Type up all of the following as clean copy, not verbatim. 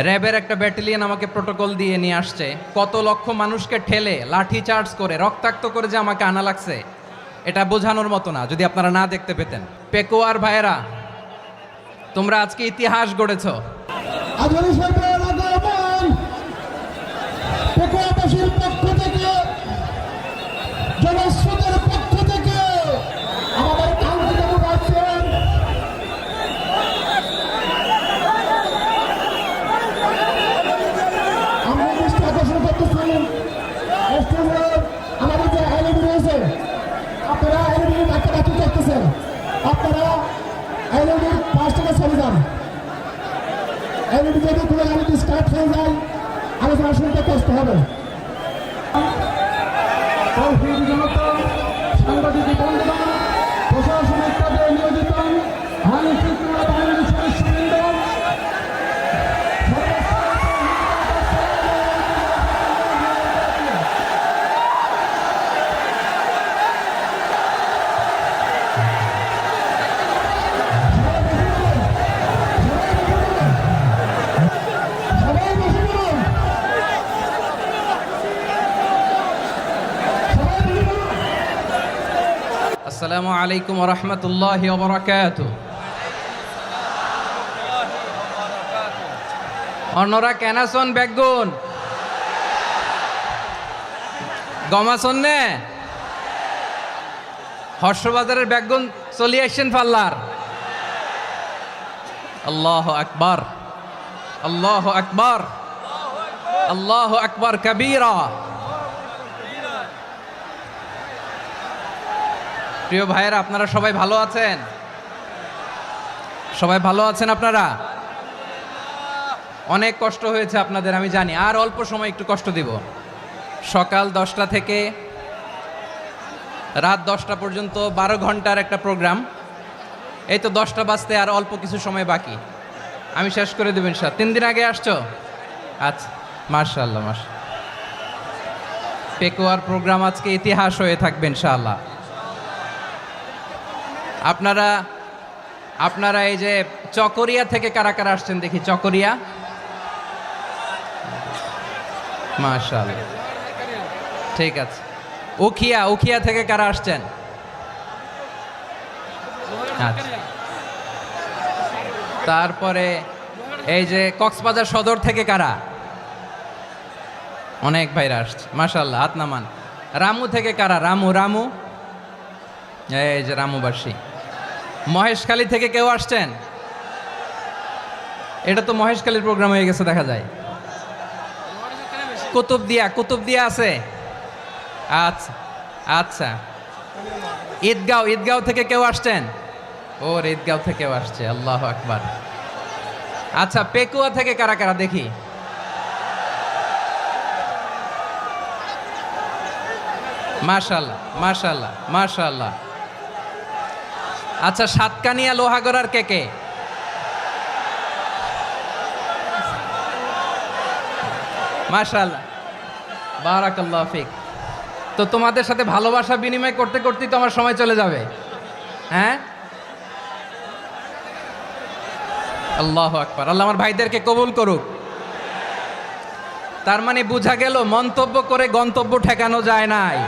র্যাবের একটা ব্যাটালিয়ন আমাকে প্রোটোকল দিয়ে নিয়ে আসছে, কত লক্ষ মানুষকে ঠেলে লাঠি চার্জ করে রক্তাক্ত করে যে আমাকে আনা লাগছে, এটা বোঝানোর মতো না যদি আপনারা না দেখতে পেতেন। পেকুয়ার ভাইয়েরা, তোমরা আজকে ইতিহাস গড়েছ। পেকুয়াবাসীর পক্ষ থেকে, জনস্রোতের পক্ষ থেকে আমাদের কাঙ্ক্ষিত আছেন আমরা দৃষ্টি আকর্ষণ করতেছি আমাদের যে এলইডি রয়েছে, আপনারা এলইডি ডাকাডাকি করতেছেন, আপনারা এলইডির পাশ থেকে চলে যান। এলইডি যদি কোনো এলইডি স্টার্ট হয়ে যায় আলোচনা শুনতে কষ্ট হবে। সাংবাদিক বন্ধুগণ, প্রশাসনিক কাজে নিয়োজিত আইন শৃঙ্খলা বাহিনীর সদস্যবৃন্দ, আসসালামু আলাইকুম ওয়া রাহমাতুল্লাহি ওয়া বারাকাতুহু। অন্যরা কেনাসন বেগুন গমাসন নে হর্ষবাজারের বেগুন চলি আসছেন পাল্লার। আল্লাহু আকবার, আল্লাহু আকবার, আল্লাহু আকবার কবীরা। প্রিয় ভাইয়েরা, আপনারা সবাই ভালো আছেন? সবাই ভালো আছেন? আপনারা অনেক কষ্ট হয়েছে আপনাদের, আমি জানি। আর অল্প সময় একটু কষ্ট দিব। সকাল 10টা থেকে রাত 10টা পর্যন্ত 12 ঘন্টার একটা প্রোগ্রাম। এই তো 10টা বাজতে আর অল্প কিছু সময় বাকি, আমি শেষ করে দেবেন। 3 দিন আগে আসছো? আচ্ছা, মাশাআল্লাহ মাশাআল্লাহ। পেকুয়ার প্রোগ্রাম আজকে ইতিহাস হয়ে থাকবে ইনশাআল্লাহ। আপনারা এই যে চকরিয়া থেকে কারা কারা আসছেন দেখি? চকরিয়া, মাশাআল্লাহ, ঠিক আছে। উখিয়া থেকে কারা আসছেন? আচ্ছা। তারপরে এই যে কক্সবাজার সদর থেকে কারা? অনেক ভাইরা আসছে, মাশাআল্লাহ, হাত নামান। রামু থেকে কারা? রামু, এই যে রামুবাসী। মহেশখালী থেকে কেউ আসছেন? এটা তো মহেশখালীর প্রোগ্রাম হয়ে গেছে দেখা যায়। কুতুবদিয়া আছে? আচ্ছা আচ্ছা। ঈদগাঁও থেকে কেউ আসছেন? ওর ঈদগাঁও থেকেও আসছে, আল্লাহু আকবার। আচ্ছা, পেকুয়া থেকে কারা কারা দেখি? মাশাআল্লাহ মাশাআল্লাহ মাশাআল্লাহ। আচ্ছা, সাতকানিয়া লোহাগড়ার কে? মাশাআল্লাহ, বারাকাল্লাহু ফিক। তো তোমাদের সাথে ভালোবাসা বিনিময় করতে করতেই তো আমার সময় চলে যাবে। হ্যাঁ, আল্লাহু আকবার। আল্লাহ আমার ভাইদেরকে কবুল করুক। তার মানে বোঝা গেল মন্তব্য করে গন্তব্য ঠেকানো যায় নাই,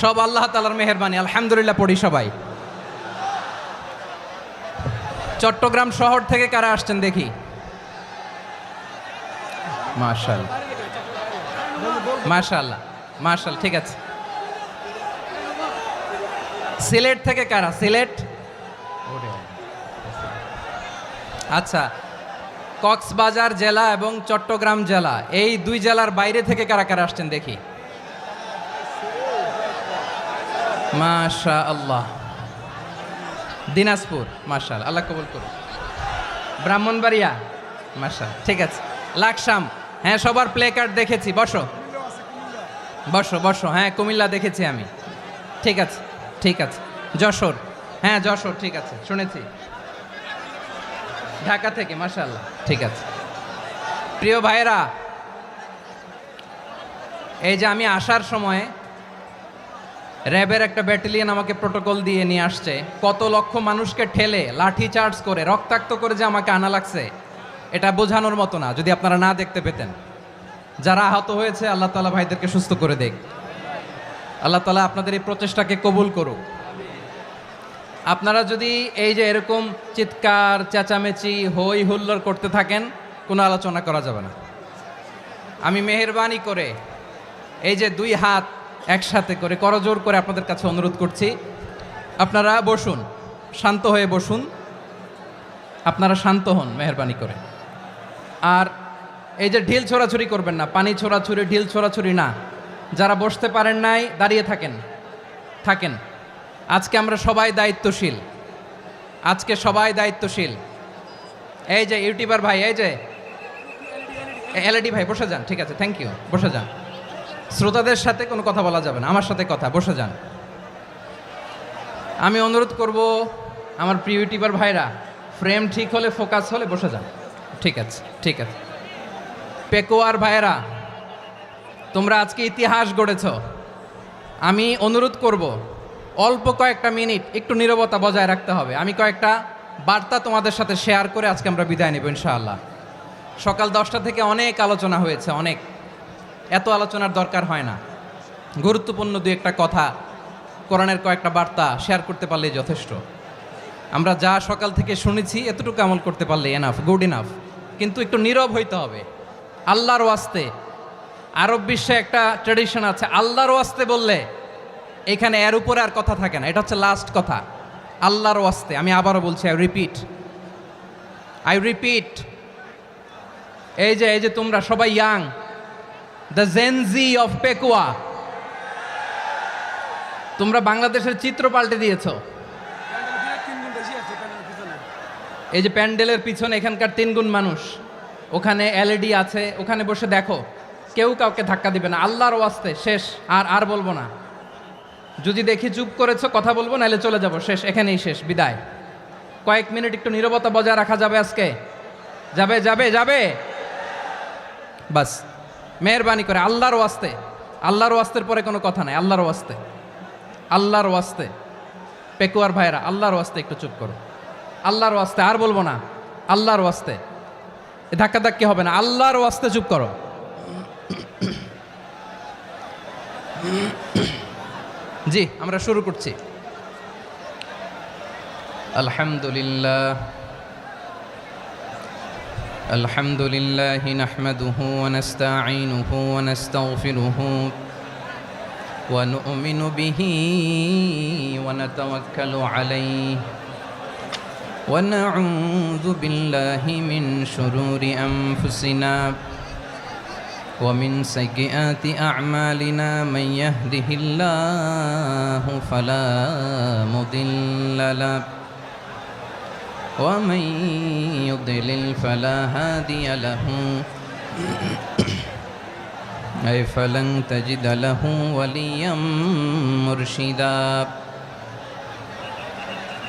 সব আল্লাহ তাআলার মেহেরবানি। আলহামদুলিল্লাহ পড়ি সবাই। চট্টগ্রাম শহর থেকে কারা আসছেন দেখি? মাশাআল্লাহ মাশাআল্লাহ মাশাআল্লাহ, ঠিক আছে। সিলেট থেকে কারা? সিলেট, আচ্ছা। কক্সবাজার জেলা এবং চট্টগ্রাম জেলা, এই 2 জেলার বাইরে থেকে কারা কারা আসছেন দেখি? মাশাআল্লাহ। দিনাজপুর, মাশাআল্লাহ, আল্লাহ কবুল করুন। ব্রাহ্মণবাড়িয়া, মাশাআল্লাহ, ঠিক আছে। লাকসাম, হ্যাঁ, সবার প্লে কার্ড দেখেছি। বসো। হ্যাঁ, কুমিল্লা দেখেছি আমি, ঠিক আছে ঠিক আছে। যশোর, হ্যাঁ যশোর, ঠিক আছে, শুনেছি। ঢাকা থেকে, মাশাআল্লাহ, ঠিক আছে। প্রিয় ভাইয়েরা, এই যে আমি আসার সময় র্যাবের একটা ব্যাটালিয়ন আমাকে প্রোটোকল দিয়ে নিয়ে আসছে, কত লক্ষ মানুষকে ঠেলে লাঠি চার্জ করে রক্তাক্ত করে যে আমাকে আনা লাগছে, এটা বোঝানোর মতো না যদি আপনারা না দেখতে পেতেন। যারা আহত হয়েছে আল্লাহ তাআলা ভাইদেরকে সুস্থ করে দেখ। আল্লাহ তাআলা আপনাদের এই প্রচেষ্টাকে কবুল করুক। আপনারা যদি এই যে এরকম চিৎকার চেঁচামেচি হই হুল্লোড় করতে থাকেন, কোনো আলোচনা করা যাবে না। আমি মেহেরবানি করে এই যে দুই হাত একসাথে করে করজোর করে আপনাদের কাছে অনুরোধ করছি, আপনারা বসুন, শান্ত হয়ে বসুন, আপনারা শান্ত হন মেহেরবানি করে। আর এই যে ঢিল ছোড়াছুরি করবেন না, পানি ছোড়াছুরি ঢিল ছোড়াছুরি না। যারা বসতে পারেন নাই দাঁড়িয়ে থাকেন। আজকে আমরা সবাই দায়িত্বশীল, আজকে সবাই দায়িত্বশীল। এই যে ইউটিউবার ভাই, এই যে এলইডি ভাই বসে যান, ঠিক আছে, থ্যাংক ইউ, বসে যান। শ্রোতাদের সাথে কোনো কথা বলা যাবে না, আমার সাথে কথা, বসে যান। আমি অনুরোধ করব আমার প্রিয় ইউটিউবার ভাইরা, ফ্রেম ঠিক হলে ফোকাস হলে বসে যান, ঠিক আছে, ঠিক আছে। পেকোয়ার ভাইরা, তোমরা আজকে ইতিহাস গড়েছ। আমি অনুরোধ করব অল্প কয়েকটা মিনিট একটু নীরবতা বজায় রাখতে হবে। আমি কয়েকটা বার্তা তোমাদের সাথে শেয়ার করে আজকে আমরা বিদায় নেব ইনশাআল্লাহ। সকাল 10টা থেকে অনেক আলোচনা হয়েছে, অনেক, এত আলোচনার দরকার হয় না। গুরুত্বপূর্ণ দুই একটা কথা, কোরআনের কয়েকটা বার্তা শেয়ার করতে পারলেই যথেষ্ট। আমরা যা সকাল থেকে শুনেছি এতটুকু আমল করতে পারলে এনাফ, গুড ইনাফ। কিন্তু একটু নীরব হইতে হবে আল্লাহর ওয়াস্তে। আরব বিশ্বে একটা ট্র্যাডিশন আছে, আল্লাহর ওয়াস্তে বললে এখানে এর উপরে আর কথা থাকে না, এটা হচ্ছে লাস্ট কথা। আল্লাহর ওয়াস্তে, আমি আবারও বলছি, আই রিপিট। এই যে তোমরা সবাই young, the Gen Z of Pekua, তোমরা বাংলাদেশের চিত্র পাল্টে দিয়েছ। এই যে প্যান্ডেলের পিছনে এখানকার 3 গুণ মানুষ, ওখানে এলইডি আছে, ওখানে বসে দেখো, কেউ কাউকে ধাক্কা দিবে না। আল্লাহর ওয়াস্তে শেষ, আর বলবো না। যদি দেখি চুপ করেছো, কথা বলবো, নাহলে চলে যাব, শেষ, এখানেই শেষ, বিদায়। কয়েক মিনিট একটু নীরবতা বজায় রাখা যাবে আজকে? যাবে বাস, মেহেরবানি করে আল্লাহর ওয়াস্তে। আল্লাহর ওয়াস্তের পরে কোনো কথা নাই, আল্লাহর ওয়াস্তে। পেকুয়ার ভাইরা, আল্লাহর ওয়াস্তে একটু চুপ করো, আল্লাহর ওয়াস্তে, আর বলবো না, আল্লাহর ওয়াস্তে। ধাক্কাধাক্কি হবে না, আল্লাহর ওয়াস্তে চুপ করো। জি, আমরা শুরু করছি। আলহামদুলিল্লাহ নাহমাদুহু ওয়া নাস্তাঈনুহু ওয়া নাস্তাগফিরুহু ওয়া নু'মিনু বিহি ওয়া নাতাওয়াক্কালু আলাইহি ওয়া নাউযু বিল্লাহি মিন শুরুরি আনফুসিনা ومن سيئات أعمالنا من يهده الله فلا مضل له ومن يضلل فلا هادي له أي فلن تجد له وليا مرشدا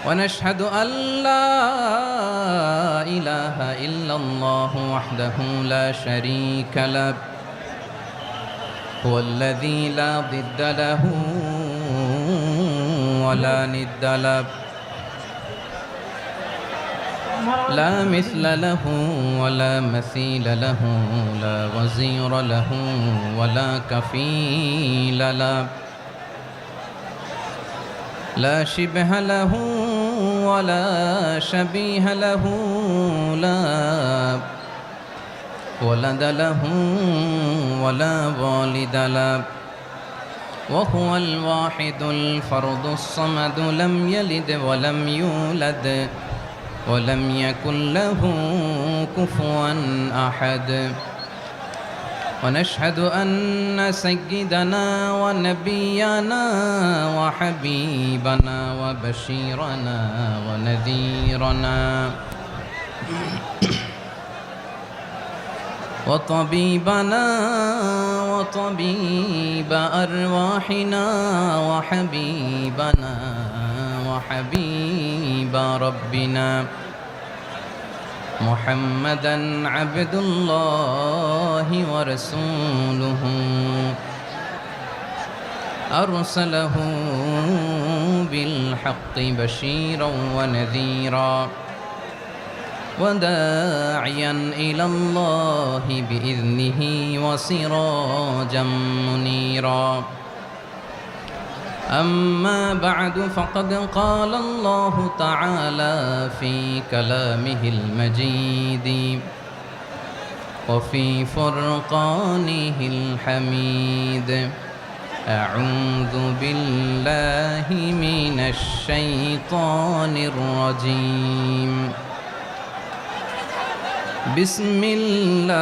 ونشهد أن لا إله إلا الله وحده لا شريك له هو الذي لا ضد له ولا ند له لا مثل له ولا مثيل له لا وزير له ولا كفيل له لا شبه له ولا شبيه له لا ولد له ولا والد له وهو الواحد الفرد الصمد لم يلد ولم يولد ولم يكن له كفوا أحد ونشهد أن سيدنا ونبينا وحبيبنا وبشيرنا ونذيرنا وطبيبنا وطبيب أرواحنا وحبيبنا وحبيب ربنا محمدا عبد الله ورسوله أرسله بالحق بشيرا ونذيرا وداعيا إلى الله بإذنه وسراجا منيرا أما بعد فقد قال الله تعالى في كلامه المجيد وفي فرقانه الحميد أعوذ بالله من الشيطان الرجيم بسم الله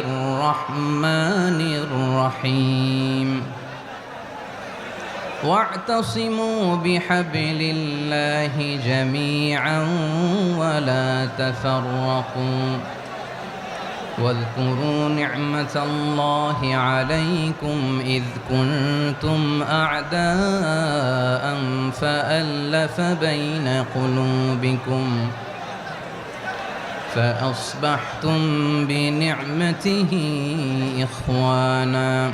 الرحمن الرحيم واعتصموا بحبل الله جميعا ولا تفرقوا واذكروا نعمة الله عليكم إذ كنتم أعداء فألف بين قلوبكم فأصبحتم بنعمته إخوانا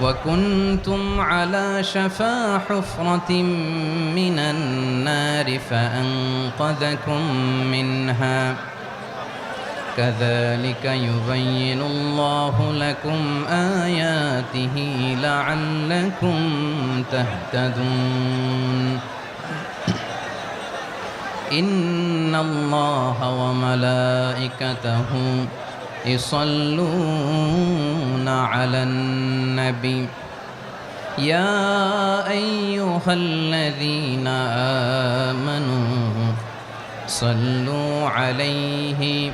وكنتم على شفا حفرة من النار فأنقذكم منها كذلك يبين الله لكم آياته لعلكم تهتدون إن الله وملائكته يصلون على النبي يا أيها الذين آمنوا صلوا عليه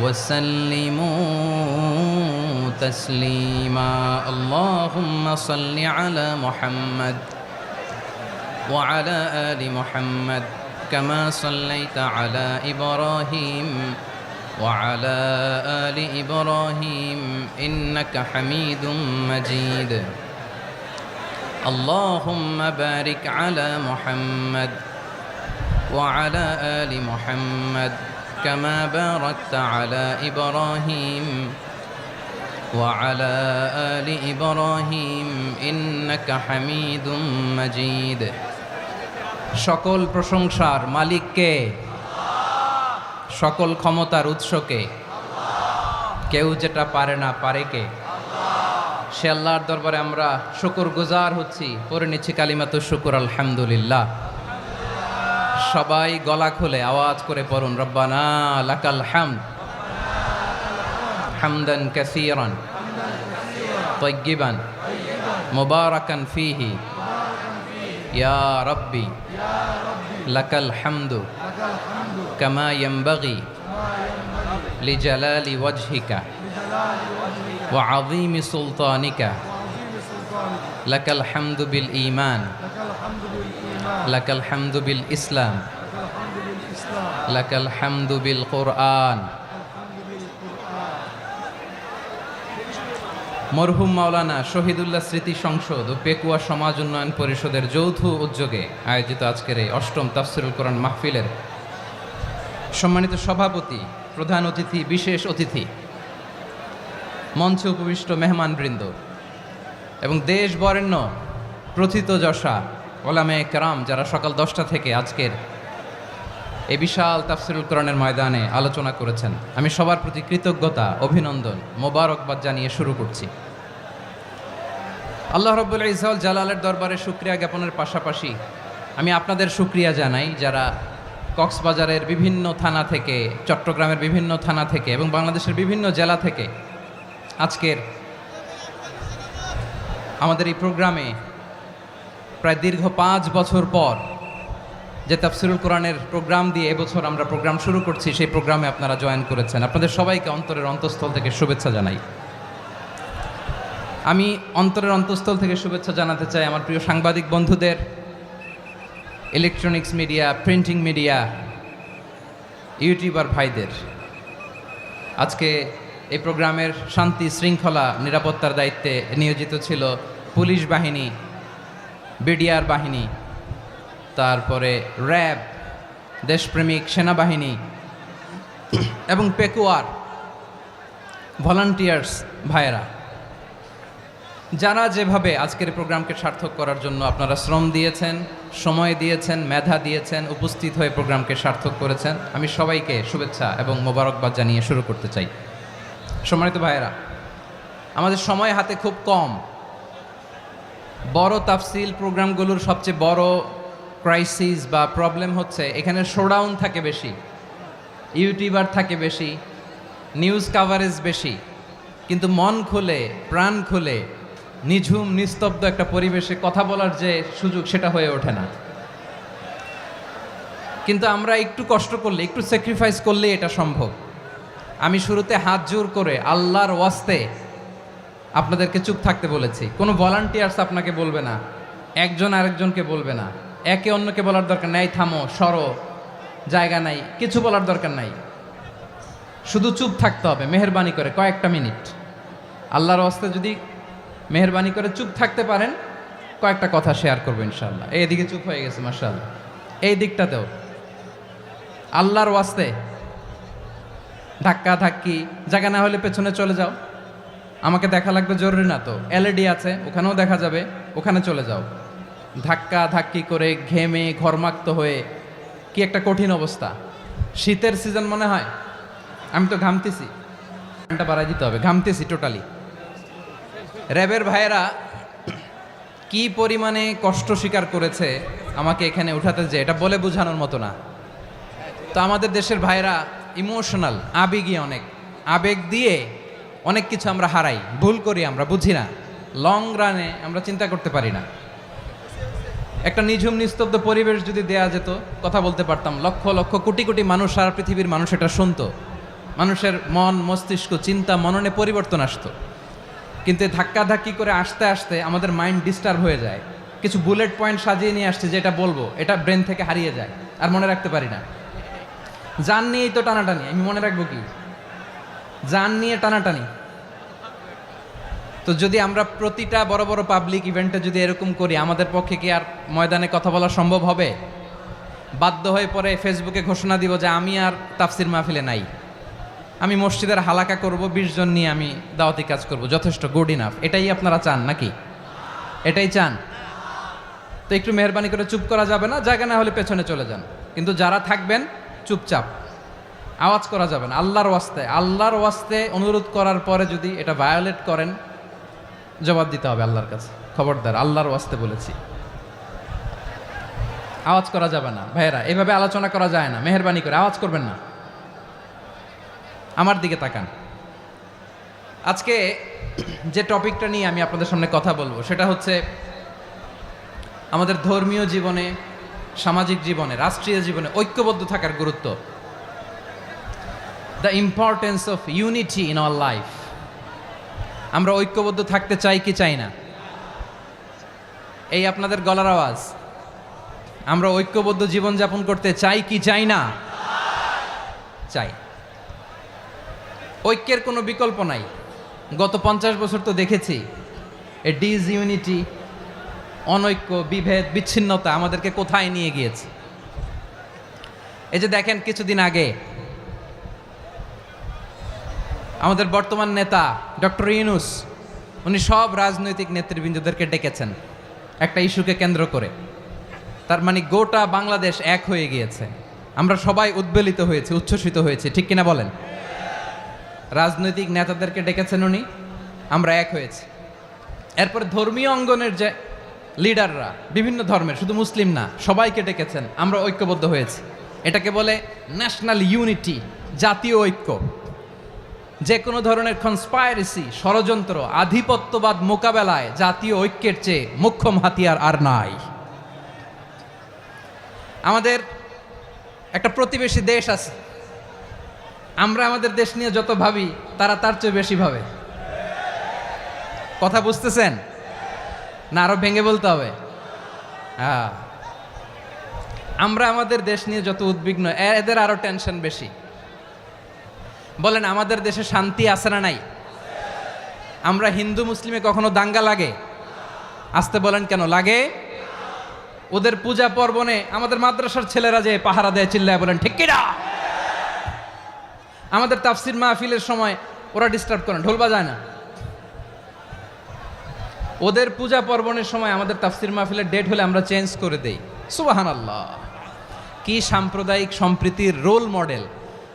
وسلموا تسليما اللهم صل على محمد وعلى آل محمد كما صليت على إبراهيم وعلى آل إبراهيم إنك حميد مجيد اللهم بارك على محمد وعلى آل محمد كما باركت على إبراهيم وعلى آل إبراهيم إنك حميد مجيد সকল প্রশংসার মালিক কে? সকল ক্ষমতার উৎস কে? কেউ যেটা পারে না পারে কে? সে আল্লাহর দরবারে আমরা শুকরগুজার হচ্ছি, পড়ে নিচ্ছি কালিমাতুশ শুকর আলহামদুলিল্লাহ। সবাই গলা খুলে আওয়াজ করে পড়ুন রব্বানা লাকাল হামদ হামদান কাসীরান তাইয়্যিবান মুবারাকান ফীহি ইয়া রাব্বি লাকাল হামদু কামা ইয়ানবাগি লিজালালি ওয়াজহিকা ওয়া আযীমি সুলতানিকা লাকাল হামদু বিল ঈমান লাকাল হামদু বিল ইসলাম লাকাল হামদু বিল কুরআন। মরহুম মাওলানা শহীদুল্লাহ স্মৃতি সংসদ ও পেকুয়া সমাজ উন্নয়ন পরিষদের যৌথ উদ্যোগে আয়োজিত আজকের এই অষ্টম তাফসিরুল কোরআন মাহফিলের সম্মানিত সভাপতি, প্রধান অতিথি, বিশেষ অতিথি, মঞ্চে উপবিষ্ট মেহমানবৃন্দ এবং দেশ বরেণ্য প্রথিতযশা ওলামায়ে কেরাম যারা সকাল 10টা থেকে আজকের এই বিশাল তাফসিরুল কোরআনের ময়দানে আলোচনা করেছেন, আমি সবার প্রতি কৃতজ্ঞতা, অভিনন্দন, মোবারকবাদ জানিয়ে শুরু করছি। আল্লাহ রাব্বুল ইজ্জত ওয়াল জালালের দরবারে শুকরিয়া জ্ঞাপনের পাশাপাশি আমি আপনাদের শুকরিয়া জানাই যারা কক্সবাজারের বিভিন্ন থানা থেকে, চট্টগ্রামের বিভিন্ন থানা থেকে এবং বাংলাদেশের বিভিন্ন জেলা থেকে আজকের আমাদের এই প্রোগ্রামে প্রায় দীর্ঘ 5 বছর পর যে তাফসিরুল কোরআনের প্রোগ্রাম দিয়ে এবছর আমরা প্রোগ্রাম শুরু করছি, সেই প্রোগ্রামে আপনারা জয়েন করেছেন। আপনাদের সবাইকে অন্তরের অন্তঃস্থল থেকে শুভেচ্ছা জানাই। আমি অন্তরের অন্তঃস্থল থেকে শুভেচ্ছা জানাতে চাই আমার প্রিয় সাংবাদিক বন্ধুদের, electronics media, printing media, YouTuber ভাইদের। আজকে এই প্রোগ্রামের শান্তি শৃঙ্খলা নিরাপত্তার দায়িত্বে নিয়োজিত ছিল পুলিশ বাহিনী, বিডিআর বাহিনী, তারপরে র্যাব, দেশপ্রেমিক সেনাবাহিনী এবং পেকুয়ার ভলান্টিয়ার্স ভাইয়েরা। যারা যেভাবে আজকের প্রোগ্রামকে সার্থক করার জন্য আপনারা শ্রম দিয়েছেন, সময় দিয়েছেন, মেধা দিয়েছেন, উপস্থিত হয়ে প্রোগ্রামকে সার্থক করেছেন, আমি সবাইকে শুভেচ্ছা এবং মোবারকবাদ জানিয়ে শুরু করতে চাই। সম্মানিত ভাইয়েরা, আমাদের সময় হাতে খুব কম। বড় তাফসিল প্রোগ্রামগুলোর সবচেয়ে বড় ক্রাইসিস বা প্রবলেম হচ্ছে এখানে শোডাউন থাকে বেশি, ইউটিউবার থাকে বেশি, নিউজ কাভারেজ বেশি, কিন্তু মন খুলে প্রাণ খুলে নিঝুম নিস্তব্ধ একটা পরিবেশে কথা বলার যে সুযোগ সেটা হয়ে ওঠে না। কিন্তু আমরা একটু কষ্ট করলে, একটু স্যাক্রিফাইস করলে এটা সম্ভব। আমি শুরুতে হাত জোর করে আল্লাহর ওয়াস্তে আপনাদেরকে চুপ থাকতে বলেছি। কোনো ভলান্টিয়ার্স আপনাকে বলবে না, একজন আরেকজনকে বলবে না, একে অন্যকে বলার দরকার নাই, থামো সরো, জায়গা নাই, কিছু বলার দরকার নাই। শুধু চুপ থাকতে হবে মেহেরবানি করে কয়েকটা মিনিট। আল্লাহর ওয়াস্তে যদি মেহেরবানি করে চুপ থাকতে পারেন, কয়েকটা কথা শেয়ার করবো ইনশাআল্লাহ। এইদিকে চুপ হয়ে গেছে মাশাআল্লাহ, এই দিকটাতেও আল্লাহর ওয়াস্তে ধাক্কা ধাক্কি জায়গা না হলে পেছনে চলে যাও। আমাকে দেখা লাগবে জরুরি না তো, এলইডি আছে ওখানেও দেখা যাবে, ওখানে চলে যাও। ধাক্কা ধাক্কি করে ঘেমে ঘরমাক্ত হয়ে কি একটা কঠিন অবস্থা। শীতের সিজন মনে হয়, আমি তো ঘামতেছি, ফ্যানটা বাড়াই দিতে হবে, ঘামতেছি টোটালি। র্যাবের ভাইয়েরা কি পরিমাণে কষ্ট স্বীকার করেছে আমাকে এখানে উঠাতে, যে এটা বলে বোঝানোর মতো না। তো আমাদের দেশের ভাইয়েরা ইমোশনাল, আবেগী অনেক, আবেগ দিয়ে অনেক কিছু আমরা হারাই, ভুল করি, আমরা বুঝি না, লং রানে আমরা চিন্তা করতে পারি না। একটা নিঝুম নিস্তব্ধ পরিবেশ যদি দেয়া যেত, কথা বলতে পারতাম, লক্ষ লক্ষ কোটি কোটি মানুষ, সারা পৃথিবীর মানুষ এটা শুনতো, মানুষের মন মস্তিষ্ক চিন্তা মননে পরিবর্তন আসতো। কিন্তু ধাক্কাধাক্কি করে আসতে আসতে আমাদের মাইন্ড ডিস্টার্ব হয়ে যায়। কিছু বুলেট পয়েন্ট সাজিয়ে নিয়ে আসছে যে এটা বলবো, এটা ব্রেন থেকে হারিয়ে যায়, আর মনে রাখতে পারি না। জান নিয়েই তো টানাটানি, আমি মনে রাখবো কি? জান নিয়ে টানাটানি। তো যদি আমরা প্রতিটা বড় বড় পাবলিক ইভেন্টে যদি এরকম করি, আমাদের পক্ষে কি আর ময়দানে কথা বলা সম্ভব হবে? বাধ্য হয়ে পরে ফেসবুকে ঘোষণা দিব যে আমি আর তাফসির মাহফিলে নাই, আমি মসজিদের হালাকা করব, 20 জন নিয়ে আমি দাওয়াতি কাজ করব, যথেষ্ট, গুড ইনাফ। এটাই আপনারা চান নাকি? এটাই চান? তো একটু মেহরবানি করে চুপ করা যাবে না, জায়গা না হলে পেছনে চলে যান। কিন্তু যারা থাকবেন চুপচাপ, আওয়াজ করা যাবে না। আল্লাহর ওয়াস্তে, আল্লাহর ওয়াস্তে অনুরোধ করার পরে যদি এটা ভায়োলেট করেন, জবাব দিতে হবে আল্লাহর কাছে। খবরদার, আল্লাহর ওয়াস্তে বলেছি, আওয়াজ করা যাবে না। ভাইয়েরা, এভাবে আলোচনা করা যায় না, মেহরবানি করে আওয়াজ করবেন না। আমার দিকে তাকান। আজকে যে টপিকটা নিয়ে আমি আপনাদের সামনে কথা বলবো সেটা হচ্ছে আমাদের ধর্মীয় জীবনে, সামাজিক জীবনে, রাষ্ট্রীয় জীবনে ঐক্যবদ্ধ থাকার গুরুত্ব। The importance of unity in our life. আমরা ঐক্যবদ্ধ থাকতে চাই কি চাই না? এই আপনাদের গলার আওয়াজ। আমরা ঐক্যবদ্ধ জীবনযাপন করতে চাই কি চাই না? চাই। ঐক্যের কোনো বিকল্প নাই। গত 50 বছর তো দেখেছি এ ডিসইউনিটি, অনৈক্য, বিভেদ, বিচ্ছিন্নতা আমাদেরকে কোথায় নিয়ে গিয়েছে। এই যে দেখেন, কিছুদিন আগে আমাদের বর্তমান নেতা ডক্টর ইউনূস, উনি সব রাজনৈতিক নেতৃবৃন্দদেরকে ডেকেছেন একটা ইস্যুকে কেন্দ্র করে। তার মানে গোটা বাংলাদেশ এক হয়ে গিয়েছে। আমরা সবাই উদ্বেলিত হয়েছি, উচ্ছ্বসিত হয়েছি, ঠিক কিনা বলেন? রাজনৈতিক নেতাদেরকে ডেকেছেন উনি, আমরা এক হয়েছি। এরপর ধর্মীয় অঙ্গনের যে লিডাররা, বিভিন্ন ধর্মের, শুধু মুসলিম না, সবাইকে ডেকেছেন, আমরা ঐক্যবদ্ধ হয়েছি। এটাকে বলে ন্যাশনাল ইউনিটি, জাতীয় ঐক্য। যে কোনো ধরনের কনস্পাইরেসি, ষড়যন্ত্র, আধিপত্যবাদ মোকাবেলায় জাতীয় ঐক্যের চেয়ে মোক্ষম হাতিয়ার আর নাই। আমাদের একটা প্রতিবেশী দেশ আছে, আমরা আমাদের দেশ নিয়ে যত ভাবি তারা তার চেয়ে বেশি ভাবে। কথা বুঝতেছেন না? আরো ভেঙে বলতে হবে। হ্যাঁ, আমরা আমাদের দেশ নিয়ে যত উদ্বিগ্ন, এদের আরো টেনশন বেশি। বলেন, আমাদের দেশে শান্তি আছে না নাই? আমরা হিন্দু মুসলিমে কখনো দাঙ্গা লাগে? আসতে বলেন, কেন লাগে? ওদের পূজা পার্বণে আমাদের মাদ্রাসার ছেলেরা যে পাহারা দেয়, চিল্লায় বলেন ঠিক কিনা? আমাদের তাফসির মাহফিলের সময় ওরা ডিস্টার্ব করেন, ঢোল বাজায় না। ওদের পূজা পার্বণের সময় আমাদের তাফসির মাহফিলের ডেট হলে আমরা চেঞ্জ করে দেই। সুবহানাল্লাহ, কি সাম্প্রদায়িক সম্প্রীতির রোল মডেল।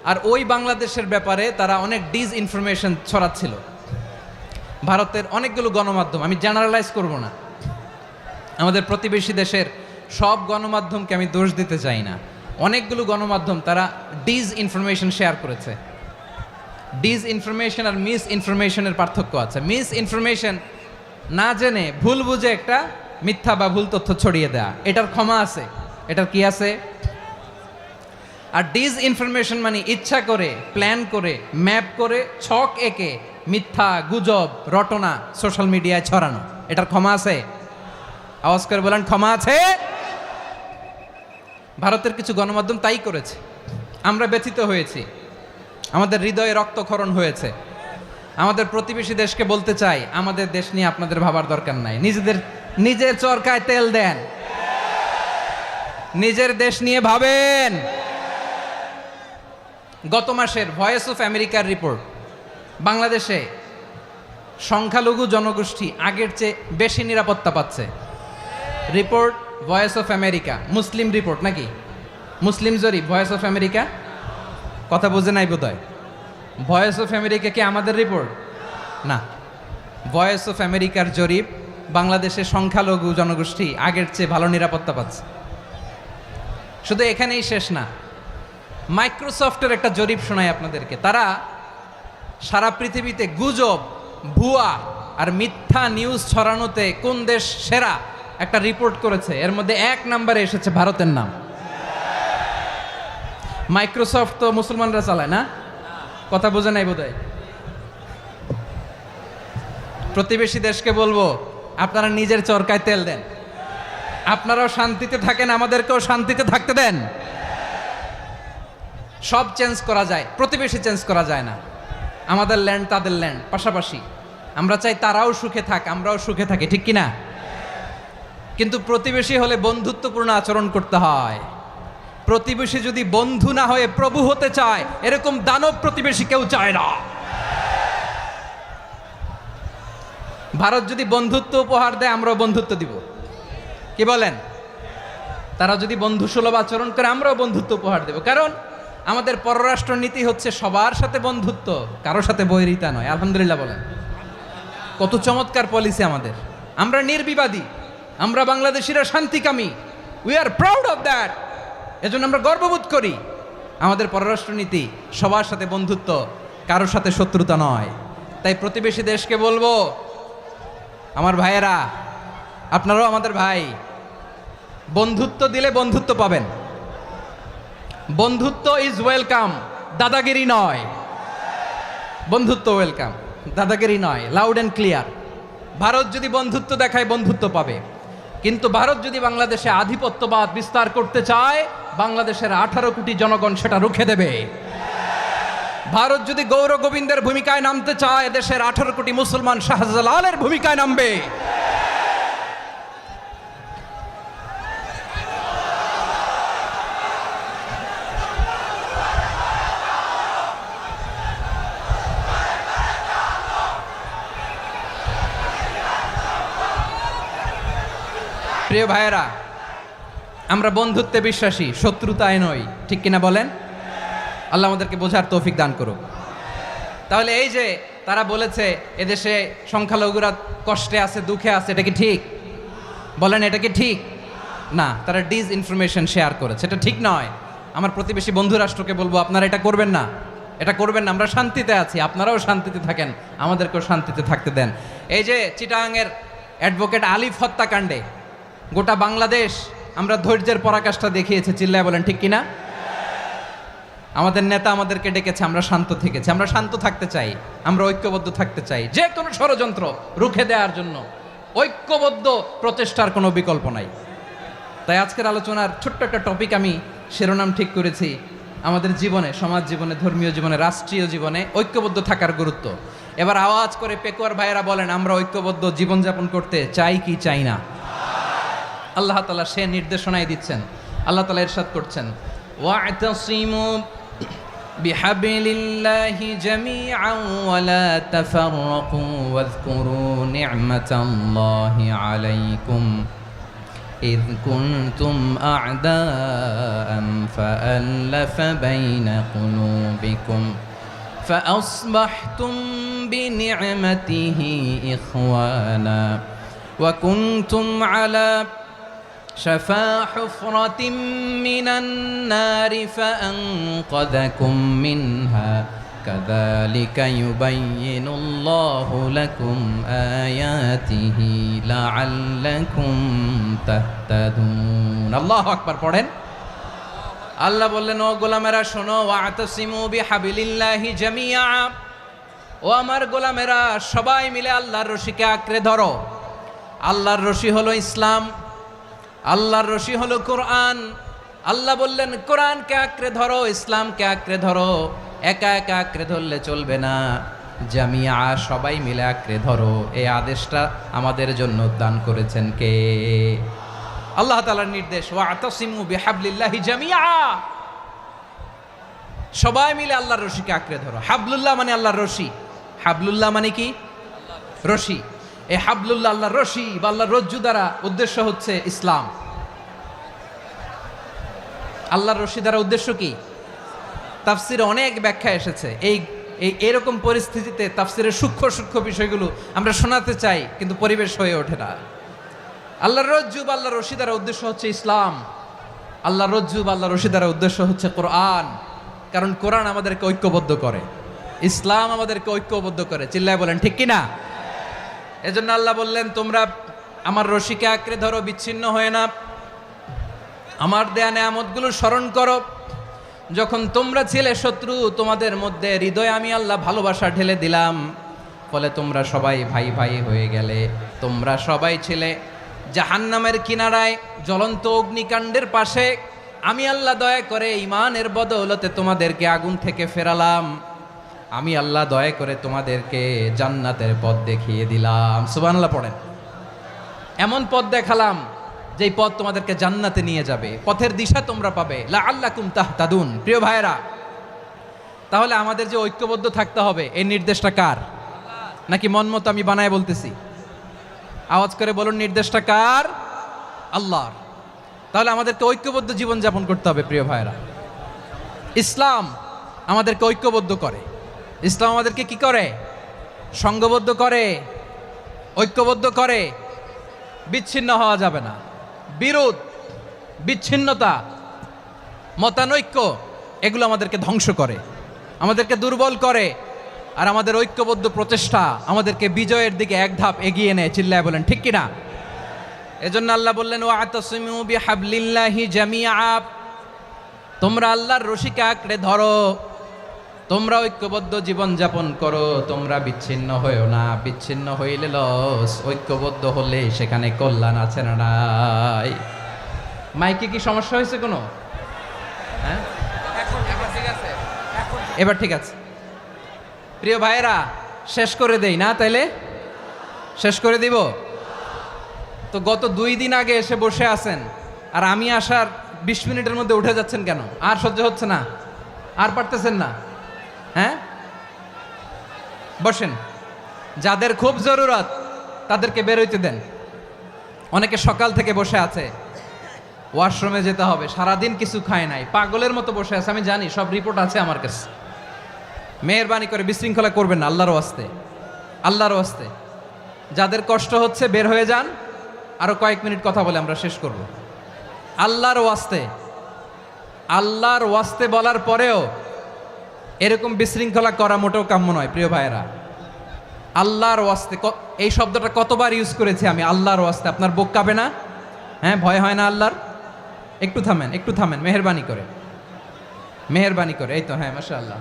আর ওই বাংলাদেশের ব্যাপারে তারা অনেক ডিসইনফরমেশন ছড়াচ্ছিল। ভারতের অনেকগুলো গণমাধ্যম, আমি জেনারেলাইজ করব না, আমাদের প্রতিবেশী দেশের সব গণমাধ্যমকে আমি দোষ দিতে চাই না, অনেকগুলো গণমাধ্যম তারা ডিসইনফরমেশন শেয়ার করেছে। ডিসইনফরমেশন আর মিস ইনফরমেশনের পার্থক্য আছে। মিস ইনফরমেশন না জেনে ভুল বুঝে একটা মিথ্যা বা ভুল তথ্য ছড়িয়ে দেয়া, এটার ক্ষমা আছে, এটার কি আছে। আর ডিসইনফরমেশন মানে ইচ্ছা করে, প্ল্যান করে, ম্যাপ করে, ছক এঁকে মিথ্যা, গুজব, রটনা সোশ্যাল মিডিয়ায় ছড়ানো, এটার ক্ষমা আছে? আওয়াজ করে বলেন, ক্ষমা আছে? ভারতের কিছু গণমাধ্যম তাই করেছে, আমরা ব্যথিত হয়েছি, আমাদের হৃদয়ে রক্তক্ষরণ হয়েছে। আমাদের প্রতিবেশী দেশকে বলতে চাই, আমাদের দেশ নিয়ে আপনাদের ভাবার দরকার নাই, নিজের চরকায় তেল দেন, নিজের দেশ নিয়ে ভাবেন। গত মাসের ভয়েস অফ আমেরিকার রিপোর্ট, বাংলাদেশে সংখ্যালঘু জনগোষ্ঠী আগের চেয়ে বেশি নিরাপত্তা পাচ্ছে। Report voice of America, Muslim report নাকি, মুসলিম জরিপ ভয়েস অফ আমেরিকা। কথা বোঝে নাই বোধহয়। ভয়েস অফ আমেরিকা কি আমাদের রিপোর্ট না? ভয়েস অফ আমেরিকার জরিপ, বাংলাদেশের সংখ্যালঘু জনগোষ্ঠী আগের চেয়ে ভালো নিরাপত্তা পাচ্ছে। শুধু এখানেই শেষ না, মাইক্রোসফটের একটা জরিপ শোনাই আপনাদেরকে। তারা সারা পৃথিবীতে গুজব, ভুয়া আর মিথ্যা নিউজ ছড়ানোতে কোন দেশ সেরা একটা রিপোর্ট করেছে। এর মধ্যে 1 নম্বরে এসেছে ভারতের নাম। মাইক্রোসফট তো মুসলমানরা চালায় না? কথা বোঝে নাই বোধহয়। প্রতিবেশী দেশকে বলবো, আপনারা নিজের চরকায় তেল দেন, আপনারাও শান্তিতে থাকেন, আমাদেরকেও শান্তিতে থাকতে দেন। সব চেঞ্জ করা যায়, প্রতিবেশী চেঞ্জ করা যায় না। আমাদের ল্যান্ড তাদের ল্যান্ড, পাশাপাশি। আমরা চাই তারাও সুখে থাক, আমরাও সুখে থাকি, ঠিক কিনা? কিন্তু প্রতিবেশী হলে বন্ধুত্বপূর্ণ আচরণ করতে হয়। প্রতিবেশী যদি বন্ধু না হয়ে প্রভু হতে চায়, এরকম দানব প্রতিবেশী কেউ চায় না। ভারত যদি বন্ধুত্ব উপহার দেয়, আমরাও বন্ধুত্ব দিব, কি বলেন? তারা যদি বন্ধুসুলভ আচরণ করে, আমরাও বন্ধুত্ব উপহার দেব। কারণ আমাদের পররাষ্ট্র নীতি হচ্ছে সবার সাথে বন্ধুত্ব, কারোর সাথে বৈরিতা নয়। আলহামদুলিল্লাহ বলেন, কত চমৎকার পলিসি আমাদের। আমরা নির্বিবাদী, আমরা বাংলাদেশিরা শান্তিকামী, we are proud of that. এজন্য আমরা গর্ববোধ করি। আমাদের পররাষ্ট্র নীতি সবার সাথে বন্ধুত্ব, কারোর সাথে শত্রুতা নয়। তাই প্রতিবেশী দেশকে বলবো, আমার ভাইয়েরা, আপনারাও আমাদের ভাই, বন্ধুত্ব দিলে বন্ধুত্ব পাবেন। বন্ধুত্ব ইজ ওয়েলকাম, দাদাগিরি নয়। বন্ধুত্ব ওয়েলকাম, দাদাগিরি নয়, লাউড অ্যান্ড ক্লিয়ার। ভারত যদি বন্ধুত্ব দেখায়, বন্ধুত্ব পাবে। কিন্তু ভারত যদি বাংলাদেশে আধিপত্যবাদ বিস্তার করতে চায়, বাংলাদেশের 18 কোটি জনগণ সেটা রুখে দেবে। ভারত যদি গৌর গোবিন্দের ভূমিকায় নামতে চায়, দেশের 18 কোটি মুসলমান শাহজালালের ভূমিকায় নামবে। প্রিয় ভাইয়েরা, আমরা বন্ধুত্বে বিশ্বাসী, শত্রুতায় নই, ঠিক কিনা বলেন? আল্লাহ আমাদেরকে বোঝার তৌফিক দান করুক। তাহলে এই যে তারা বলেছে এদেশে সংখ্যালঘুরা কষ্টে আছে, দুঃখে আছে, এটা কি ঠিক? বলেন, এটা কি ঠিক? না, তারা ডিসইনফরমেশন শেয়ার করেছে, এটা ঠিক নয়। আমার প্রতিবেশী বন্ধু রাষ্ট্রকে বলবো, আপনারা এটা করবেন না, এটা করবেন না। আমরা শান্তিতে আছি, আপনারাও শান্তিতে থাকেন, আমাদেরকেও শান্তিতে থাকতে দেন। এই যে চিটাগাংয়ের অ্যাডভোকেট আলিফ হত্যাকাণ্ডে গোটা বাংলাদেশ আমরা ধৈর্যের পরাকাষ্ঠা দেখিয়েছে, চিল্লায় বলেন ঠিক কিনা? আমাদের নেতা আমাদেরকে ডেকেছে, আমরা শান্ত থেকেছি। আমরা শান্ত থাকতে চাই, আমরা ঐক্যবদ্ধ থাকতে চাই। যে কোনো ষড়যন্ত্র রুখে দেওয়ার জন্য ঐক্যবদ্ধ প্রচেষ্টার কোনো বিকল্প নাই। তাই আজকের আলোচনার ছোট্ট একটা টপিক আমি শিরোনাম ঠিক করেছি, আমাদের জীবনে, সমাজ জীবনে, ধর্মীয় জীবনে, রাষ্ট্রীয় জীবনে ঐক্যবদ্ধ থাকার গুরুত্ব। এবার আওয়াজ করে পেকুয়ার ভাইয়েরা বলেন, আমরা ঐক্যবদ্ধ জীবনযাপন করতে চাই কি চাই না? আল্লাহ তাআলা সে নির্দেশনাই দিচ্ছেন। আল্লাহ তাআলা ইরশাদ করছেন, ওয়া'তাসিমু بحبل الله جميعا ولا تفرقوا واذكروا نعمة الله عليكم إذ كنتم أعداء فألف بين قلوبكم فأصبحتم بنعمته إخوانا وكنتم على شفا حفرة من النار فأنقذكم منها كذلك يبين الله لكم آياته لعلكم تهتدون الله أكبر পড়েন আল্লাহ বললেন ও গোলামেরা শোনো ওয়াতাসিমু বিহাবিলিল্লাহি জামিআ ও আমার গোলামেরা সবাই মিলে আল্লাহর রশিকে আঁকড়ে ধরো আল্লাহর রশি হলো ইসলাম আল্লাহর রশি হলো কোরআন আল্লাহ বললেন কোরআনকে আঁকড়ে ধরো ইসলামকে আঁকড়ে ধরো একা একা আঁকড়ে ধরলে চলবে না জামিয়া সবাই মিলে আঁকড়ে ধরো এই আদেশটা আমাদের জন্য দান করেছেন কে আল্লাহ তাআলার নির্দেশ ওয়াতাসিমু বিহাবলিল্লাহি জামিআ সবাই মিলে আল্লাহর রশিকে আঁকড়ে ধরো হাবলুল্লাহ মানে আল্লাহর রশি হাবলুল্লাহ মানে কি রশি এই হাবলুল্লাহ আল্লাহর রশি বা আল্লাহর রজ্জু দ্বারা উদ্দেশ্য হচ্ছে ইসলাম আল্লাহর রশি দ্বারা উদ্দেশ্য কি তাফসিরে অনেক ব্যাখ্যা এসেছে এই এরকম পরিস্থিতিতে তাফসিরের সূক্ষ্ম সূক্ষ্ম বিষয়গুলো আমরা শোনাতে চাই কিন্তু পরিবেশ হয়ে ওঠে না আল্লাহর রজ্জু বা আল্লাহর রশি দ্বারা উদ্দেশ্য হচ্ছে ইসলাম আল্লাহর রজ্জু বা আল্লাহর রশি দ্বারা উদ্দেশ্য হচ্ছে কোরআন কারণ কোরআন আমাদেরকে ঐক্যবদ্ধ করে ইসলাম আমাদেরকে ঐক্যবদ্ধ করে চিল্লায় বলেন ঠিক কি না এজন্য আল্লাহ বললেন তোমরা আমার রশিকে আঁকড়ে ধরো বিচ্ছিন্ন হয়ে না আমার দেয়া নেয়ামতগুলো স্মরণ করো যখন তোমরা ছিলে শত্রু তোমাদের মধ্যে হৃদয়ে আমি আল্লাহ ভালোবাসা ঢেলে দিলাম ফলে তোমরা সবাই ভাই ভাই হয়ে গেলে তোমরা সবাই ছিলে জাহান্নামের কিনারায় জ্বলন্ত অগ্নিকাণ্ডের পাশে আমি আল্লাহ দয়া করে ঈমানের বদৌলতে তোমাদেরকে আগুন থেকে ফেরালাম আমি আল্লাহ দয়া করে তোমাদেরকে জান্নাতের পথ দেখিয়ে দিলাম সুবহানাল্লাহ পড়েন এমন পথ দেখালাম যেই পথ তোমাদেরকে জান্নাতে নিয়ে যাবে পথের দিশা তোমরা পাবে লাআল্লাকুম তাহতাদুন প্রিয় ভাইরা তাহলে আমাদের যে ঐক্যবদ্ধ থাকতে হবে এই নির্দেশটা কার নাকি মন মতো আমি বানায় বলতেছি আওয়াজ করে বলুন নির্দেশটা কার আল্লাহর তাহলে আমাদেরকে ঐক্যবদ্ধ জীবন যাপন করতে হবে প্রিয় ভাইরা ইসলাম আমাদেরকে ঐক্যবদ্ধ করে ইসলাম আমাদেরকে কি করে সংঘবদ্ধ করে ঐক্যবদ্ধ করে বিচ্ছিন্ন হওয়া যাবে না বিরোধ বিচ্ছিন্নতা মতানৈক্য এগুলো আমাদেরকে ধ্বংস করে আমাদেরকে দুর্বল করে আর আমাদের ঐক্যবদ্ধ প্রচেষ্টা আমাদেরকে বিজয়ের দিকে এক ধাপ এগিয়ে নেয় চিল্লায় বলেন ঠিক কিনা এজন্য আল্লাহ বললেন ওয়াতাসিমু বিহাবলিল্লাহি জামিআ তোমরা আল্লাহর রশিকে আঁকড়ে ধরো তোমরা ঐক্যবদ্ধ জীবন যাপন করো তোমরা বিচ্ছিন্ন হয়েও না বিচ্ছিন্ন হইলে লস ঐক্যবদ্ধ হলে সেখানে কল্যাণ আছে না নাই মাইকে কি সমস্যা হয়েছে কোনো হ্যাঁ ঠিক আছে এবার ঠিক আছে প্রিয় ভাইয়েরা শেষ করে দেই না তাইলে শেষ করে দিব তো গত 2 দিন আগে এসে বসে আছেন আর আমি আসার 20 মিনিটের মধ্যে উঠে যাচ্ছেন কেন আর সহ্য হচ্ছে না আর পারতেছেন না হ্যাঁ বসেন যাদের খুব জরুরত তাদেরকে বের হইতে দেন অনেকে সকাল থেকে বসে আছে ওয়াশরুমে যেতে হবে সারাদিন কিছু খায় নাই পাগলের মতো বসে আছে আমি জানি সব রিপোর্ট আছে আমার কাছে মেহেরবানি করে বিশৃঙ্খলা করবেন না আল্লাহর ওয়াস্তে আল্লাহর ওয়াস্তে যাদের কষ্ট হচ্ছে বের হয়ে যান আরো কয়েক মিনিট কথা বলে আমরা শেষ করব আল্লাহর ওয়াস্তে বলার পরেও এরকম বিশৃঙ্খলা করা মোটেও কাম্য নয় প্রিয় ভাইয়েরা আল্লাহর ওয়াস্তে এই শব্দটা কতবার ইউজ করেছি আমি আল্লাহর ওয়াস্তে আপনার বুক কাঁপে না হ্যাঁ ভয় হয় না আল্লাহর একটু থামেন মেহেরবানি করে এই তো হ্যাঁ মাশাআল্লাহ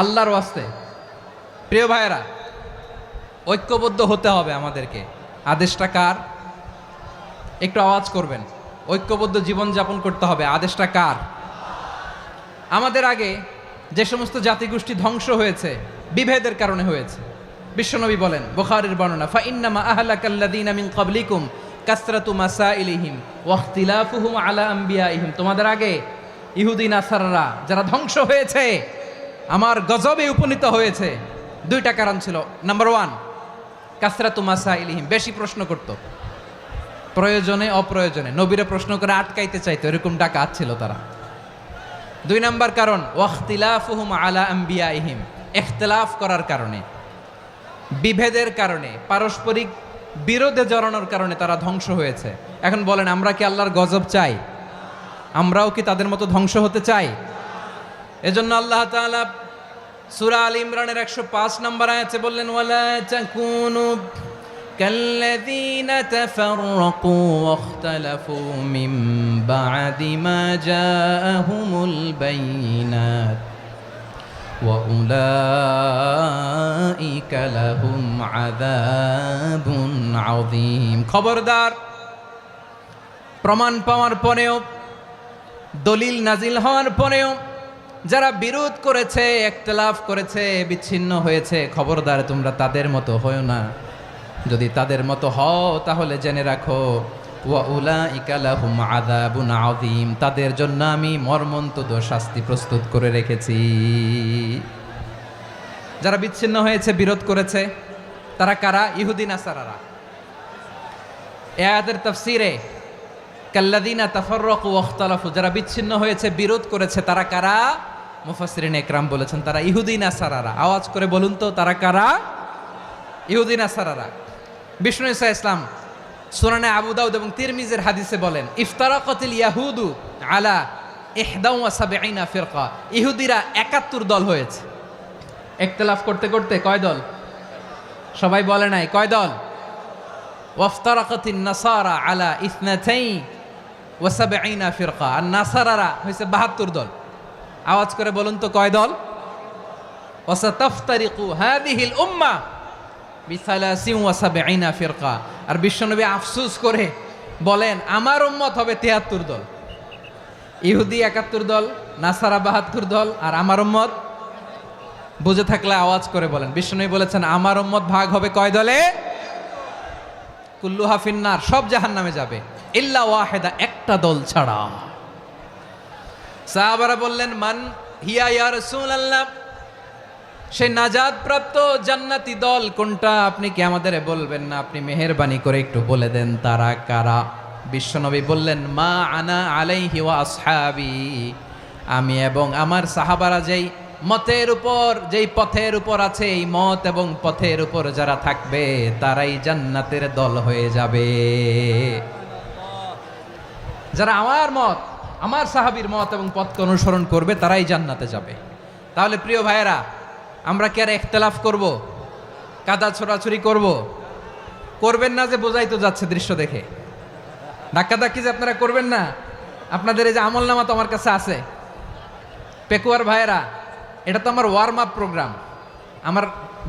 আল্লাহর ওয়াস্তে প্রিয় ভাইয়েরা ঐক্যবদ্ধ হতে হবে আমাদেরকে আদেশটা কার একটু আওয়াজ করবেন ঐক্যবদ্ধ জীবন যাপন করতে হবে আদেশটা কার আমাদের আগে যে সমস্ত জাতিগোষ্ঠী ধ্বংস হয়েছে বিভেদের কারণে হয়েছে বিশ্বনবী বলেন বুখারীর বর্ণনা ফা ইন্নামা আহলাকাল্লাযীনা মিন ক্বাবলিকুম কাসরাতু মাসাইলিহিম ওয়া ইখতিলাফুহুম আলা আমবিয়াইহিম তোমাদের আগে ইহুদি নাসারারা যারা ধ্বংস হয়েছে, আমার গজবে উপনীত হয়েছে, দুইটা কারণ ছিল। নাম্বার ওয়ান, কাসরাতু মাসাইলিহিম, বেশি প্রশ্ন করত, প্রয়োজনে অপ্রয়োজনে নবীরে প্রশ্ন করে আটকাইতে চাইতো, এরকম ডাকাত ছিল তারা। দুই নাম্বার কারণ, ওয়াখতিলাফুহুম আলা আম্বিয়াইহিম, ইখতিলাফ করার কারণে, বিভেদের কারণে, পারস্পরিক বিরোধে জড়ানোর কারণে তারা ধ্বংস হয়েছে। এখন বলেন, আমরা কি আল্লাহর গজব চাই? আমরাও কি তাদের মতো ধ্বংস হতে চাই? এজন্য আল্লাহ তাআলা সূরা আল ইমরানের 105 নম্বর আয়াতে বললেন, ওয়ালা তাকুনু কাল্লাযীনা তাফাররাকু ওয়াখতালাফু মিন বা'দি মা জাআহুমুল বাইয়িনাত ওয়া উলাইকা লাহুম আযাবুন আযীম। খবরদার, প্রমাণ পাওয়ার পরেও, দলিল নাজিল হওয়ার পরেও যারা বিরোধ করেছে, ইখতিলাফ করেছে, বিচ্ছিন্ন হয়েছে, খবরদার তোমরা তাদের মতো হও না। যদি তাদের মতো হও তাহলে জেনে রাখো, ওয়া উলাইকা লাহুম আযাবুন আযীম, তাদের জন্য আমি মর্মন্তুদ শাস্তি প্রস্তুত করে রেখেছি। যারা বিচ্ছিন্ন হয়েছে, বিরোধ করেছে, তারা কারা? ইহুদি নাসারারা। এই আয়াতের তাফসীরে কাল্লাযীনা তাফাররাকু ওয়াখতালাফু, যারা বিচ্ছিন্ন হয়েছে, বিরোধ করেছে, তারা কারা? মুফাসসিরিন ইকরাম বলেছেন তারা ইহুদি নাসারারা। আওয়াজ করে বলুন তো, তারা কারা? ইহুদি নাসারারা। বিষ্ণু ঈসা ইসলাম সুনানে আবু দাউদ এবং তিরমিজির হাদিসে বলেন, ইফতারাকাতিল ইয়াহুদু আলা 71 ফিরকা, ইহুদিরা 71 দল হয়েছে। ইখতিলাফ করতে করতে কয় দল? সবাই বলে নাই, কয় দল? ওয়াফতারাকাতিন নাসারা আলা 72 ফিরকা, আর নাসারারা হয়েছে 72 দল। আওয়াজ করে বলুন তো, কয় দল? ওয়াসাতাফতারিকু হাযিহিল উম্মাহ বি73 ফিরকা। আর বিশ্বনবী আফসোস করে বলেন, আমার উম্মত হবে 73 দল। ইহুদি 71 দল, নাসারা 72 দল, আর আমার উম্মত, বুঝে থাকলে আওয়াজ করে বলেন। বিশ্বনবী বলেছেন, আমার উম্মত ভাগ হবে কয় দলে? কুল্লুহা ফিন্নার, সব জাহান্নামে যাবে, ইল্লা ওয়াহিদা, একটা দল ছাড়া। সাহাবারা বললেন, মান হিয়া ইয়া রাসূলুল্লাহ, সেই নাজাত প্রাপ্ত জান্নাতি দল কোনটা? আপনি কি আমাদের বলবেন না? আপনি মেহেরবানি করে একটু বলে দেন তারা কারা। বিশ্বনবী বললেন, মা আনা আলাইহি ওয়া আসহাবি, আমি এবং আমার সাহাবারা যেই মতের উপর, যেই পথের উপর আছে, এই মত এবং পথের উপর যারা থাকবে তারাই জান্নাতের দল হয়ে যাবে। যারা আমার মত, আমার সাহাবীর মত এবং পথকে অনুসরণ করবে তারাই জান্নাতে যাবে। তাহলে প্রিয় ভাইয়েরা, আমরা কি আর ইখতিলাফ করব? কাদা ছোড়াছুরি করব? করবেন না যে বোঝাই তো যাচ্ছে দৃশ্য দেখে। ধাক্কাধাক্কি যে আপনারা করবেন না। আপনাদের এই যে আমলনামা তো আমার কাছে আছে। পেকুয়ার ভাইয়েরা, এটা তো আমার ওয়ার্ম আপ প্রোগ্রাম। আমার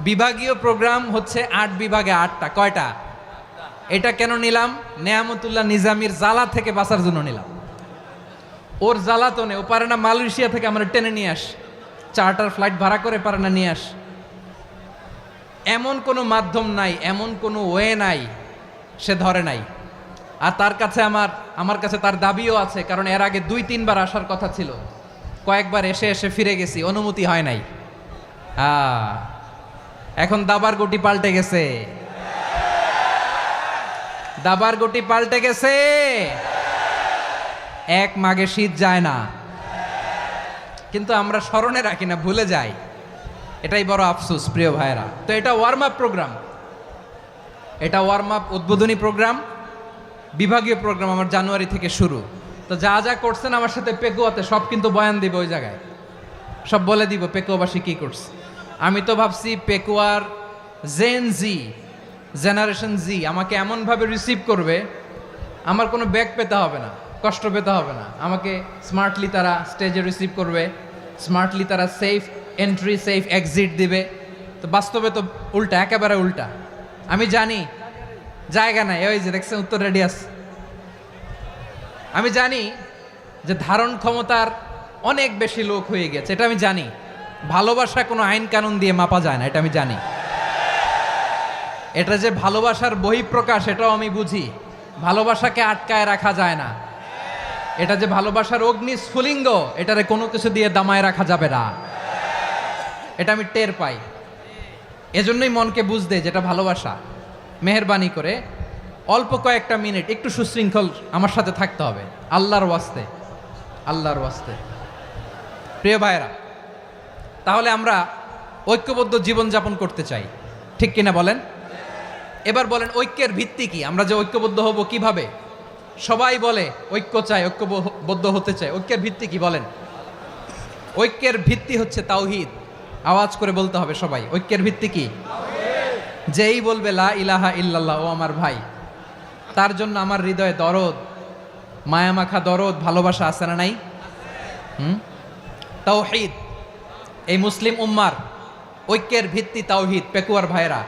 বিভাগীয় প্রোগ্রাম হচ্ছে 8 বিভাগে 8টা। কয়টা? এটা কেন নিলাম? নেয়ামতুল্লাহ নিজামীর জ্বালা থেকে বাঁচার জন্য নিলাম। ওর জ্বালাতনে ও পারে না মালয়েশিয়া থেকে আমরা টেনে নিয়ে আস, চার্টার ফ্লাইট ভাড়া করে পারে না নিয়ে আস। এমন কোনো মাধ্যম নাই, এমন কোনো ওয়ে নাই সে ধরে নাই। আর তার কাছে আমার কাছে তার দাবিও আছে, কারণ এর আগে 2-3 বার আসার কথা ছিল। কয়েকবার এসে এসে ফিরে গেছি, অনুমতি হয় নাই। এখন দাবার গুটি পাল্টে গেছে, দাবার গুটি পাল্টে গেছে। এক মাঘে শীত যায় না, কিন্তু আমরা স্মরণে রাখি না, ভুলে যাই। এটাই বড় আফসোস প্রিয় ভাইয়েরা। তো এটা ওয়ার্ম আপ প্রোগ্রাম, এটা ওয়ার্ম আপ উদ্বোধনী প্রোগ্রাম, বিভাগীয় প্রোগ্রাম আমার জানুয়ারি থেকে শুরু। তো যা যা করছেন আমার সাথে পেকুয়াতে সব কিন্তু বয়ান দিব, ওই জায়গায় সব বলে দিব পেকুয়াবাসী কি করছে। আমি তো ভাবছি পেকুয়ার জেনারেশন জি আমাকে এমনভাবে রিসিভ করবে, আমার কোনো ব্যাক পেতে হবে না, কষ্ট পেতে হবে না। আমাকে স্মার্টলি তারা স্টেজে রিসিভ করবে, স্মার্টলি তারা সেফ এন্ট্রি সেফ এক্সিট দিবে। তো বাস্তবে তো উল্টা, একেবারে উল্টা। আমি জানি জায়গা নাই, ওই যে দেখছেন উত্তর রেডি আছে। আমি জানি যে ধারণ ক্ষমতার অনেক বেশি লোক হয়ে গেছে, এটা আমি জানি। ভালোবাসা কোনো আইন কানুন দিয়ে মাপা যায় না, এটা আমি জানি। এটা যে ভালোবাসার বহিঃপ্রকাশ এটাও আমি বুঝি। ভালোবাসাকে আটকায় রাখা যায় না। এটা যে ভালোবাসার অগ্নি স্ফুলিঙ্গ, এটারে কোনো কিছু দিয়ে দামায় রাখা যাবে না। এটা আমি টের পাই, এজন্যই মনকে বুঝতে যেটা ভালোবাসা। মেহেরবানি করে অল্প কয়েকটা মিনিট একটু সুশৃঙ্খল আমার সাথে থাকতে হবে, আল্লাহর ওয়াস্তে, আল্লাহর ওয়াস্তে। প্রিয় ভাইরা, তাহলে আমরা ঐক্যবদ্ধ জীবনযাপন করতে চাই, ঠিক কিনা বলেন? এবার বলেন ঐক্যের ভিত্তি কি? আমরা যে ঐক্যবদ্ধ হব কিভাবে? সবাই বলে ঐক্য চাই, ঐক্যবদ্ধ হতে চাই। ঐক্যের ভিত্তি কি বলেন? ঐক্যের ভিত্তি হচ্ছে তাওহীদ। আওয়াজ করে বলতে হবে সবাই, ঐক্যের ভিত্তি কি? যেই বলবে লা ইলাহা ইল্লাল্লাহ, ও আমার ভাই, তার জন্য আমার হৃদয়ে দরদ, মায়ামাখা দরদ, ভালোবাসা আছে না নাই? তাওহীদ। এই মুসলিম উম্মার ঐক্যের ভিত্তি তাওহীদ। পেকুয়ার ভাইরা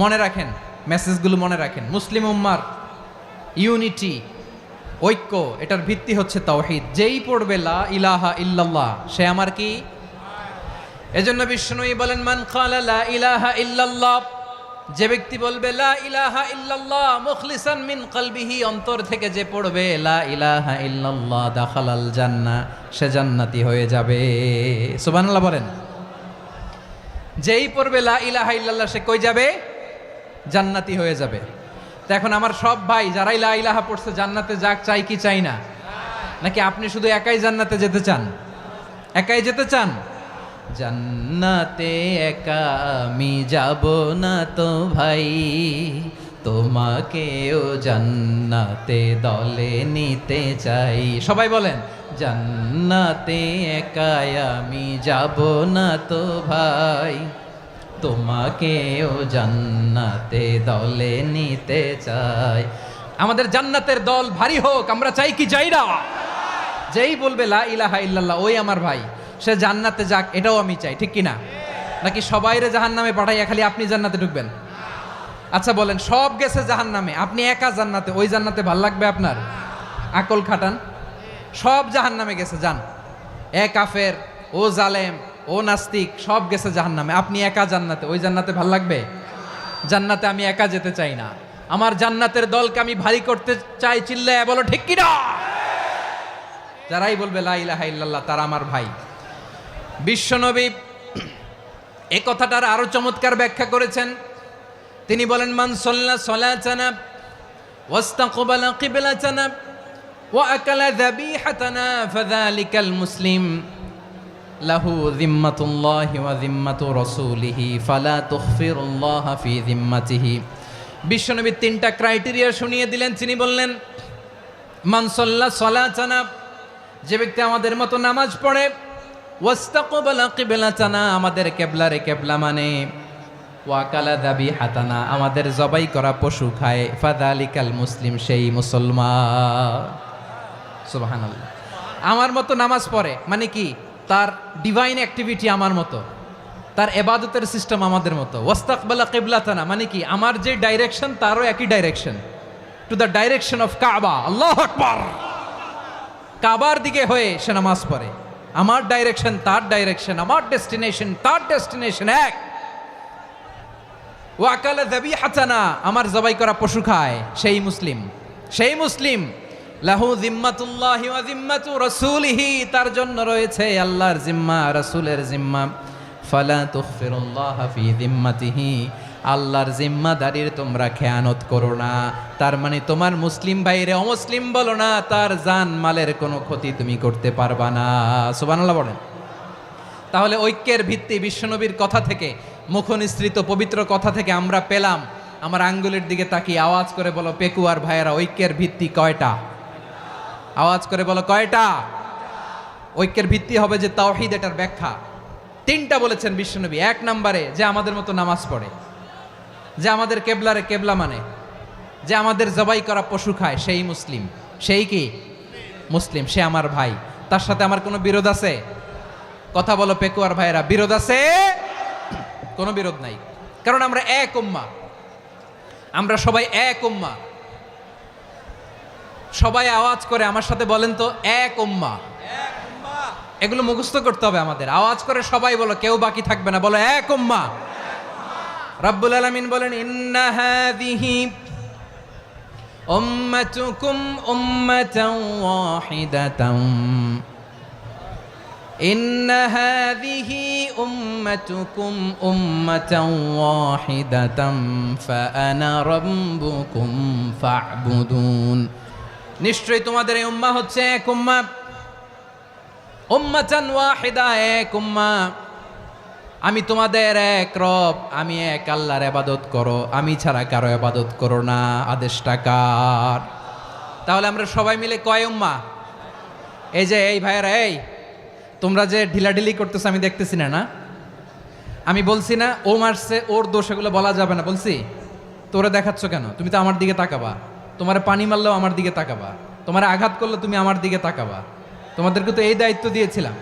মনে রাখেন, মেসেজগুলো মনে রাখেন। মুসলিম উম্মার ইউনিটি, ঐক্য, এটার ভিত্তি হচ্ছে তাওহীদ। যেই পড়বে লা ইলাহা ইল্লাল্লাহ, সে আমার কি? এজন্য বিষ্ণুই বলেন, মান ক্বালা লা ইলাহা ইল্লাল্লাহ, যে ব্যক্তি বলবে লা ইলাহা ইল্লাল্লাহ মুখলিসান মিন কলবিহি, অন্তর থেকে যে পড়বে লা ইলাহা ইল্লাল্লাহ, দাখালাল জান্নাহ, সে জান্নাতি হয়ে যাবে। সুবহানাল্লাহ বলেন। যেই পড়বে লা ইলাহা ইল্লাল্লাহ, সে কই যাবে? জান্নাতি হয়ে যাবে। তো এখন আমার সব ভাই যারাই লা ইলাহা পড়ছে জান্নাতে যাক, চাই কি চাই না? নাকি আপনি শুধু একাই জান্নাতে যেতে চান? একাই যেতে চান? জান্নাতে একা আমি যাব না তো ভাই, তোমাকেও জান্নাতে দলে নিতে চাই। সবাই বলেন, জান্নাতে একা আমি যাব না তো ভাই, তোমাকেও জান্নাতে দলে নিতে চাই। আমাদের জান্নাতের দল ভারী হোক, আমরা চাই কি চাই না? যেই বলবে লা ইলাহা ইল্লাল্লাহ, ওই আমার ভাই, সে জান্নাতে যাক, এটাও আমি চাই, ঠিক কিনা? নাকি সবাইরে জাহান্নামে পাঠাইয়া খালি আপনি জান্নাতে ঢুকবেন? আচ্ছা বলেন, সব গেছে জাহান্নামে, আপনি একা জান্নাতে, ওই জান্নাতে ভাল লাগবে আপনার? আকল খাটান। সব জাহান্নামে গেছে, যান। এ কাফের, ও জালেম, ও নাস্তিক, সব গেছে জাহান্নামে, আপনি একা জান্নাতে, ওই জান্নাতে ভাল লাগবে? জান্নাতে আমি একা যেতে চাই না, আমার জান্নাতের দলকে আমি ভারী করতে চাই। চিল্লায় বলো ঠিক কিনা? যারাই বলবে লা ইলাহা ইল্লাল্লাহ, তারা আমার ভাই। বিশ্বনবী এই কথাটার আরো চমৎকার ব্যাখ্যা করেছেন। তিনি বলেন, মান সাল্লা সালাতানা ওয়াস্তাকবালা কিবলাতানা ওয়া আকালা যাবিহাতানা ফাযালিকাল মুসলিম লাহু যিম্মাতুল্লাহি ওয়া যিম্মাতু রাসূলিহি ফালা তুখফিরুল্লাহ ফি যিম্মাতিহি। বিশ্বনবী তিনটা ক্রাইটেরিয়া শুনিয়ে দিলেন। তিনি বললেন, মান সাল্লা সালাতানা, যে ব্যক্তি আমাদের মতো নামাজ পড়ে, ওয়াস্তাকবালা কিবলাতানা, আমাদের কিবলারে কিবলা মানে, ওয়া কালা যাবিহাতানা, আমাদের জবাই করা পশু খায়, ফাযালিকাল মুসলিম, সেই মুসলমান। সুবহানাল্লাহ। আমার মতো নামাজ পড়ে মানে কি? তার ডিভাইন অ্যাক্টিভিটি আমার মতো, তার ইবাদতের সিস্টেম আমাদের মতো। ওয়াস্তাকবালা কিবলাতানা মানে কি? আমার যে ডাইরেকশন তারও একই direction, to the direction of কাবা। আল্লাহু আকবার। কাবার দিকে হয়ে সে নামাজ পড়ে। আমার ডাইরেকশন তার ডাইরেকশন, আমার ডেস্টিনেশন তার ডেস্টিনেশন এক। ওয়া আকালা যাবিহাতানা, আমার জবাই করা পশু খায়, সেই মুসলিম, সেই মুসলিম। লাহু যিম্মাতুল্লাহি ওয়া যিম্মাতু রাসূলিহি, তার জন্য রয়েছে আল্লাহর জিম্মা, রাসূলের জিম্মা। ফালা তুখফিরুল্লাহ ফি যিম্মাতিহি, আল্লাহর জিম্মাদারির তোমরা খেয়ানত করো না। তার মানে তোমার মুসলিম ভাইরে অমুসলিম বলো না, তার জান মালের কোনো ক্ষতি তুমি করতে পারবা না। সুবহানাল্লাহ বলেন। তাহলে ঐক্যের ভিত্তি বিশ্বনবীর কথা থেকে, মুখনিসৃত পবিত্র কথা থেকে আমরা পেলাম। আমার আঙ্গুলের দিকে তাকিয়ে আওয়াজ করে বলো পেকুয়ার ভাইয়েরা, ঐক্যের ভিত্তি কয়টা? আওয়াজ করে বলো কয়টা? ঐক্যের ভিত্তি হবে যে তাওহীদ, এটার ব্যাখ্যা তিনটা বলেছেন বিশ্বনবী। এক নম্বরে, যে আমাদের মতো নামাজ পড়ে, যে আমাদের কেবলারে কেবলা মানে, যে আমাদের জবাই করা পশু খায়, সেই মুসলিম। সেই কি? মুসলিম, সে আমার ভাই। তার সাথে আমার কোনো বিরোধ আছে? কথা বলো পেকুয়ার ভাইয়েরা, বিরোধ আছে? কোনো বিরোধ নাই, কারণ আমরা এক উম্মাহ, আমরা সবাই এক উম্মাহ। সবাই আওয়াজ করে আমার সাথে বলেন তো, এক উম্মাহ। এগুলো মুখস্থ করতে হবে আমাদের। আওয়াজ করে সবাই বলো, কেউ বাকি থাকবে না, বলো এক উম্মাহ। রাব্বুল আলামিন বলেন, ইন্না হাযিহি উম্মাতুকুম উম্মাতান ওয়াহিদাতাম ইন্না হাযিহি উম্মাতুকুম উম্মাতান ওয়াহিদাতাম ফাআনা রাব্বুকুম ফা'বুদুন। নিশ্চয়ই তোমাদের এই উম্মাহ হচ্ছে এক উম্মাহ, উম্মাতান ওয়াহিদা, এক উম্মাহ। আমি তোমাদের এক রব, আমি এক আল্লাহর ইবাদত করো, আমি ছাড়া কারো ইবাদত করো না। আদেশটা কার? তাহলে আমরা সবাই মিলে কয় উম্মাহ? এই যে এই ভাইয়েরা, এই তোমরা যে ঢিলাঢিলি করতেছো আমি দেখতেছি না, না আমি বলছি না ও মারছে ওর দোষ, এগুলো বলা যাবে না বলছি? তোরে দেখাচ্ছ কেন? তুমি তো আমার দিকে তাকাবা। তোমার পানি মারলেও আমার দিকে তাকাবা, তোমার আঘাত করলে তুমি আমার দিকে তাকাবা। তোমাদেরকে তো এই দায়িত্ব দিয়েছিলাম।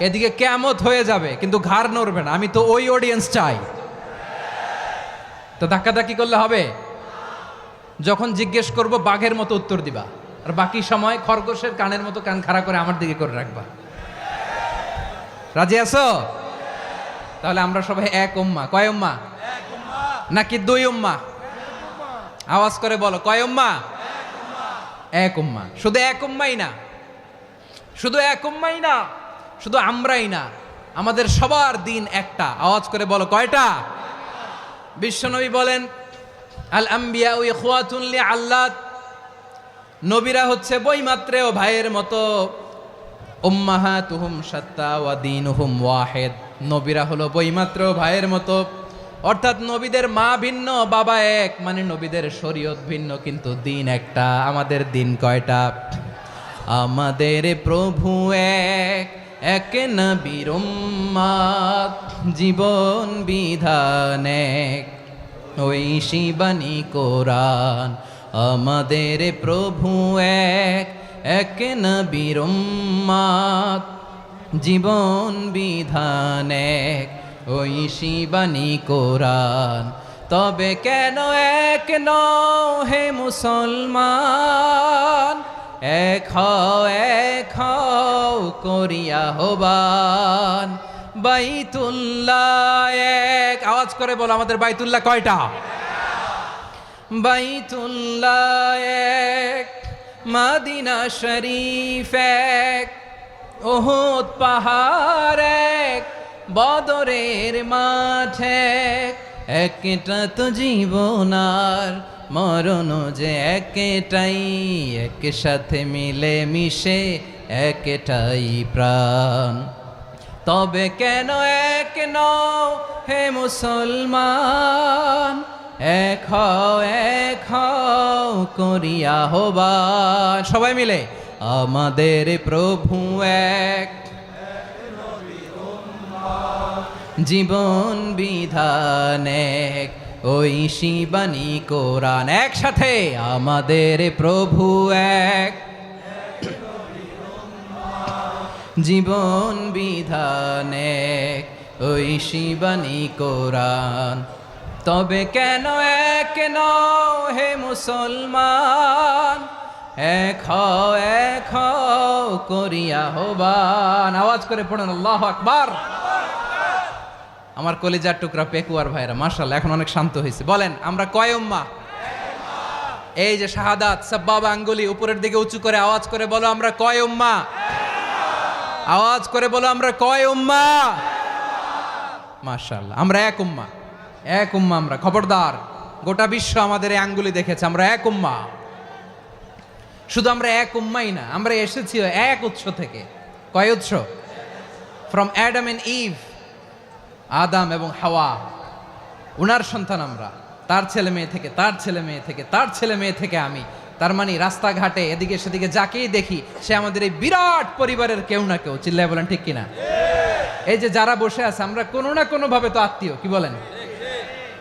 এদিকে কিয়ামত হয়ে যাবে কিন্তু ঘাড় নড়বে না, আমি তো ওই অডিয়েন্স চাই। তো ধাক্কাধাক্কি করলে হবে? যখন জিজ্ঞেস করব বাঘের মতো উত্তর দিবা, আর বাকি সময় খরগোশের কানের মতো কান খাড়া করে আমার দিকে করে রাখবা। রাজি আছো? তাহলে আমরা সবাই এক উম্মাহ। কয় উম্মাহ? নাকি দুই উম্মাহ? আওয়াজ করে বলো, কয় উম্মাহ? এক উম্মাহ। শুধু এক উম্মাই না, শুধু এক উম্মাই না, শুধু আমরাই না, আমাদের সবার দিন একটা। আওয়াজ করে বলো, কয়টা? বিশ্বনবী বলেন, আল আম্বিয়া ইখওয়াতুন লিআল্লাত, নবীরা হচ্ছে বইমাত্রেও ভাইয়ের মতো। উম্মাহাতুহুম শাত্তা ওয়া দীনুহুম ওয়াহিদ, নবীরা হলো বইমাত্রেও ভাইয়ের মতো। অর্থাৎ নবীদের মা ভিন্ন, বাবা এক, মানে নবীদের শরীয়ত ভিন্ন কিন্তু দিন একটা। আমাদের দিন কয়টা? আমাদের প্রভু এক, এক নবীর উম্মাত, জীবন বিধান এক, ওই শিবানী কোরআন। আমাদের প্রভু এক, এক নবীর উম্মাত, জীবন বিধান এক, ওই শিবানী কোরআন। তবে কেন এক নও হে মুসলমান? এক হও করিয়া হবান। বাইতুল্লাহ এক, আওয়াজ করে বলো আমাদের বাইতুল্লাহ কয়টা? বাইতুল্লাহ এক, মদিনা শরীফ এক, উহুদ পাহাড় এক, বদরের মাঠ এক। একটা তো জীবন আর মরণ যে একটাই, একসাথে মিলে মিশে একটাই প্রাণ। তবে কেন এক নও হে মুসলমান? এক হও করিয়া হবান। সবাই মিলে, আমাদের প্রভু এক, জীবন বিধান এক, ওই শিবানী কোরআন। একসাথে, আমাদের প্রভু এক, জীবন বিধান এক, ওই শিবানী কোরআন। তবে কেন এক নও হে মুসলমান? এক হও করিয়া হবান। আওয়াজ করে পড়েন আল্লাহু আকবার। আমার কলিজার টুকরা পেকুয়ার ভাইরা মাশাআল্লাহ এখন অনেক শান্ত হয়েছে। বলেন আমরা কয় উম্মাহ? এই যে শাহাদাত সাব্বাবা আঙ্গুলি উপরের দিকে উঁচু করে আওয়াজ করে বলো আমরা কয় উম্মাহ? আওয়াজ করে বলো আমরা কয় উম্মাহ? মাশাআল্লাহ আমরা এক উম্মাহ, এক উম্মাহ আমরা। খবরদার, গোটা বিশ্ব আমাদের এই আঙ্গুলি দেখেছে, আমরা এক উম্মাহ। শুধু আমরা এক উম্মাই না, আমরা এসেছি এক উৎস থেকে। কয় উৎস? ফ্রম অ্যাডাম এন্ড ইভ, আদাম এবং হাওয়া, উনার সন্তান আমরা। তার ছেলে মেয়ে থেকে, তার ছেলে মেয়ে থেকে, তার ছেলে মেয়ে থেকে আমি। তার মানে রাস্তাঘাটে এদিকে সেদিকে যাকেই দেখি সে আমাদের এই বিরাট পরিবারের কেউ না কেউ। চিল্লায় বলেন ঠিক কিনা? এই যে যারা বসে আছে আমরা কোনো না কোনো ভাবে তো আত্মীয়, কি বলেন?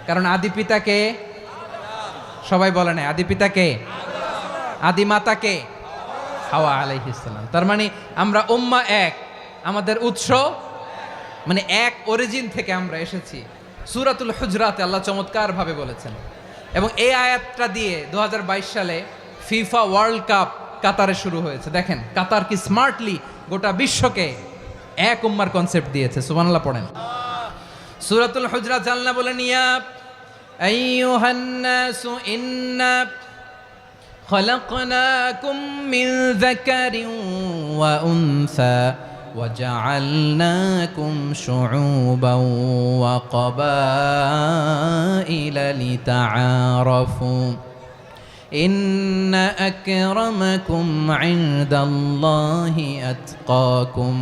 কারণ আদি পিতাকে সবাই বলে না, আদি পিতাকে, আদি মাতাকে হাওয়া আলাইহিস সালাম। তার মানে আমরা উম্মাহ এক, আমাদের উৎস মানে এক অরিজিন থেকে আমরা এসেছি। সূরাতুল হুজরাতে আল্লাহ চমৎকার ভাবে বলেছেন। এবং এই আয়াতটা দিয়ে 2022 সালে ফিফা ওয়ার্ল্ড কাপ কাতারে শুরু হয়েছে। দেখেন কাতার কি স্মার্টলি গোটা বিশ্বকে এক উম্মার কনসেপ্ট দিয়েছে। সুবহানাল্লাহ পড়েন। সূরাতুল হুজরাত আল্লাহ বলেন, ইয়া আইয়ুহান নাসু ইন্না খলাকনাকুম মিন যাকারিন ওয়া উনসা وجعلناكم شعوبا وقبائل لتعارفوا إن أكرمكم عند الله أتقاكم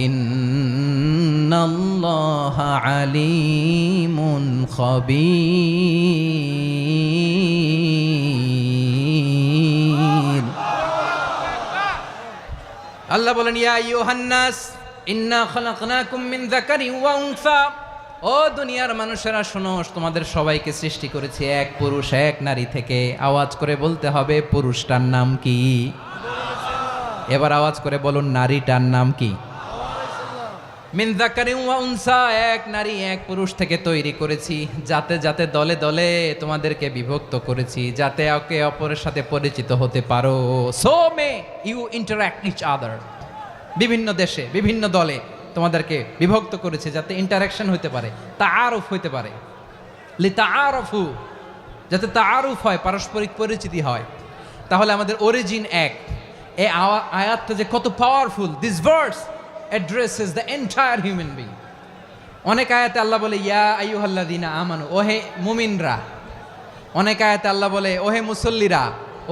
إن الله عليم خبير আল্লাহ বলেন ইয়া আইয়ুহান নাস ইন্না খলাকনাকুম মিন যাকারিন ওয়া উনসা, ও দুনিয়ার মানুষেরা শোনো, তোমাদের সবাইকে সৃষ্টি করেছি এক পুরুষ এক নারী থেকে। আওয়াজ করে বলতে হবে পুরুষটার নাম কি? এবার আওয়াজ করে বলুন নারীটার নাম কি? মিন যাকারিন ওয়া উনসা, এক নারী এক পুরুষ থেকে তৈরি করেছি, যাতে যাতে দলে দলে তোমাদেরকে বিভক্ত করেছি, যাতে একে অপরের সাথে পরিচিত হতে পারো। So may you interact each other, বিভিন্ন দেশে বিভিন্ন দলে তোমাদেরকে বিভক্ত করেছে যাতে ইন্টারাকশন হতে পারে, তাআরুফ হতে পারে। লিতাআরফু, যাতে তাআরুফ হয়, পারস্পরিক পরিচিতি হয়। তাহলে আমাদের অরিজিন এক। এই আয়াতটা যে কত powerful! This verse addresses the entire human being. অনেক আয়াতে আল্লাহ বলে ইয়া আইয়ুহাল্লাযীনা আমানু, ওহে মুমিনরা। অনেক আয়াতে আল্লাহ বলে ওহে মুসল্লিরা,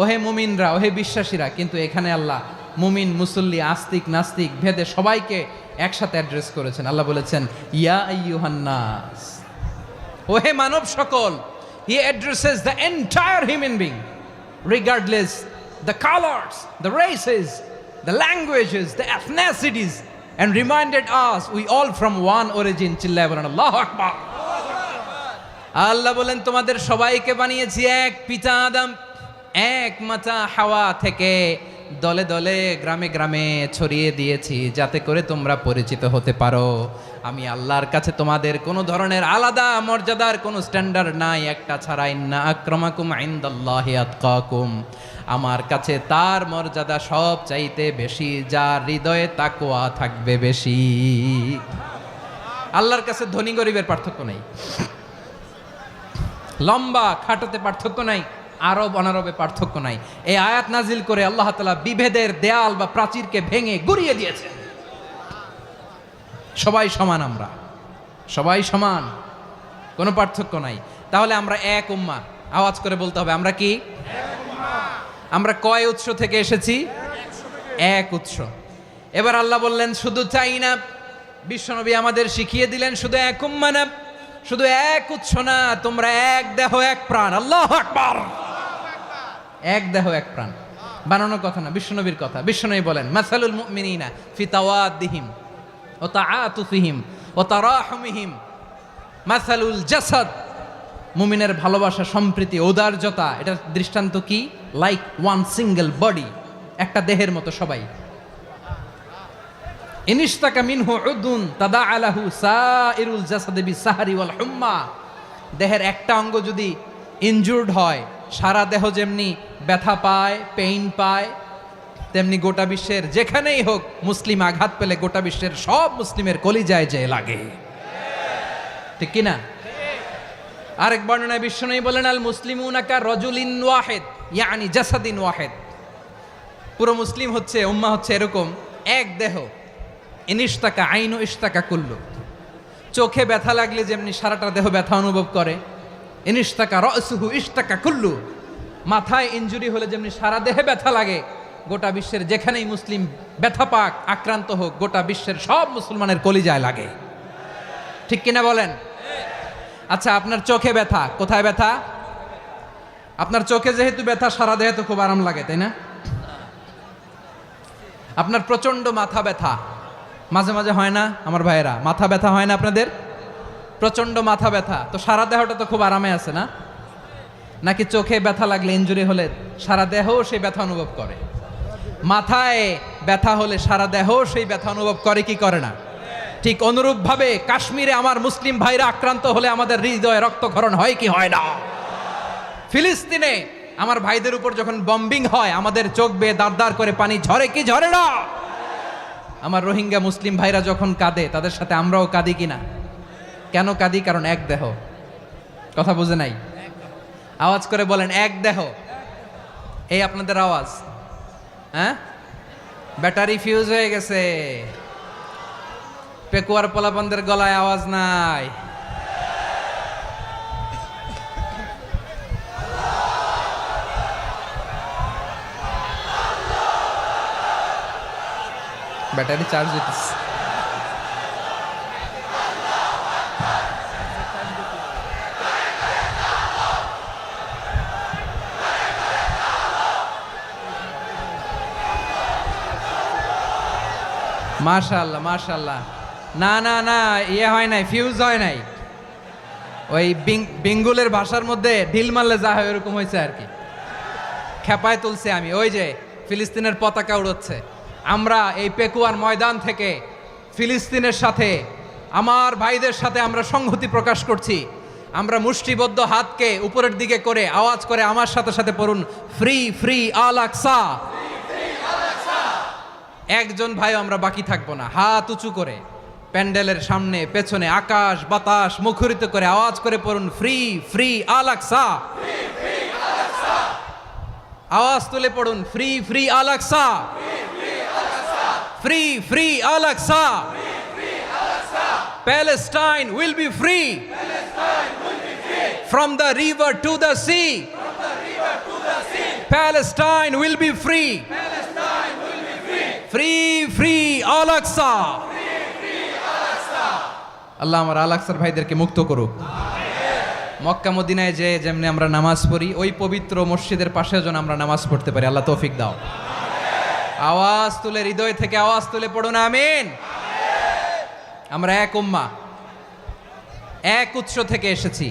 ওহে মুমিনরা, ওহে বিশ্বাসীরা। কিন্তু এখানে আল্লাহ মুমিন মুসল্লি আস্তিক নাস্তিক ভেদে সবাইকে একসাথে অ্যাড্রেস করেছেন। আল্লাহ বলেছেন ইয়া আইয়ুহান নাস, ওহে মানব সকল। He addresses the entire human being regardless the colors, the races, the languages, the ethnicities, and reminded us we all from one origin. চিল্লায় বলেন আল্লাহু আকবার। আল্লাহ বলেন তোমাদের সবাইকে বানিয়েছি এক পিতা আদম, এক মাতা হাওয়া থেকে, দলে দলে গ্রামে গ্রামে ছড়িয়ে দিয়েছি যাতে করে তোমরা পরিচিত হতে পারো। আমি আল্লাহর কাছে তোমাদের কোনো ধরনের আলাদা মর্যাদার কোনো স্ট্যান্ডার্ড নাই একটা ছাড়া। ইন্না আক্রামাকুম ইনদাল্লাহি আতকাকুম, আমার কাছে তার মর্যাদা সব চাইতে বেশি যার হৃদয়ে তাকওয়া থাকবে বেশি। আল্লাহর কাছে ধনী গরিবের পার্থক্য নাই, লম্বা খাটোতে পার্থক্য নাই, আরব অনারবে পার্থক্য নাই। এই আয়াত নাজিল করে আল্লাহ তাআলা বিভেদের দেয়াল বা প্রাচীরকে ভেঙে গুড়িয়ে দিয়েছেন। সবাই সমান, আমরা সবাই সমান, কোনো পার্থক্য নাই। তাহলে আমরা এক উম্মাহ। আওয়াজ করে বলতে হবে আমরা কি? আমরা কয় উৎস থেকে এসেছি? এক উৎস। এবার আল্লাহ বললেন শুধু চাই না, বিশ্বনবী আমাদের শিখিয়ে দিলেন শুধু এক উম্মাহ না, শুধু এক উৎস না, তোমরা এক দেহ এক প্রাণ। আল্লাহু আকবার। এক দেহ এক প্রাণ বানানো কথা না, বিশ্বনবীর কথা। বিশ্বনবী বলেন মাসালুল মুমিনিনা ফি তাওয়াদ্দিহিম ওয়া তাআতুফিহিম ওয়া তারাহুমিহিম মাসালুল জাসাদ, মুমিনের ভালোবাসা, সম্প্রীতি, ঔদার্যতা, এটা দৃষ্টান্ত কি? লাইক ওয়ান সিঙ্গেল বডি, একটা দেহের মতো সবাই। ইনিশতাকা মিনহু উদুন তাদাআলাহু সাইরুল জাসাদি বিসাহরি ওয়াল হুম্মা, দেহের একটা অঙ্গ যদি ইনজুর্ড হয় সারা দেহ যেমনি ব্যথা পায়, পেইন পায়, তেমনি গোটা বিশ্বের যেখানেই হোক মুসলিম আঘাত পেলে গোটা বিশ্বের সব মুসলিমের কলিজায় যে লাগে, ঠিক কিনা? আরেক বর্ণনায় বিশ্বনবী বলেন আল মুসলিমুনা কা রাজুলিন ওয়াহিদ ইয়ানি জাসাদিন ওয়াহিদ, পুরো মুসলিম হচ্ছে, উম্মাহ হচ্ছে এরকম এক দেহ। ইনিশতাকা আইনু ইশতাকা কুল্লু, চোখে ব্যথা লাগলে যেমনি সারাটা দেহ ব্যথা অনুভব করে, ইনিশতাকা রাসুহু ইশতাকা কুল্লু, মাথায় ইনজুরি হলে যেমনি সারা দেহে ব্যথা লাগে, গোটা বিশ্বের যেখানেই মুসলিম ব্যথা পাক, আক্রান্ত হোক, গোটা বিশ্বের সব মুসলমানের কলিজায় লাগে, ঠিক কিনা বলেন? আচ্ছা, আপনার চোখে ব্যথা, কোথায় ব্যথা? আপনার চোখে যেহেতু ব্যথা, সারা দেহে তো খুব আরাম লাগে, তাই না? আপনার প্রচন্ড মাথা ব্যথা মাঝে মাঝে হয় না আমার ভাইয়েরা? মাথা ব্যথা হয় না আপনাদের? প্রচন্ড মাথা ব্যথা, তো সারা দেহটা তো খুব আরামে আছে না? নাকি চোখে ব্যথা লাগলে, ইনজুরি হলে সারা দেহ সেই ব্যথা অনুভব করে? মাথায় ব্যথা হলে সারা দেহ সেই ব্যথা অনুভব করে কি করে না? ঠিক অনুরূপভাবে কাশ্মীরে আমার মুসলিম ভাইরা আক্রান্ত হলে আমাদের হৃদয়ে রক্তক্ষরণ হয় কি হয় না? ফিলিস্তিনে আমার ভাইদের উপর যখন বম্বিং হয় আমাদের চোখ বেয়ে দাঁড় দাঁড় করে পানি ঝরে কি ঝরে না? আমার রোহিঙ্গা মুসলিম ভাইরা যখন কাঁদে তাদের সাথে আমরাও কাঁদি কিনা? কেন কাঁদি? কারণ এক দেহ। কথা বুঝে নাই? আওয়াজ করে বলেন এক দেহ। এই আপনাদের আওয়াজ। হ্যাঁ, ব্যাটারি ফিউজ হয়ে গেছে। পেকুয়ার পোলাপানদের গলায় আওয়াজ নাই। ব্যাটারি চার্জ হইতেছে। মাশাআল্লাহ মাশাআল্লাহ। না না না, ইয়ে হয় নাই, ফিউজ হয় নাই। ওই বেঙ্গুলের ভাষার মধ্যে ঢিল মারলে যা হয় ওরকম হয়েছে আর কি। খেপায় তুলছে আমি। ওই যে ফিলিস্তিনের পতাকা উড়োচ্ছে। আমরা এই পেকুয়ার ময়দান থেকে ফিলিস্তিনের সাথে, আমার ভাইদের সাথে আমরা সংহতি প্রকাশ করছি। আমরা মুষ্টিবদ্ধ হাতকে উপরের দিকে করে আওয়াজ করে আমার সাথে সাথে পড়ুন, ফ্রি ফ্রি আল আকসা। একজন ভাই আমরা বাকি থাকবো না। হাত উঁচু করে প্যান্ডেলের সামনে পেছনে আকাশ বাতাস মুখরিত করে আওয়াজ করে পড়ুন, ফ্রি ফ্রি আল আকসা। আওয়াজ তুলে পড়ুন, free free Al Aqsa, free free Al Aqsa. Palestine will be free from the river to the sea. Palestine will be free. Free, free Al-Aqsa. আল্লাহ আমার আল-আকসার ভাইদেরকে মুক্ত করুক। মক্কা মদিনায় যে যেমনি আমরা নামাজ পড়ি, ওই পবিত্র মসজিদের পাশে যেন আমরা নামাজ পড়তে পারি। আল্লাহ তৌফিক দাও। আওয়াজ তুলে, হৃদয় থেকে আওয়াজ তুলে পড়ুন আমিন। আমরা এক উম্মাহ, এক উৎস থেকে এসেছি।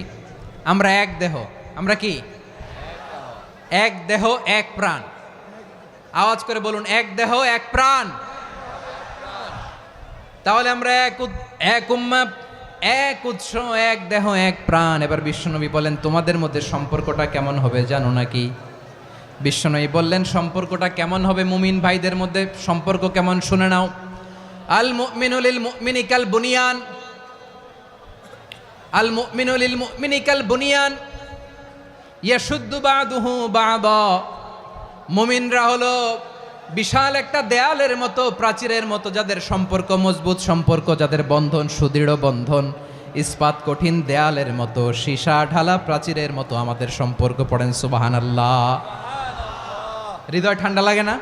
আমরা এক দেহ। আমরা কি? এক দেহ এক প্রাণ। আওয়াজ করে বলুন, এক দেহ এক প্রাণ। তাহলে আমরা এক উম্মাহ, এক উৎস, এক দেহ এক প্রাণ। এবার বিশ্বনবী বলেন, তোমাদের মধ্যে সম্পর্কটা কেমন হবে জানো নাকি? বিশ্বনবী বললেন, সম্পর্কটা কেমন হবে মুমিন ভাইদের মধ্যে? সম্পর্ক কেমন শুনে নাও। আল মুমিনু লিল মুমিনি কাল বুনিয়ান, আল মুমিনু লিল মুমিনি কাল বুনিয়ান ইয়াশুদ্দু বাদুহু বাদা। মুমিনরা হলো বিশাল একটা দেয়ালের মতো, প্রাচীরের মতো, যাদের সম্পর্ক মজবুত সম্পর্ক, যাদের বন্ধন সুদৃঢ় বন্ধন, ইস্পাত কঠিন দেয়ালের মতো, সীসা ঢালা প্রাচীরের মতো আমাদের সম্পর্ক। পড়েন সুবহানাল্লাহ। হৃদয় ঠান্ডা লাগে না?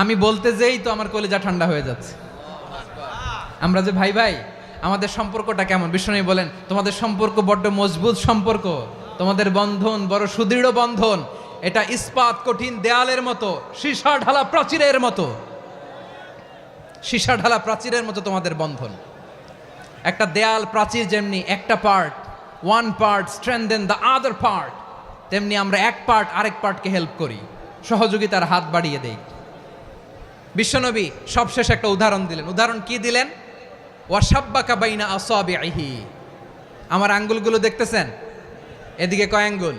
আমি বলতে যেই তো আমার কলিজা ঠান্ডা হয়ে যাচ্ছে। আমরা যে ভাই ভাই, আমাদের সম্পর্কটা কেমন? বিষ্ণু বলেন, তোমাদের সম্পর্ক বড্ড মজবুত সম্পর্ক, তোমাদের বন্ধন বড় সুদৃঢ় বন্ধন। এটা ইস্পাত কঠিন দেয়ালের মতো, সীসা ঢালা প্রাচীরের মতো, সীসা ঢালা প্রাচীরের মতো তোমাদের বন্ধন। একটা দেয়াল প্রাচীর যেমনি একটা part, one part strengthen the other part, তেমনি আমরা এক পার্ট আরেক পার্টকে হেল্প করি, সহযোগিতার হাত বাড়িয়ে দেই। বিশ্বনবী সবশেষ একটা উদাহরণ দিলেন। উদাহরণ কি দিলেন? ওয়াশাব্বাকা বাইনা আসাবিহি। আমার আঙ্গুলগুলো দেখতেছেন? এদিকে কয় আঙ্গুল,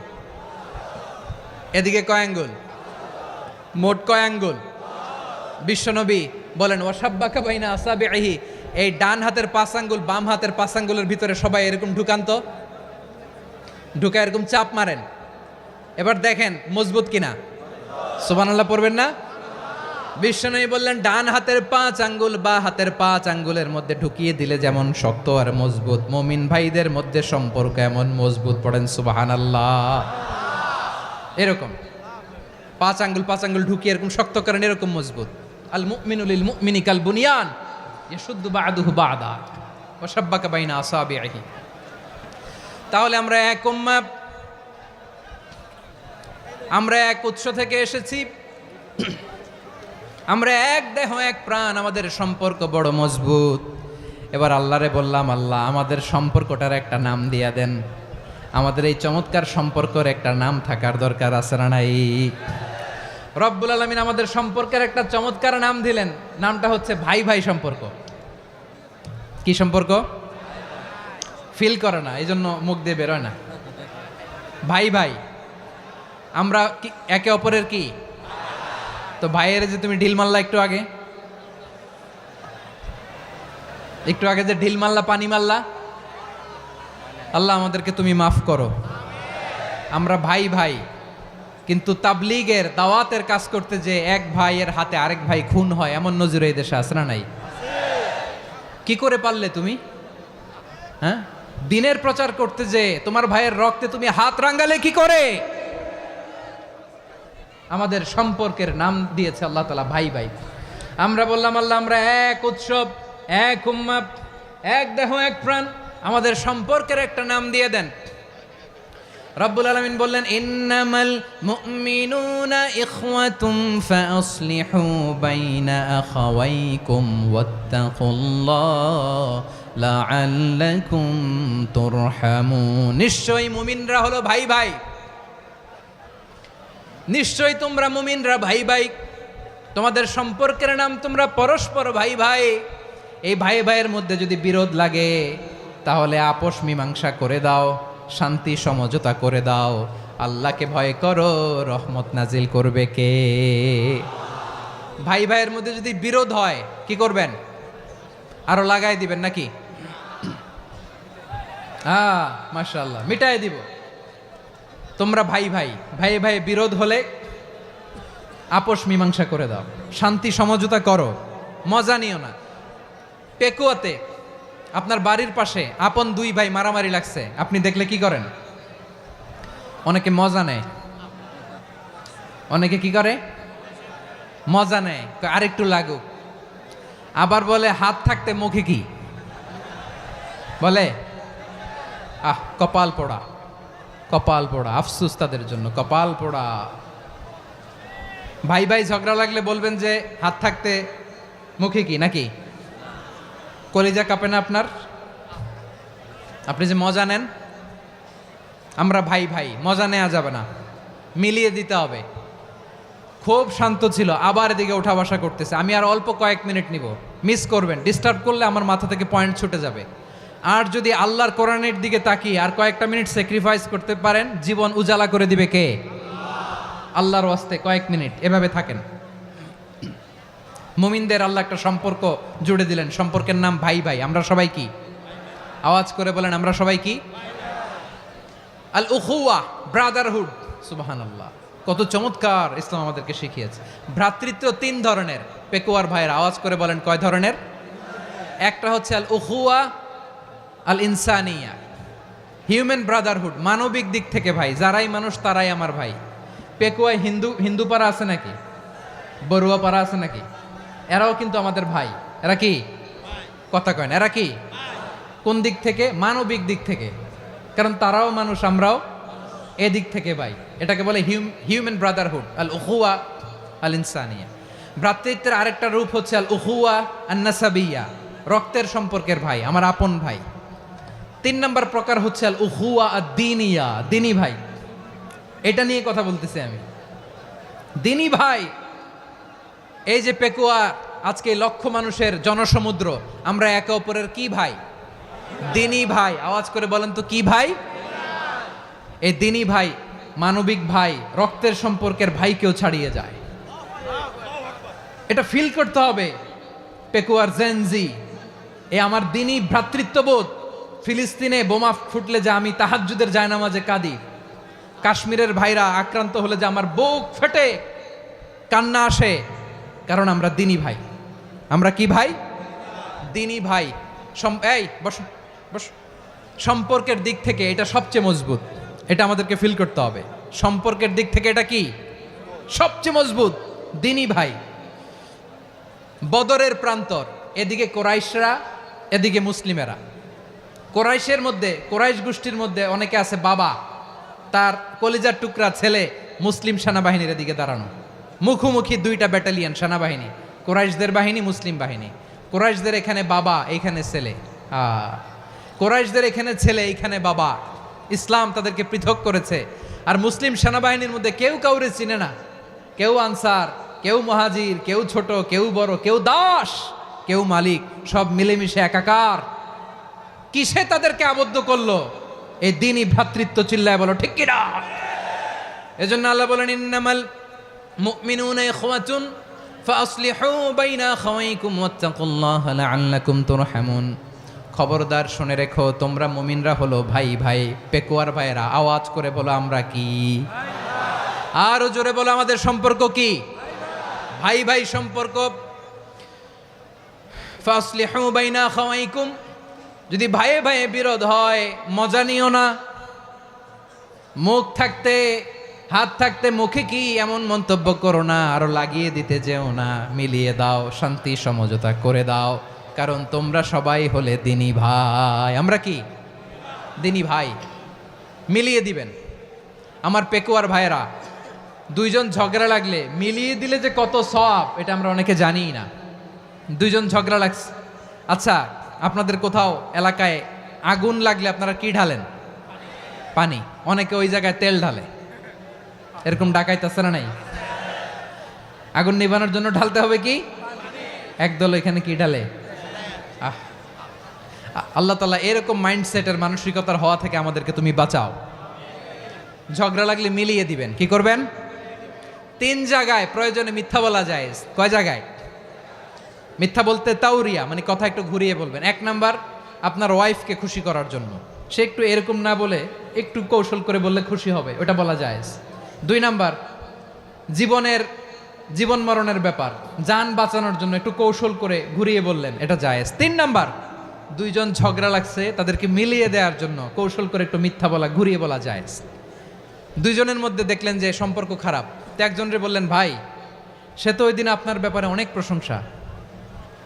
এদিকে কয় আঙ্গুল, মোট কয় আঙ্গুল? বিশ্বনবী বলেন, ওয়াশাব্বাকা বাইনা আসাবিহি। এই ডান হাতের 5 আঙ্গুল বাম হাতের 5 আঙ্গুলের ভিতরে সবাই এরকম ঢুকান তো, ঢুকা এরকম চাপ মারেন। এবার দেখেন মজবুত কিনা। সুবহানাল্লাহ পড়বেন না? বিশ্বনবী বললেন, ডান হাতের 5 আঙ্গুল বা হাতের 5 আঙ্গুলের মধ্যে ঢুকিয়ে দিলে যেমন শক্ত আর মজবুত, মুমিন ভাইদের মধ্যে সম্পর্ক এমন মজবুত। পড়েন সুবহানাল্লাহ। এরকম 5 আঙ্গুল ঢুকিয়ে এরকম শক্ত করেন, এরকম মজবুত। আল মুমিনু লিল মুমিনি কাল বুনিয়ান ইয়াশুদ্দু বাদুহু বাদা ওয়া শাব্বাকা বাইনা আসাবিহি। তাহলে আমরা এক উম্মাহ, আমরা এক উৎস থেকে এসেছি, আমরা এক দেহ এক প্রাণ, আমাদের সম্পর্ক বড় মজবুত। এবার আল্লাহরে বললাম, আল্লাহ আমাদের সম্পর্কটার একটা নাম দিয়া দেন। আমাদের এই চমৎকার সম্পর্কের একটা নাম থাকার দরকার আছে না নাই? রব্বুল আলামিন আমাদের সম্পর্কের একটা চমৎকার নাম দিলেন। নামটা হচ্ছে ভাই ভাই সম্পর্ক। কি সম্পর্ক? ফিল করে না, এই জন্য মুখ দিয়ে বেরোয় না। ভাই ভাই, আমরা একে অপরের কি? তো ভাইয়ের যে তুমি ঢিল মারলা একটু আগে, একটু আগে যে ঢিল মারলা, পানি মারলা, আল্লাহ আমাদেরকে তুমি মাফ করো। আমরা ভাই ভাই, কিন্তু তাবলীগের দাওয়াতের কাজ করতে যে এক ভাইয়ের হাতে আরেক ভাই খুন হয়, এমন নজির এই দেশে আছে না নাই? কি করে পারলে তুমি? হ্যাঁ, দিনের প্রচার করতে যে তোমার ভাইয়ের রক্তে তুমি হাত রাঙ্গালে কি করে? আমাদের সম্পর্কের নাম দিয়েছে আল্লাহ তাআলা ভাই ভাই। আমরা বললাম আল্লাহ আমরা এক উৎসব, এক উম্মাত, এক দেহ এক প্রাণ, আমাদের সম্পর্কের একটা নাম দিয়ে দেন। রব্বুল আলামিন বললেন ইন্নামাল মুমিনুনা ইখওয়াতুম ফাআসলিহু বাইনা আখাওয়াইকুম ওয়াত্তাকুল্লাহ লাআল্লাকুম তুরহামুন। নিশ্চয়ই মুমিনরা হলো ভাই ভাই, নিশ্চয়ই তোমরা মুমিনরা ভাই ভাই, তোমাদের সম্পর্কের নাম তোমরা পরস্পর ভাই ভাই। এই ভাই ভাইয়ের মধ্যে যদি বিরোধ লাগে তাহলে আপোষ মীমাংসা করে দাও, শান্তি সমঝোতা করে দাও। আল্লাহকে ভয় করো, রহমত নাজিল করবে কে? ভাই ভাইয়ের মধ্যে যদি বিরোধ হয় কি করবেন? আরো লাগাই দিবেন নাকি? মাশাআল্লাহ, মিটাই দিব। তোমরা ভাই ভাই, ভাই ভাই বিরোধ হলে আপোষ মীমাংসা করে দাও, শান্তি সমঝোতা করো, মজা নিও না। পেকুয়াতে আপনার বাড়ির পাশে আপন দুই ভাই মারামারি লাগছে, আপনি দেখলে কি করেন? অনেকে মজা নেয়, অনেকে কি করে? মজা নেয়, আরেকটু লাগুক। আবার বলে হাত থাকতে মুখে কি বলে? কপাল পোড়া, কপাল পোড়া, আফসোস তাদের জন্য, কপাল পোড়া। ভাই ভাই ঝগড়া লাগলে বলবেন যে হাত থাকতে মুখে কি, নাকি? কলিজা কাঁপে না আপনার? আপনি যে মজা নেন। আমরা ভাই ভাই, মজা নেওয়া যাবে না, মিলিয়ে দিতে হবে। খুব শান্ত ছিল, আবার এদিকে ওঠা বসা করতেছে। আমি আর অল্প কয়েক মিনিট নিব, মিস করবেন। ডিস্টার্ব করলে আমার মাথা থেকে পয়েন্ট ছুটে যাবে। আর যদি আল্লাহর কোরআনের দিকে তাকিয়ে আর কয়েকটা মিনিট স্যাক্রিফাইস করতে পারেন, জীবন উজালা করে দিবে কে? আল্লাহর ওয়াস্তে কয়েক মিনিট এভাবে থাকেন। মুমিনদের আল্লাহ একটা সম্পর্ক জুড়ে দিলেন, সম্পর্কের নাম ভাই ভাই। আমরা সবাই কি? আওয়াজ করে বলেন, আমরা সবাই কি? আল উখুয়া, ব্রাদারহুড। সুবহানাল্লাহ, কত চমৎকার ইসলাম আমাদেরকে শিখিয়েছে। ভ্রাতৃত্ব তিন ধরনের। পেকুয়ার ভাইয়ের আওয়াজ করে বলেন, কয় ধরনের? একটা হচ্ছে আল উখুয়া আল ইনসানিয়া, হিউম্যান ব্রাদারহুড, মানবিক দিক থেকে ভাই, যারাই মানুষ তারাই আমার ভাই। পেকুয়ায় হিন্দু পাড়া আছে নাকি? বড়ুয়া পাড়া আছে নাকি? এরাও কিন্তু আমাদের ভাই। এরা কি? কথা কয় না, এরা কি? কোন দিক থেকে? মানবিক দিক থেকে, কারণ তারাও মানুষ, আমরাও এদিক থেকে ভাই। এটাকে বলে হিউম্যান ব্রাদারহুড, আল উখুয়া আল ইনসানিয়া। ভ্রাতৃত্বের আরেকটা রূপ হচ্ছে আল উখুয়া আন নাসাবিয়া, রক্তের সম্পর্কের ভাই, আমার আপন ভাই। তিন নম্বর প্রকার হচ্ছে আল উখুয়া আদ দ্বীনিয়া, দ্বীনি ভাই। এটা নিয়ে কথা বলতেছি আমি, দ্বীনি ভাই। এই যে পেকুয়া, আজকে লক্ষ মানুষের জনসমুদ্র, আমরা একে অপরের কি ভাই? দ্বীনি ভাই। আওয়াজ করে বলেন তো, কি ভাই? এই দ্বীনি ভাই, মানবিক ভাই, রক্তের সম্পর্কের ভাইকেও ছাড়িয়ে যায়। এটা ফিল করতে হবে। পেকুয়ার জেনজি, এ আমার দ্বীনি ভ্রাতৃত্ববোধ। ফিলিস্তিনে বোমা ফুটলে যে আমি তাহাজ্জুদের জায়নামাজে কাঁদি, কাশ্মীরের ভাইরা আক্রান্ত হলে যে আমার বুক ফেটে কান্না আসে, কারণ আমরা দ্বীনি ভাই। আমরা কি ভাই? দ্বীনি ভাই। এই বস বস। সম্পর্কের দিক থেকে এটা সবচেয়ে মজবুত, এটা আমাদেরকে ফিল করতে হবে। সম্পর্কের দিক থেকে এটা কি? সবচেয়ে মজবুত, দ্বীনি ভাই। বদরের প্রান্তর, এদিকে কোরাইশরা, এদিকে মুসলিমেরা। কোরাইশের মধ্যে, কোরাইশ গোষ্ঠীর মধ্যে অনেকে আছে বাবা, তার কলিজার টুকরা ছেলে মুসলিম সেনাবাহিনীর এদিকে দাঁড়ানো, মুখোমুখি দুইটা ব্যাটালিয়ন সেনাবাহিনী, কোরাইশদের বাহিনী, মুসলিম বাহিনী। কোরাইশদের এখানে বাবা, এইখানে ছেলে। কোরাইশদের এখানে ছেলে, এইখানে বাবা। ইসলাম তাদেরকে পৃথক করেছে। আর মুসলিম সেনাবাহিনীর মধ্যে কেউ কাউরে চিনে না, কেউ আনসার, কেউ মুহাজির, কেউ ছোট, কেউ বড়, কেউ দাস, কেউ মালিক, সব মিলেমিশে একাকার। কিসে তাদেরকে আবদ্ধ করলো? এই দ্বীনি ভ্রাতৃত্ব। চিল্লায় বলো ঠিক কিনা? এজন্য আল্লাহ বলেন, ইন্নামাল মুমিনুনা ইখওয়াতুন ফাআসলিহু বাইনা আখাওয়াইকুম ওয়াত্তাকুল্লাহা লাআল্লাকুম তুরহামুন। খবরদার শুনে রেখো, তোমরা মুমিনরা হলো ভাই ভাই। পেকুয়ার ভাইয়েরা আওয়াজ করে বলো আমরা কি? আরো জোরে বলো আমাদের সম্পর্ক কি? ভাই ভাই সম্পর্ক। ফাসলিহু বাইনা খাওয়াইকুম, যদি ভাইয়ে ভাইয়ে বিরোধ হয় মজা নিও না। মুখ থাকতে হাত থাকতে মুখে কি এমন মন্তব্য করো না, আরো লাগিয়ে দিতে যেও না। মিলিয়ে দাও, শান্তি সমঝোতা করে দাও, কারণ তোমরা সবাই হলে দিনী ভাই। আমরা কি দিনী ভাই? মিলিয়ে দিবেন। আমার পেকুয়ার ভাইয়েরা, দুইজন ঝগড়া লাগলে মিলিয়ে দিলে যে কত সওয়াব, এটা আমরা অনেকে জানিই না। দুইজন ঝগড়া লাগছে, আচ্ছা আপনাদের কোথাও এলাকায় আগুন লাগলে আপনারা কি ঢালেন? পানি। অনেকে ওই জায়গায় তেল ঢালে, এরকম ডাকাইতেছে না নাই? আগুন নিভানোর জন্য ঢালতে হবে কি? একদল এখানে কি ঢালে? আল্লাহ তাআলা এরকম মাইন্ডসেটের মানসিকতার হওয়া থেকে আমাদেরকে তুমি বাঁচাও। ঝগড়া লাগলে মিলিয়ে দিবেন। কি করবেন? 3 জায়গায় প্রয়োজনে মিথ্যা বলা যায়। কয় জায়গায় মিথ্যা বলতে? তাউরিয়া, মানে কথা একটু ঘুরিয়ে বলবেন। 1 নাম্বার, আপনার ওয়াইফকে খুশি করার জন্য, সে একটু এরকম না বলে একটু কৌশল করে বললে খুশি হবে, ওটা বলা যায়। 2 নাম্বার, জীবন মরণের ব্যাপার, জান বাঁচানোর জন্য একটু কৌশল করে ঘুরিয়ে বললেন, এটা জায়েজ। 3 নাম্বার, দুইজন ঝগড়া লাগছে তাদেরকে মিলিয়ে দেওয়ার জন্য কৌশল করে একটু মিথ্যা বলা, ঘুরিয়ে বলা জায়েজ। দুইজনের মধ্যে দেখলেন যে সম্পর্ক খারাপ, তো একজনরে বললেন ভাই, সে তো ওই দিন আপনার ব্যাপারে অনেক প্রশংসা।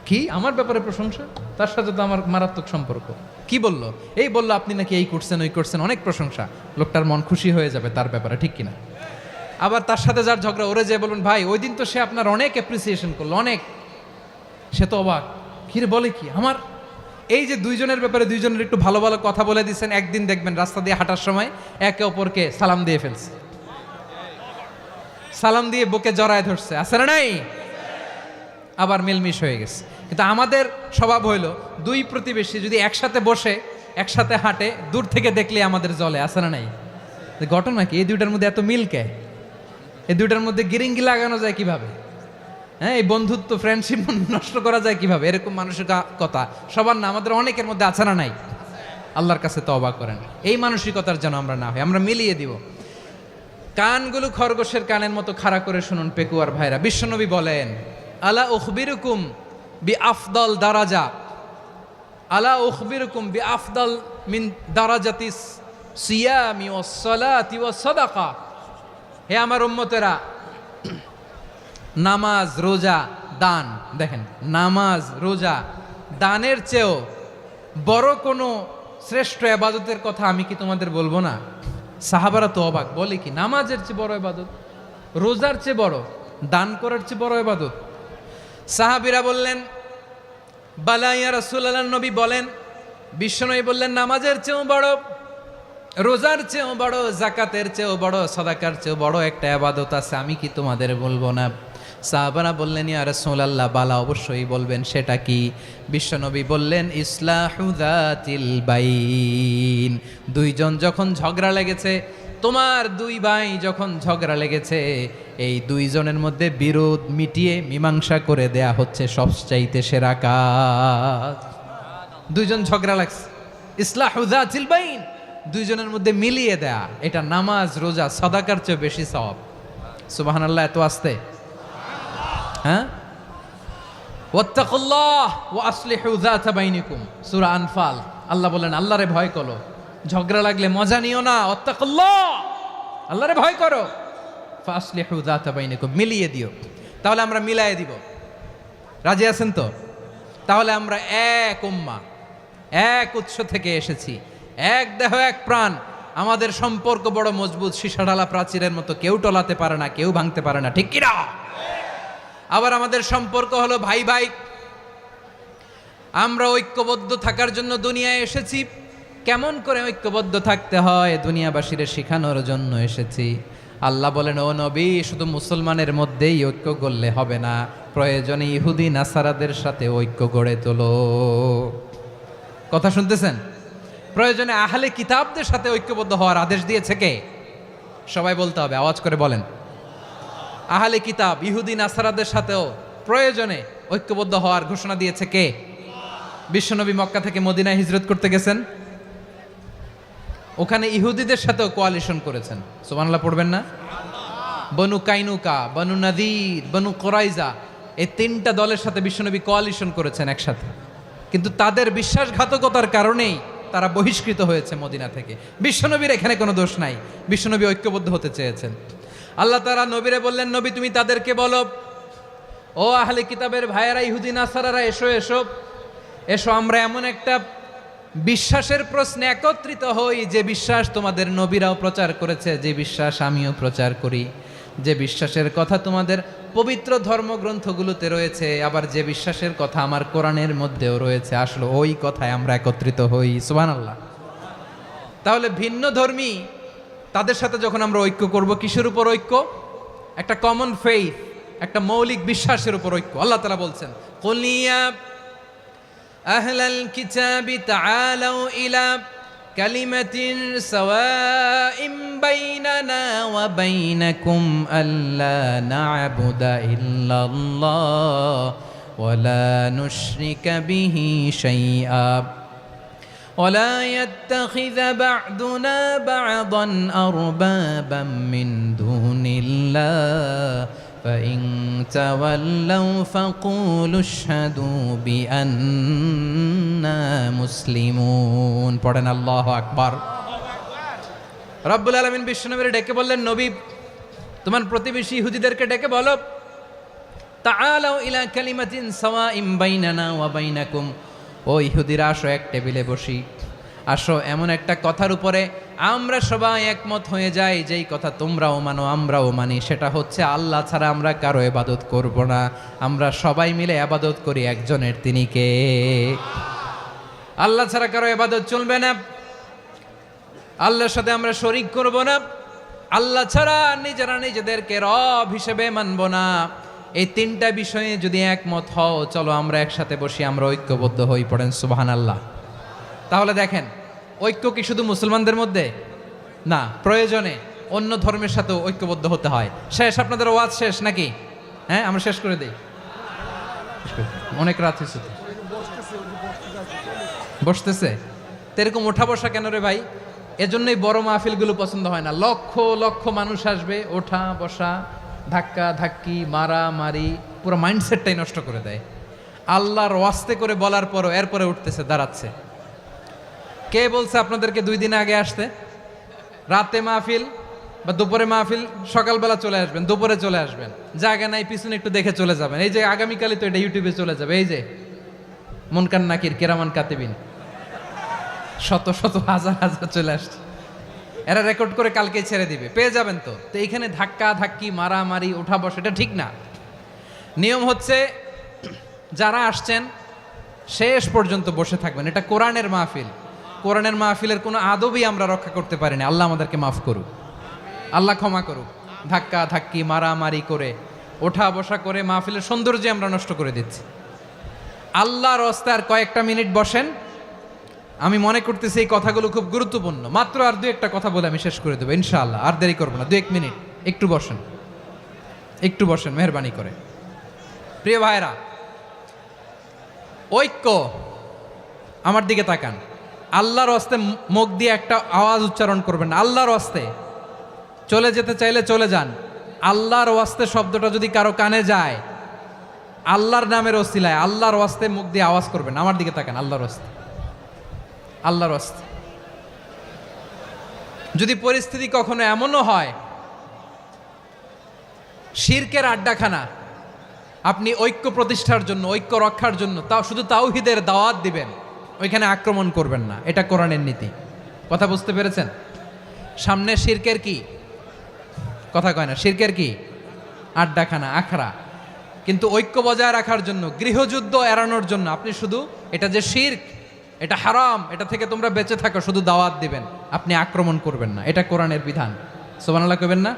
কি আমার ব্যাপারে প্রশংসা? তার সাথে তো আমার মারাত্মক সম্পর্ক। কি বললো? এই বললো আপনি নাকি এই করছেন ওই করছেন, অনেক প্রশংসা। লোকটার মন খুশি হয়ে যাবে তার ব্যাপারে, ঠিক কিনা? আবার তার সাথে যার ঝগড়া, ওরে যে বলুন ভাই ওই দিন তো সে আপনার অনেক অ্যাপ্রিসিয়েশন করলো, অনেক। সে তো অবাক, কি রে বলে কি আমার? এই যে দুইজনের ব্যাপারে দুইজনের একটু ভালো ভালো কথা বলে দিচ্ছেন, একদিন দেখবেন রাস্তা দিয়ে হাঁটার সময় একে অপরকে সালাম দিয়ে ফেলছে, সালাম দিয়ে বুকে জড়ায় ধরছে, আছে না নাই? আবার মিলমিশ হয়ে গেছে। কিন্তু আমাদের স্বভাব হইল, দুই প্রতিবেশী যদি একসাথে বসে একসাথে হাঁটে, দূর থেকে দেখলে আমাদের জলে, আছে না নাই? ঘটনা কি? এই দুইটার মধ্যে এত মিল কে? এই দুইটার মধ্যে গিরিঙ্গি লাগানো যায় কিভাবে? হ্যাঁ, এই বন্ধুত্ব ফ্রেন্ডশিপ নষ্ট করা যায় কিভাবে? এরকম মানসিকতা সবার না, আমাদের অনেকের মধ্যে আছে না নাই? আল্লাহর কাছে তওবা করেন, এই মানসিকতার যেন আমরা না হই, আমরা মিলিয়ে দিব। কানগুলো খরগোশের কানের মতো খাড়া করে শুনুন পেকুয়ার ভাইরা। বিশ্বনবী বলেন, আলা উখবিরুকুম বি আফদল দারাজা, আলা উখবিরুকুম বি আফদল মিন দারাজাতিস সিয়ামি ওয়াস সালাতি ওয়াস সাদাকা। হে আমার উম্মতেরা, নামাজ, রোজা, দান, দেখেন নামাজ, রোজা, দানের চেয়েও বড় কোনো শ্রেষ্ঠ ইবাদতের কথা আমি কি তোমাদের বলবো না? সাহাবারা তো অবাক, বলে কি নামাজের চেয়ে বড় ইবাদত, রোজার চেয়ে বড়, দান করার চেয়ে বড় ইবাদত? সাহাবীরা বললেন বালা ইয়া রাসূলুল্লাহ। নবী বলেন, বিশ্বনবী বললেন নামাজের চেয়েও বড়, রোজার চেয়েও বড়, জাকাতের চেয়েও বড়, সাদাকার চেয়েও বড় একটা ইবাদত আছে, আমি কি তোমাদের বলবো না? সাহাবারা বললেন ইয়া রাসূলুল্লাহ, বালা অবশ্যই বলবেন, সেটা কি? বিশ্বনবী বললেন ইসলাহু যাতিল বাইন। দুইজন যখন ঝগড়া লেগেছে, তোমার দুই ভাই যখন ঝগড়া লেগেছে, এই দুইজনের মধ্যে বিরোধ মিটিয়ে মীমাংসা করে দেয়া হচ্ছে সবচাইতে সেরা কাজ। দুইজন ঝগড়া লাগছে, ইসলাহু যাতিল বাইন, দুইজনের মধ্যে মিলিয়ে দেয়া, এটা নামাজ, রোজা, সাদাকার চেয়ে বেশি সওয়াব। সুবহানাল্লাহ, এত আস্তে? হ্যাঁ, ওয়াত্তাকুল্লাহ ওয়া আসলিহু যাতা বাইনিকুম, সূরা আনফাল। আল্লাহ বলেন আল্লাহরে ভয় করো, ঝগড়া লাগলে মজা নিও না, ওয়াত্তাকুল্লাহ, আল্লাহরে ভয় করো, ফাসলিহু যাতা বাইনিকুম, মিলিয়ে দিও। তাহলে আমরা মিলায়ে দিব, রাজি আছেন তো? তাহলে আমরা এক উম্মাহ, এক উৎস থেকে এসেছি, এক দেহ এক প্রাণ, আমাদের সম্পর্ক বড় মজবুত, সীসাঢালা প্রাচীরের মতো, কেউ টলাতে পারে না, কেউ ভাঙতে পারে না, ঠিক কিনা? আবার আমাদের সম্পর্ক হলো ভাই ভাই, আমরা ঐক্যবদ্ধ থাকার জন্য দুনিয়ায় এসেছি। কেমন করে ঐক্যবদ্ধ থাকতে হয় দুনিয়াবাসীর শেখানোর জন্য এসেছি। আল্লাহ বলেন, ও নবী, শুধু মুসলমানের মধ্যেই ঐক্য করলে হবে না, প্রয়োজনে ইহুদি নাসারাদের সাথে ঐক্য গড়ে তোলো। কথা শুনতেছেন? প্রয়োজনে আহলে কিতাবদের সাথে ঐক্যবদ্ধ হওয়ার আদেশ দিয়েছে কে? সবাই বলতে হবে, আওয়াজ করে বলেন। আহলে কিতাব ইহুদি নাসারাদের সাথেও প্রয়োজনে ঐক্যবদ্ধ হওয়ার ঘোষণা দিয়েছে কে? বিশ্বনবী মক্কা থেকে মদিনায় হিজরত করতে গেছেন, ওখানে ইহুদিদের সাথেও কোয়ালিশন করেছেন। সুবহানাল্লাহ পড়বেন না? বনু কাইনুকা, বনু নাদির, বনু কোরাইজা, এই তিনটা দলের সাথে বিশ্বনবী কোয়ালিশন করেছেন একসাথে, কিন্তু তাদের বিশ্বাসঘাতকতার কারণেই তারা বহিষ্কৃত হয়েছে মদিনা থেকে। বিশ্বনবীর এখানে কোনো দোষ নাই, বিশ্বনবী ঐক্যবদ্ধ হতে চেয়েছেন। আল্লাহ তাআলা নবীরে বললেন, নবী তুমি তাদেরকে বলো, ও আহলে কিতাবের ভাইয়েরা, ইহুদি নাসারারা, এসো এসো এসো, আমরা এমন একটা বিশ্বাসের প্রশ্নে একত্রিত হই যে বিশ্বাস তোমাদের নবীরাও প্রচার করেছে, যে বিশ্বাস আমিও প্রচার করি, যে বিশ্বাসের কথা তোমাদের পবিত্র ধর্মগ্রন্থগুলোতে রয়েছে, আবার যে বিশ্বাসের কথা আমার কোরআনের মধ্যেও রয়েছে, আসলে ওই কথায় আমরা একত্রিত হই। সুবহানাল্লাহ। তাহলে ভিন্ন ধর্মী তাদের সাথে যখন আমরা ঐক্য করব, কিসের উপর ঐক্য? একটা কমন ফেইথ, একটা মৌলিক বিশ্বাসের উপর ঐক্য। আল্লাহ তাআলা বলছেন, কুল ইয়া আহলাল কিতাবি তাআলাউ ইলা কালিমাতিন সাওয়াইম বাইনানা ওয়া বাইনাকুম আল্লা না'বুদা ইল্লাল্লাহ ওয়া লা নুশরিকা বিহি শাইআ ولا يتخذ بعضنا بعضا أربابا من دون الله فإن تولوا فقولوا اشهدوا بأننا مسلمون পড়েন আল্লাহু আকবার। রব্বুল আলামিন বিশ্বনবীর ডেকে বললেন, নবী তোমার প্রতিবেশী ইহুদিদেরকে ডেকে বলো, তাআলাউ ইলা কালিমাতিন সাওয়াইম বাইনানা ওয়া বাইনাকুম, ও ইহুদিরা আসো, এক টেবিলে বসি, আসো এমন একটা কথার উপরে আমরা সবাই একমত হয়ে যাই, যেই কথা তোমরাও মানো আমরাও মানি, সেটা হচ্ছে আল্লাহ ছাড়া আমরা কারো ইবাদত করব না, আমরা সবাই মিলে ইবাদত করি একজনের, তিনি কে? আল্লাহ ছাড়া কারো ইবাদত চলবে না, আল্লাহর সাথে আমরা শরীক করব না, আল্লাহ ছাড়া নিজেরা নিজেদেরকে রব হিসেবে মানব না। এই তিনটা বিষয়ে যদি একমত হও, চলো আমরা একসাথে বসি, আমরা ঐক্যবদ্ধ হই। পড়েন সুবহানাল্লাহ। তাহলে দেখেন, ঐক্য কি শুধু মুসলমানদের মধ্যে না, প্রয়োজনে অন্য ধর্মের সাথেও ঐক্যবদ্ধ হতে হয়। শেষ, আপনাদের ওয়াজ শেষ নাকি? হ্যাঁ, আমরা শেষ করে দিই, অনেক রাত হয়েছে। বসতেছে তো এরকম ওঠা বসা কেন রে ভাই? এজন্যই বড় মাহফিলগুলো পছন্দ হয় না। লক্ষ লক্ষ মানুষ আসবে, ওঠা বসা, ধাক্কা ধাক্কি, মারামারি, পুরো মাইন্ডসেটটাই নষ্ট করে দেয়। আল্লাহর ওয়াস্তে করে বলার পরও এরপরে উঠতেছে, দাঁড়াচ্ছে। কে বলছে আপনাদেরকে 2 দিন আগে আসতে? রাতে মাহফিল বা দুপুরে মাহফিল, সকালবেলা চলে আসবেন, দুপুরে চলে আসবেন, জায়গা নাই পিছনে একটু দেখে চলে যাবেন। এই যে আগামীকালই তো এটা ইউটিউবে চলে যাবে, এই যে মুনকার নাকির কেরামান কাতিবিন, শত শত হাজার হাজার চলে আসছে, এরা রেকর্ড করে কালকে ছেড়ে দিবে, পেয়ে যাবেন। তো এইখানে ধাক্কা ধাক্কি, মারামারি, ওঠা বসা, এটা ঠিক না। নিয়ম হচ্ছে যারা আসছেন শেষ পর্যন্ত বসে থাকবেন। এটা কোরআনের মাহফিল, কোরআনের মাহফিলের কোনো আদবই আমরা রক্ষা করতে পারি না। আল্লাহ আমাদেরকে মাফ করুক, আল্লাহ ক্ষমা করুক। ধাক্কা ধাক্কি, মারামারি করে, ওঠা বসা করে মাহফিলের সৌন্দর্য আমরা নষ্ট করে দিচ্ছি। আল্লাহর রাস্তায় আর কয়েকটা মিনিট বসেন। আমি মনে করতেছি এই কথাগুলো খুব গুরুত্বপূর্ণ। মাত্র আর 2-1টা কথা বলে আমি শেষ করে দেবো ইনশাআল্লাহ, আর দেরি করবো না। 2-1 মিনিট একটু বসেন, একটু বসেন মেহরবানি করে। প্রিয় ভাইরা, ঐক্য, আমার দিকে তাকান। আল্লাহর হস্তে মুখ দিয়ে একটা আওয়াজ উচ্চারণ করবেন, আল্লাহর হস্তে। চলে যেতে চাইলে চলে যান। আল্লাহর ওয়াস্তে শব্দটা যদি কারো কানে যায়, আল্লাহর নামের ওসিলায় আল্লাহর ওয়াস্তে মুখ দিয়ে আওয়াজ করবেন। আমার দিকে তাকান, আল্লাহর ওয়াস্তে, আল্লাহর ওয়াস্তে। যদি পরিস্থিতি কখনো এমনও হয় শিরকের আড্ডাখানা, আপনি ঐক্য প্রতিষ্ঠার জন্য, ঐক্য রক্ষার জন্য তাও শুধু তাওহীদের দাওয়াত দিবেন, ওইখানে আক্রমণ করবেন না। এটা কোরআনের নীতি। কথা বুঝতে পেরেছেন? সামনে শিরকের কি কথা কয় না, শিরকের কি আড্ডাখানা, আখড়া। কিন্তু ঐক্য বজায় রাখার জন্য, গৃহযুদ্ধ এড়ানোর জন্য আপনি শুধু এটা যে শিরক, এটা হারাম, এটা থেকে তোমরা বেঁচে থাকো, শুধু দাওয়াত দিবেন, আপনি আক্রমণ করবেন না। এটা কোরআনের বিধান। সুবহানাল্লাহ কইবেন না?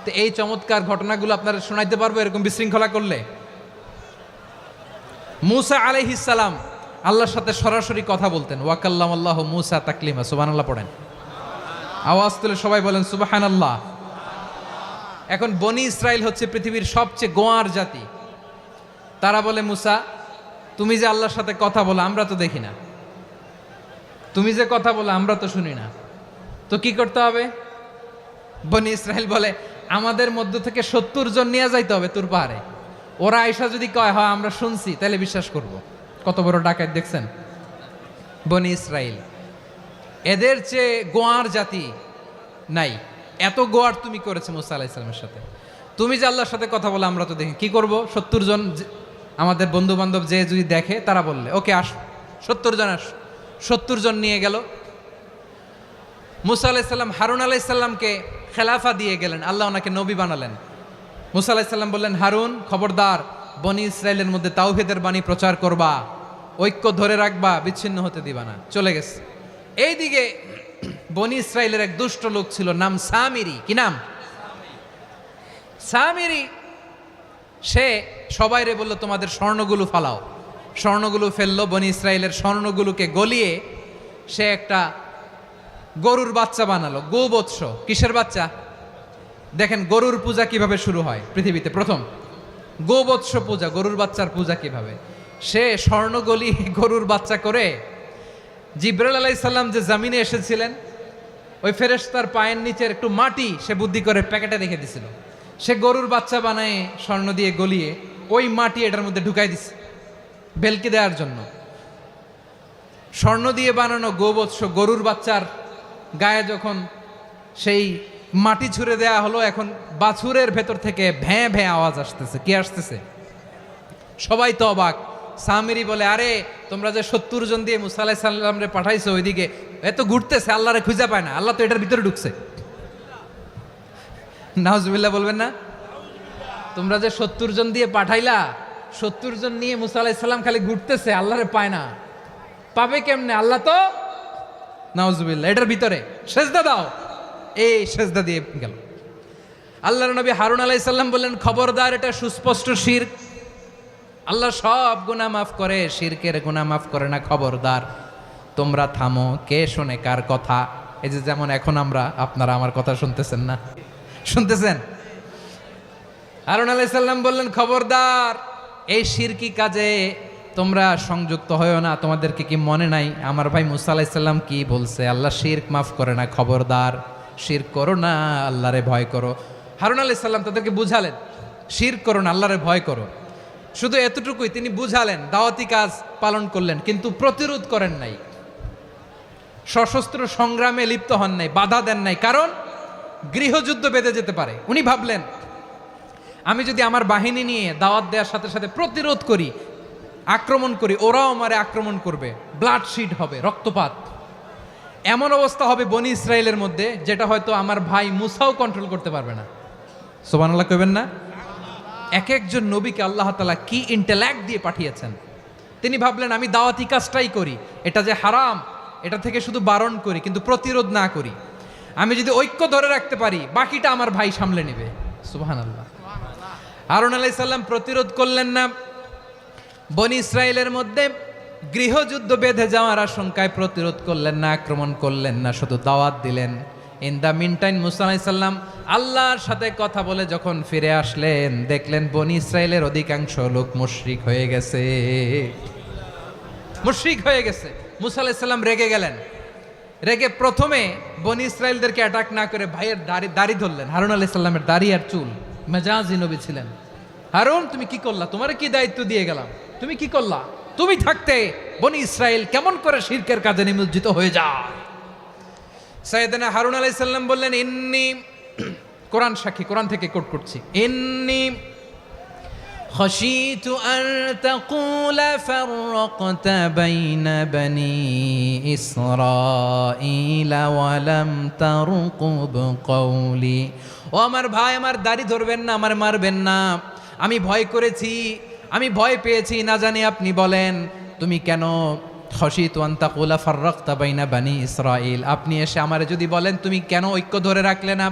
তো এই চমৎকার ঘটনাগুলো আপনারা শোনাইতে পারবো এরকম বিশৃঙ্খলা করলে। মূসা আলাইহিস সালাম আল্লাহর সাথে সরাসরি কথা বলতেন। ওয়াকাল্লামাল্লাহু মূসা তাকলিমা। সুবহানাল্লাহ পড়েন, আওয়াজ তুলে সবাই বলেন সুবহানাল্লাহ। এখন বনি ইসরাইল হচ্ছে পৃথিবীর সবচেয়ে গোয়ার জাতি। তারা বলে, মূসা তুমি যে আল্লাহর সাথে কথা বলো আমরা তো দেখি না, তুমি যে কথা বলো আমরা তো শুনি না, তো কি করতে হবে? বনি ইসরাইল বলে আমাদের মধ্য থেকে 70 জন নিয়ে যাইতে হবে তুর পাহাড়ে। ওরা আয়সা যদি কয় হয় আমরা শুনছি তাহলে বিশ্বাস করব। কত বড় ডাকাত দেখছেন বনি ইসরাইল। এদের চেয়ে গোয়ার জাতি নাই, এত গোয়ার তুমি করেছে মুসা আলাইহিস সালামের সাথে। তুমি যে আল্লাহর সাথে কথা বলে আমরা তো দেখি, কি করব? 70 জন আমাদের বন্ধু বান্ধব যে যদি দেখে তারা বললে ওকে আস, 70 জন আস। 70 জন নিয়ে গেল। মুসা আলাইহিস সালাম হারুন আলাইহিস সালামকে খেলাফা দিয়ে গেলেন, আল্লাহ ওনাকে নবী বানালেন। মুসা আলাইহিস সালাম বললেন, হারুন খবরদার বনি ইসরাইলের মধ্যে তাওহীদের বাণী প্রচার করবা, ঐক্য ধরে রাখবা, বিচ্ছিন্ন হতে দিবা না। চলে গেছে। এইদিকে বনি ইসরাইলের এক দুষ্ট লোক ছিল, নাম সামিরি। কি নাম? সামিরি। সে সবাইরে বলল তোমাদের স্বর্ণগুলো ফালাও। স্বর্ণগুলো ফেললো, বনি ইসরাইলের স্বর্ণগুলোকে গলিয়ে সে একটা গরুর বাচ্চা বানালো। গোবৎস। কিসের বাচ্চা? দেখেন গরুর পূজা কিভাবে শুরু হয় পৃথিবীতে প্রথম, গোবৎস পূজা, গরুর বাচ্চার পূজা কিভাবে। সে স্বর্ণ গলিয়ে গরুর বাচ্চা করে জিব্রাইল আলাইহিস সালাম যে জামিনে এসেছিলেন ওই ফেরেশতার পায়ের নিচের একটু মাটি সে বুদ্ধি করে প্যাকেটে রেখে দিছিল। সে গরুর বাচ্চা বানায় স্বর্ণ দিয়ে গলিয়ে ওই মাটি এটার মধ্যে ঢুকাই দিছে বেলকে দেওয়ার জন্য। স্বর্ণ দিয়ে বানানো গোবৎস গরুর বাচ্চার গায়ে যখন সেই মাটি ছুঁড়ে দেয়া হলো, এখন বাছুরের ভেতর থেকে ভ্যাঁ ভ্যাঁ আওয়াজ আসতেছে। কি আসতেছে? সবাই তো অবাক। সামিরি বলে, আরে তোমরা যে 70 জন দিয়ে মুসা আলাইহিস সালামরে পাঠাইছো ওইদিকে, এত ঘুরতেছে, আল্লাহরে খুঁজে পায় না, আল্লাহ তো এটার ভিতরে ঢুকছে। নাউজুবিল্লাহ বলবেন না? তোমরা যে 70 জন দিয়ে পাঠাইলা, 70 জন নিয়ে মুসা আলাইহিস সালাম খালি ঘুরতেছে, আল্লাহরে পায় না। পাবে কেমনে? আল্লাহ তো নাউজুবিল্লাহ এটার ভিতরে। সেজদা দাও। এই সেজদা দিয়ে গেল। আল্লাহর নবী হারুন আলাইহিস সালাম বললেন, খবরদার, এটা সুস্পষ্ট শিরক। আল্লাহ সব গুনাহ মাফ করে, শিরকের গুনাহ মাফ করে না। খবরদার তোমরা থামো। কে শোনে কার কথা? এই যে যেমন এখন আপনারা আমার কথা শুনতেছেন না? শুনতেছেন? হারুন আলাইহিস সালাম বললেন, খবরদার এই শিরকি কাজে তোমরা সংযুক্ত হয়েও না। তোমাদেরকে কি মনে নাই আমার ভাই মুসা আলাইহিস সালাম কি বলছে? আল্লাহ শিরক মাফ করে না। খবরদার শিরক করো না, আল্লাহরে ভয় করো। হারুন আলাইহিস সালাম তাদেরকে বুঝালেন, শিরক করো না, আল্লাহরে ভয় করো। শুধু এতটুকুই তিনি বুঝালেন, দাওয়াতি কাজ পালন করলেন, কিন্তু প্রতিরোধ করেন নাই, সশস্ত্র সংগ্রামে লিপ্ত হন নাই, বাধা দেন নাই। কারণ গৃহযুদ্ধ বেঁধে যেতে পারে। উনি ভাবলেন আমি যদি আমার বাহিনী নিয়ে দাওয়াত দেওয়ার সাথে সাথে প্রতিরোধ করি, আক্রমণ করি, ওরাও আমারে আক্রমণ করবে, ব্লাডশিড হবে, রক্তপাত। এমন অবস্থা হবে বনি ইসরায়েলের মধ্যে যেটা হয়তো আমার ভাই মুসাও কন্ট্রোল করতে পারবে না। সুবহানাল্লাহ কইবেন না? এক একজন নবীকে আল্লাহ তাআলা কি ইন্টেলেক্ট দিয়ে পাঠিয়েছেন। তিনি ভাবলেন আমি দাওয়াতি কাজটাই করি, এটা যে হারাম এটা থেকে শুধু বারণ করি, কিন্তু প্রতিরোধ না করি। আমি যদি ঐক্য ধরে রাখতে পারি বাকিটা আমার ভাই সামলে নেবে। সুবহানাল্লাহ। হারুন আলাইহিস সালাম প্রতিরোধ করলেন না। বনি ইসরায়েলের মধ্যে গৃহযুদ্ধ বেঁধে যাওয়ার আশঙ্কায় প্রতিরোধ করলেন না, আক্রমণ করলেন না, শুধু দাওয়াত দিলেন। ইন দ্য মিন টাইম মুসা আলাইহিস সালাম আল্লাহর সাথে কথা বলে যখন ফিরে আসলেন, দেখলেন বনি ইসরায়েলের অধিকাংশ লোক মুশরিক হয়ে গেছে। মুশরিক হয়ে গেছে। মুসা আলাইহিস সালাম রেগে গেলেন। রেগে প্রথমে বনি ইসরায়েলদেরকে অ্যাটাক না করে ভাইয়ের দাড়ি ধরলেন। হারুন আলাইহিস সালামের দাড়ি আর চুল। মেজাজি নবী ছিলেন। হারুন তুমি কি করলা? তোমারে কি দায়িত্ব দিয়ে গেলাম? তুমি কি করলা? তুমি থাকতে বনি ইসরায়েল কেমন করে শিরকের কাজে নিমজ্জিত হয়ে যায়? সাইয়েদনা হারুন আলাইহিস সালাম বললেন, ইন্নী, কোরআন সাক্ষী, কোরআন থেকে কোট করছি, ইন্নী খাশিতু আন তাকুলা ফাররাকতা বাইনা বনি ইসরাঈলা ওয়া লাম তারকুব কওলি। ও আমার ভাই, আমার দাড়ি ধরবেন না, আমার মারবেন না। আমি ভয় করেছি, আমি ভয় পেয়েছি, না জানি আপনি বলেন তুমি কেন খাশিতু আন তাকুলা ফাররাকতা বাইনা বনি ইসরাঈল, আপনি এসে আমারে যদি বলেন তুমি কেন ঐক্য ধরে রাখলে না,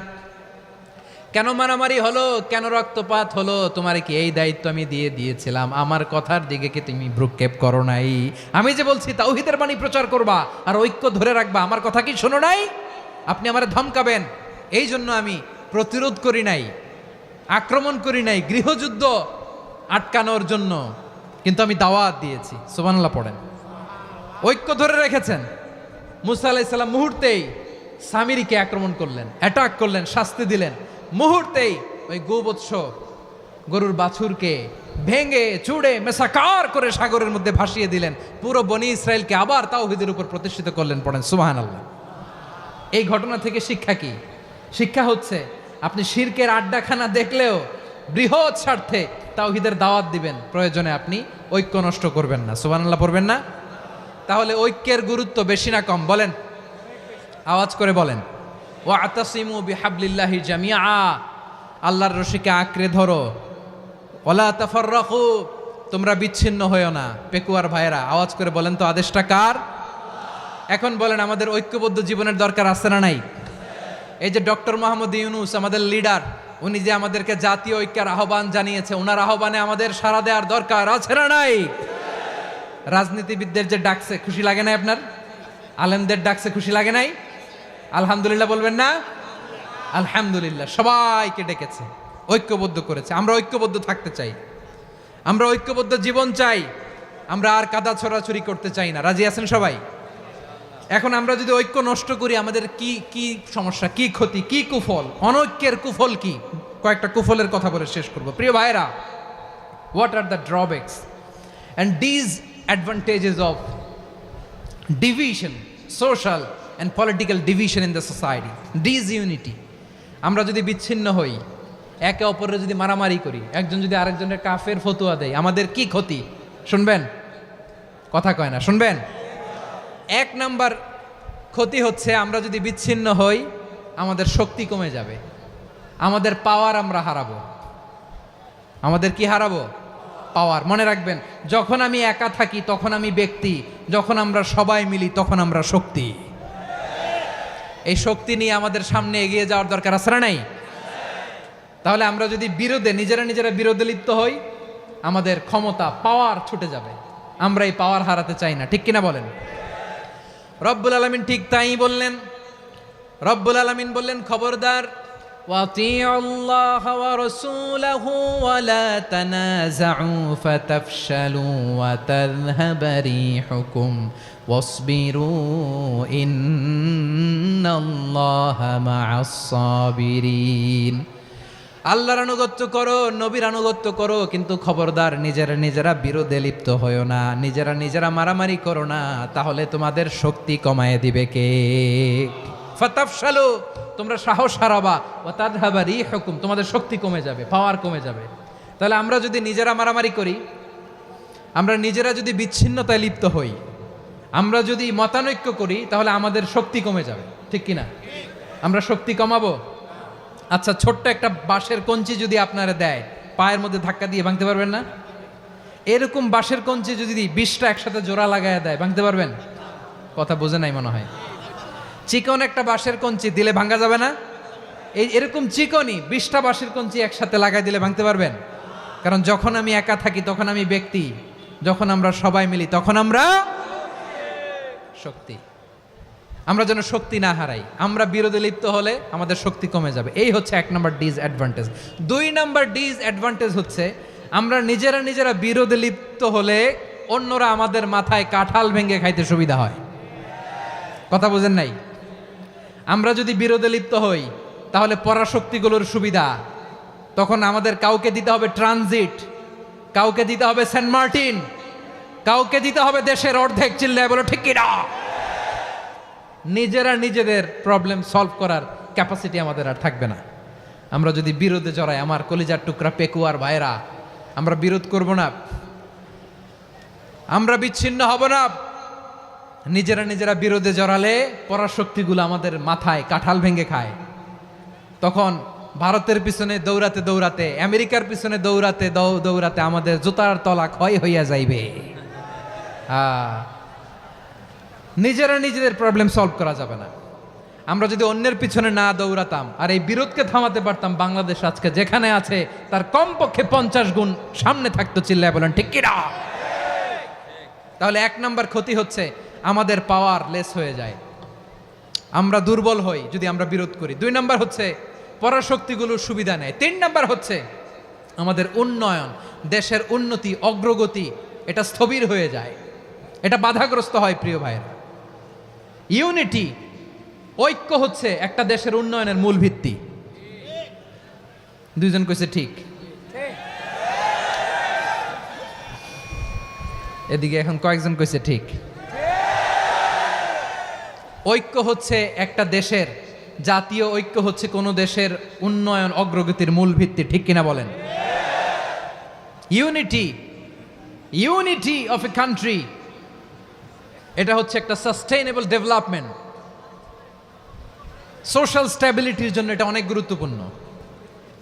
কেন মারামারি হলো, কেন রক্তপাত হলো, তোমারে কি এই দায়িত্ব আমি দিয়েছিলাম? আমার কথার দিকে কি তুমি ভ্রুক্ষেপ করো নাই? আমি যে বলছি তাওহীদের বাণী প্রচার করবা আর ঐক্য ধরে রাখবা, আমার কথা কি শোনো নাই? আপনি আমারে ধমকাবেন, এই জন্য আমি প্রতিরোধ করি নাই, আক্রমণ করি নাই, গৃহযুদ্ধ আটকানোর জন্য কিন্তু আমি দাওয়াত দিয়েছি। সুবহানাল্লাহ পড়েন। ঐক্য ধরে রেখেছেন। মুসা আলাইহিস সালাম মুহূর্তেই সামিরীকে আক্রমণ করলেন, অ্যাটাক করলেন, শাস্তি দিলেন। মুহূর্তেই ওই গোবৎস গরুর বাছুরকে ভেঙে চুড়ে মেসাকার করে সাগরের মধ্যে ভাসিয়ে দিলেন। পুরো বনি ইসরায়েলকে আবার তাওহীদের উপর প্রতিষ্ঠিত করলেন। পড়েন সুবহানাল্লাহ। এই ঘটনা থেকে শিক্ষা কি? শিক্ষা হচ্ছে আপনি শিরকের আড্ডাখানা দেখলেও বৃহৎ স্বার্থে তাওহীদের দাওয়াত দিবেন, প্রয়োজনে আপনি ঐক্য নষ্ট করবেন না। সুবহানাল্লাহ পড়বেন না? তাহলে ঐক্যের গুরুত্ব বেশি না কম বলেন? আওয়াজ করে বলেন। ওয়াতাসিমু বিহাবলিল্লাহি জামিআ, আল্লাহর রশিকে আঁকড়ে ধরো। ওয়ালা তাফাররাকু, তোমরা বিচ্ছিন্ন হয়েও না। পেকুয়ার ভাইয়েরা আওয়াজ করে বলেন তো আদেশটা কার? এখন বলেন আমাদের ঐক্যবদ্ধ জীবনের দরকার আছে না নাই? এই যে ডক্টর মোহাম্মদ ইউনূস আমাদের লিডার, উনি যে আমাদেরকে জাতীয় ঐক্যের আহ্বান জানিয়েছে, ওনার আহ্বানে আমাদের সাড়া দেওয়ার দরকার আছে না নাই? রাজনীতিবিদদের যে ডাকছে খুশি লাগে নাই আপনার? আলেমদের ডাকছে খুশি লাগে নাই? আলহামদুলিল্লাহ বলবেন না? আলহামদুলিল্লাহ, সবাইকে ডেকেছে, ঐক্যবদ্ধ করেছে। আমরা ঐক্যবদ্ধ থাকতে চাই, আমরা ঐক্যবদ্ধ জীবন চাই, আমরা আর কাদা ছড়াছড়ি করতে চাই না। রাজি আছেন সবাই? এখন আমরা যদি ঐক্য নষ্ট করি আমাদের কি কি সমস্যা, কি ক্ষতি, কি কুফল? অনৈক্যের কুফল কি? কয়েকটা কুফলের কথা বলে শেষ করব। প্রিয় ভাইরা, what are the drawbacks and disadvantages of division, social and political division in the society, disunity? আমরা যদি বিচ্ছিন্ন হই, একে অপরের যদি মারামারি করি, একজন যদি আরেকজনের কাফের ফতোয়া দেয়, আমাদের কি ক্ষতি? শুনবেন? কথা কয় না, শুনবেন? এক নাম্বার ক্ষতি হচ্ছে আমরা যদি বিচ্ছিন্ন হই আমাদের শক্তি কমে যাবে, আমাদের পাওয়ার আমরা হারাবো। আমাদের কি হারাবো? পাওয়ার। মনে রাখবেন, যখন আমি একা থাকি তখন আমি ব্যক্তি, যখন আমরা সবাই মিলি তখন আমরা শক্তি। এই শক্তি নিয়ে আমাদের সামনে এগিয়ে যাওয়ার দরকার আছে না নাই? তাহলে আমরা যদি বিরোধে নিজেরা বিরোধে লিপ্ত হই আমাদের ক্ষমতা, পাওয়ার ছুটে যাবে। আমরা এই পাওয়ার হারাতে চাই না, ঠিক কিনা বলেন? রব্বুল আলামিন ঠিক তাই বললেন। রব্বুল আলামিন বললেন, খবরদার, ওয়াতিউল্লাহ ওয়া রাসূলাহু ওয়া লা তানাযাউ ফাতাফশালু ওয়া তাযহাবা রিহুকুম ওয়াসবিরু ইন্নাল্লাহা মা'আস সাবিরিন। আল্লাহর আনুগত্য করো, নবীর আনুগত্য করো, কিন্তু খবরদার নিজেরা বিরোধে লিপ্ত হয়ো না, নিজেরা মারামারি করো না, তাহলে তোমাদের শক্তি কমায় দিবে কে? ফাতাফশালু, তোমরা সাহস হারাবা, ওয়া তাযহাবা রিহুকুম, তোমাদের শক্তি কমে যাবে, পাওয়ার কমে যাবে। তাহলে আমরা যদি নিজেরা মারামারি করি, আমরা নিজেরা যদি বিচ্ছিন্নতায় লিপ্ত হই, আমরা যদি মতানৈক্য করি, তাহলে আমাদের শক্তি কমে যাবে, ঠিক কিনা? আমরা শক্তি কমাবো। আচ্ছা, ছোট্ট একটা বাঁশের কঞ্চি যদি আপনারা দেয়, পায়ের মধ্যে ধাক্কা দিয়ে ভাঙতে পারবেন না? এরকম বাঁশের কঞ্চি যদি 20টা একসাথে জোড়া লাগায় দেয়, ভাঙতে পারবেন? কথা বোঝে নাই মনে হয়। চিকন একটা বাঁশের কঞ্চি দিলে ভাঙা যাবে না? এরকম চিকনই 20টা বাঁশের কঞ্চি একসাথে লাগাই দিলে ভাঙতে পারবেন? কারণ যখন আমি একা থাকি তখন আমি ব্যক্তি, যখন আমরা সবাই মিলি তখন আমরা শক্তি। আমরা যেন শক্তি না হারাই। আমরা বিরোধে লিপ্ত হলে আমাদের শক্তি কমে যাবে। এই হচ্ছে 1 নম্বর ডিসঅ্যাডভান্টেজ। 2 নম্বর ডিসঅ্যাডভান্টেজ হচ্ছে আমরা নিজেরা বিরোধে লিপ্ত হলে অন্যরা আমাদের মাথায় কাঁঠাল ভেঙে খাইতে সুবিধা হয়। কথা বোঝেন নাই? আমরা যদি বিরোধে লিপ্ত হই তাহলে পরাশক্তিগুলোর সুবিধা, তখন আমাদের কাউকে দিতে হবে ট্রানজিট, কাউকে দিতে হবে সেন্ট মার্টিন, কাউকে দিতে হবে দেশের অর্ধেক। চিল্লায় বলো ঠিক কিনা? নিজেদের প্রবলেম সলভ করার ক্যাপাসিটি আমাদের আর থাকবে না। আমরা যদি বিরোধে জড়াই, আমার কলিজার টুকরা পেকুয়ার ভাইরা, আমরা বিরোধ করব না, আমরা বিচ্ছিন্ন হব না। নিজেরা বিরোধে জড়ালে পরাশক্তিগুলো আমাদের মাথায় কাঁঠাল ভেঙে খায়। তখন ভারতের পিছনে দৌড়াতে, আমেরিকার পিছনে দৌড়াতে আমাদের জুতার তলা ক্ষয় হইয়া যাইবে। নিজেদের প্রবলেম সলভ করা যাবে না। আমরা যদি অন্যের পিছনে না দৌড়াতাম আর এই বিরোধকে থামাতে পারতাম, বাংলাদেশ আজকে যেখানে আছে তার কমপক্ষে 50 গুণ সামনে থাকতো। চিল্লায় বলেন ঠিক কিনা? তাহলে 1 নম্বর ক্ষতি হচ্ছে আমাদের পাওয়ার লেস হয়ে যায়, আমরা দুর্বল হই যদি আমরা বিরোধ করি। 2 নম্বর হচ্ছে পরাশক্তিগুলোর সুবিধা নেয়। 3 নম্বর হচ্ছে আমাদের উন্নয়ন, দেশের উন্নতি, অগ্রগতি এটা স্থবির হয়ে যায়, এটা বাধাগ্রস্ত হয়। প্রিয় ভাইয়েরা, ইউনিটি, ঐক্য হচ্ছে একটা দেশের উন্নয়নের মূল ভিত্তি। দুইজন কইছে ঠিক। এদিকে এখন কয়েকজন কইছে ঠিক। ঐক্য হচ্ছে একটা দেশের, জাতীয় ঐক্য হচ্ছে কোনো দেশের উন্নয়ন অগ্রগতির মূল ভিত্তি, ঠিক কিনা বলেন? ইউনিটি অফ এ কান্ট্রি, এটা হচ্ছে একটা সাস্টেইনেবল ডেভেলপমেন্ট, সোশ্যাল স্ট্যাবিলিটির জন্য এটা অনেক গুরুত্বপূর্ণ।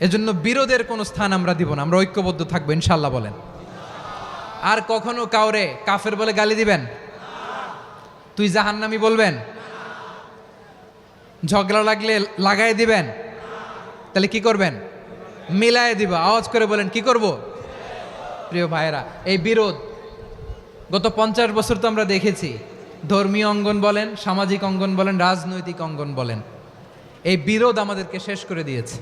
এজন্য বিরোধের কোনো স্থান আমরা দিব না, আমরা ঐক্যবদ্ধ থাকবো ইনশাল্লাহ বলেন। আর কখনো কাউরে কাফের বলে গালি দিবেন? তুই জাহান্নামী বলবেন? ঝগড়া লাগলে লাগাই দিবেন? তাহলে কি করবেন? মিলায় দিব। আওয়াজ করে বলেন, কি করব? প্রিয় ভাইয়েরা, এই বিরোধ গত 50 বছর তো আমরা দেখেছি। ধর্মীয় অঙ্গন বলেন, সামাজিক অঙ্গন বলেন, রাজনৈতিক অঙ্গন বলেন, এই বিরোধ আমাদেরকে শেষ করে দিয়েছে।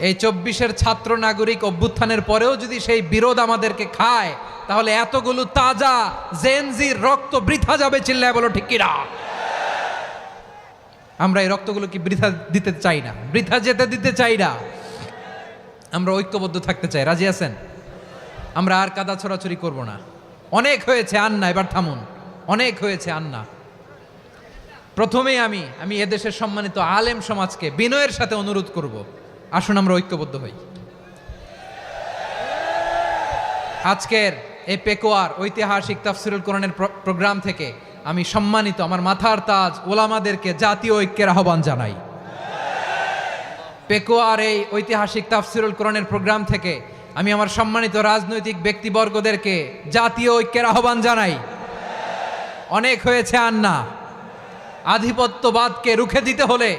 এই 24-এর ছাত্র নাগরিক অভ্যুত্থানের পরেও যদি সেই বিরোধ আমাদেরকে খায়, তাহলে এতগুলো তাজা জেনজির রক্ত বৃথা যাবে। চিল্লায় বলো ঠিক কিনা? আমরা এই রক্তগুলো কি বৃথা দিতে চাই না, বৃথা যেতে দিতে চাই না। আমরা ঐক্যবদ্ধ থাকতে চাই। রাজি আছেন? আমরা আর কাদা ছড়াছড়ি করব না। অনেক হয়েছে আন্না, এবার থামুন। অনেক হয়েছে আন্না। প্রথমেই আমি এদেশের সম্মানিত আলেম সমাজকে বিনয়ের সাথে অনুরোধ করব, আসুন আমরা ঐক্যবদ্ধ হই। আজকের এই পেকোয়ার ঐতিহাসিক তাফসিরুল কোরআনের প্রোগ্রাম থেকে আমি সম্মানিত আমার মাথার তাজ ওলামাদেরকে জাতীয় ঐক্যের আহ্বান জানাই। পেকোয়ার এই ঐতিহাসিক তাফসিরুল কোরআনের প্রোগ্রাম থেকে আমি আমার সম্মানিত রাজনৈতিক ব্যক্তিবর্গদেরকে জাতীয় ঐক্যের আহ্বান জানাই। অনেক হয়েছে আন্না। আধিপত্যবাদকে রুখে দিতে হলে,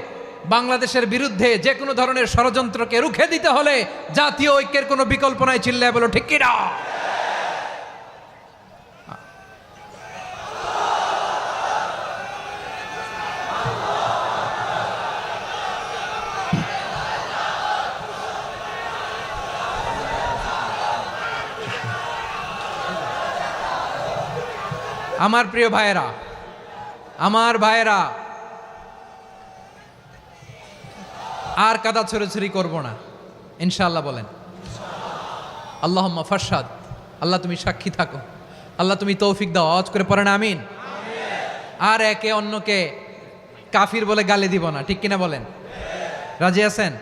বাংলাদেশের বিরুদ্ধে যে কোনো ধরনের ষড়যন্ত্রকে রুখে দিতে হলে জাতীয় ঐক্যের কোনো বিকল্প নাই। চিল্লায় বলো ঠিক কিনা? আমার প্রিয় ভাইয়েরা, আমার ভাইয়েরা, আর কাদা ছড়াছড়ি করব না ইনশাআল্লাহ বলেন। আল্লাহুম্মা ফারশাদ, আল্লাহ তুমি সাক্ষী থাকো, আল্লাহ তুমি তৌফিক দাও। আওয়াজ করে পড়েন আমিন। আর একে অন্যকে কাফির বলে গালি দিব না, ঠিক কিনা বলেন? রাজি আছেন?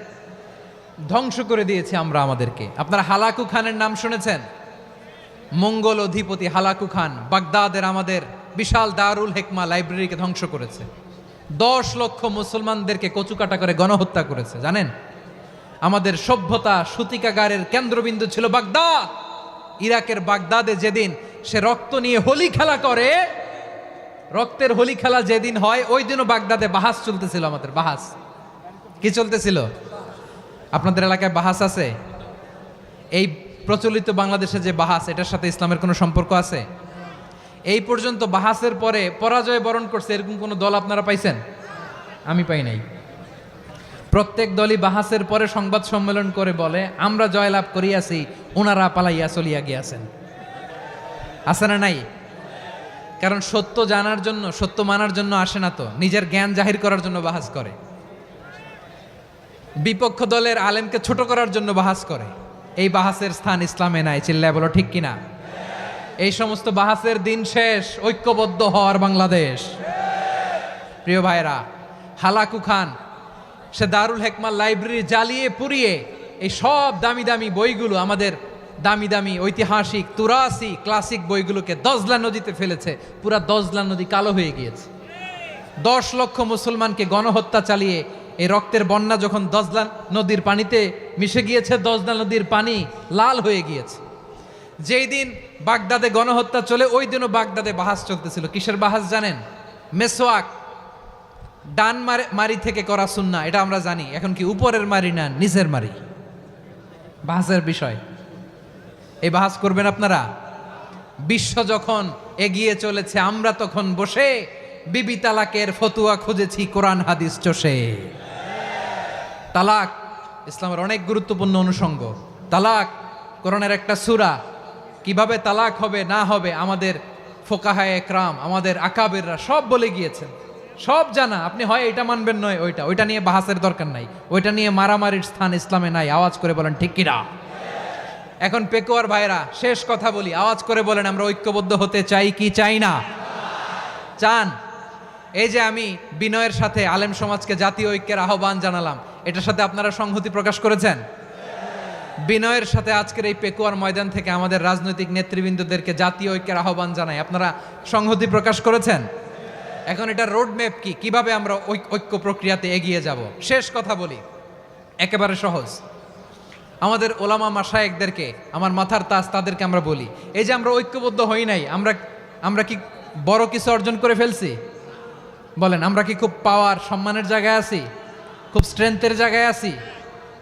ধ্বংস করে দিয়েছি আমরা আমাদেরকে। আপনারা হালাকু খানের নাম শুনেছেন? মঙ্গল অধিপতি হালাকু খান বাগদাদের আমাদের বিশাল দারুল হিকমা লাইব্রেরিকে ধ্বংস করেছে। 10 লক্ষ মুসলমানদেরকে কচুকাটা করে গণহত্যা করেছে। জানেন, আমাদের সভ্যতা সূতিকাগারের কেন্দ্রবিন্দু ছিল বাগদাদ। ইরাকের বাগদাদে যেদিন সে রক্ত নিয়ে হোলি খেলা করে, রক্তের হোলি খেলা যেদিন হয়, ওই দিনও বাগদাদে বাহাস চলতেছিল। আমাদের বাহাস কি চলতেছিল? আপনাদের এলাকায় বাহাস আছে? এই প্রচলিত বাংলাদেশে যে বাহাস, এটার সাথে ইসলামের কোনো সম্পর্ক আছে? এই পর্যন্ত বাহাসের পরে পরাজয় বরণ করছে এরকম কোন দল আপনারা পাইছেন? আমি পাই নাই। প্রত্যেক দলই বাহাসের পরে সংবাদ সম্মেলন করে বলে, আমরা জয়লাভ করিয়াছি, ওনারা পালাইয়া চলিয়া গিয়াছেন। আছে না নাই? কারণ সত্য জানার জন্য, সত্য মানার জন্য আসে না তো, নিজের জ্ঞান জাহির করার জন্য বাহাস করে। বিপক্ষ দলের আলেমকে ছোট করার জন্য বাহাস করে। এই বাহাসের স্থান ইসলামে নাই। চিল্লায় বলো ঠিক কিনা? এই সমস্ত বাহাসের দিন শেষ। ঐক্যবদ্ধ হওয়ার বাংলাদেশ। প্রিয় ভাইরা, হালাকু খান সে দারুল হিকমা লাইব্রেরি জ্বালিয়ে পুড়িয়ে এই সব দামি দামি বইগুলো, আমাদের দামি দামি ঐতিহাসিক তুরাসি ক্লাসিক বইগুলোকে দজলা নদীতে ফেলেছে। পুরা দজলা নদী কালো হয়ে গিয়েছে। 10 লক্ষ মুসলমানকে গণহত্যা চালিয়ে এই রক্তের বন্যা যখন দজলা নদীর পানিতে মিশে গিয়েছে, দজলা নদীর পানি লাল হয়ে গিয়েছে। যেই দিন বাগদাদে গণহত্যা চলে, ওই দিনও বাগদাদে বাহাস চলতেছিল। কিসের বাহাস জানেন? মেসোয়াক, ডান মারি থেকে করা সুন্নাহ, এটা আমরা জানি। এখন কি উপরের মারি না নিচের মারি? বাহাসের বিষয়। এই বাহাস করবেন আপনারা? বিশ্ব যখন এগিয়ে চলেছে, আমরা তখন বসে বিবি তালাকের ফতুয়া খুঁজেছি কোরআন হাদিস চষে। তালাক ইসলামের অনেক গুরুত্বপূর্ণ অনুষঙ্গ। তালাক কোরআনের একটা সূরা। কিভাবে তালাক হবে না হবে আমাদের ফোকাহায়ে একরাম, আমাদের আকাবেররা সব বলে গিয়েছেন, সব জানা। আপনি হয় এটা মানবেন নয় ওইটা নিয়ে বাহাসের দরকার নাই, ওইটা নিয়ে মারামারির স্থান ইসলামে নাই। আওয়াজ করে বলেন ঠিক কিনা? এখন পেকুয়ার ভাইরা শেষ কথা বলি, আওয়াজ করে বলেন আমরা ঐক্যবদ্ধ হতে চাই কি চাই না? চান? এই যে আমি বিনয়ের সাথে আলেম সমাজকে জাতীয় ঐক্যের আহ্বান জানালাম, এটার সাথে আপনারা সংহতি প্রকাশ করেছেন? বিনয়ের সাথে আজকের এই পেকুয়ার ময়দান থেকে আমাদের রাজনৈতিক নেতৃবৃন্দদেরকে জাতীয় ঐক্যের আহ্বান জানাই, আপনারা সংহতি প্রকাশ করেছেন? এখন এটা রোড ম্যাপ কি, কিভাবে আমরা ঐক্য প্রক্রিয়াতে এগিয়ে যাব? শেষ কথা বলি, একেবারে সহজ। আমাদের ওলামা মাশায়েখদেরকে, আমার মাথার তাজ, তাদেরকে আমরা বলি, এই যে আমরা ঐক্যবদ্ধ হই নাই, আমরা কি বড় কিছু অর্জন করে ফেলছি? বলেন, আমরা কি খুব পাওয়ার সম্মানের জায়গায় আছি? খুব স্ট্রেংথের জায়গায় আছি?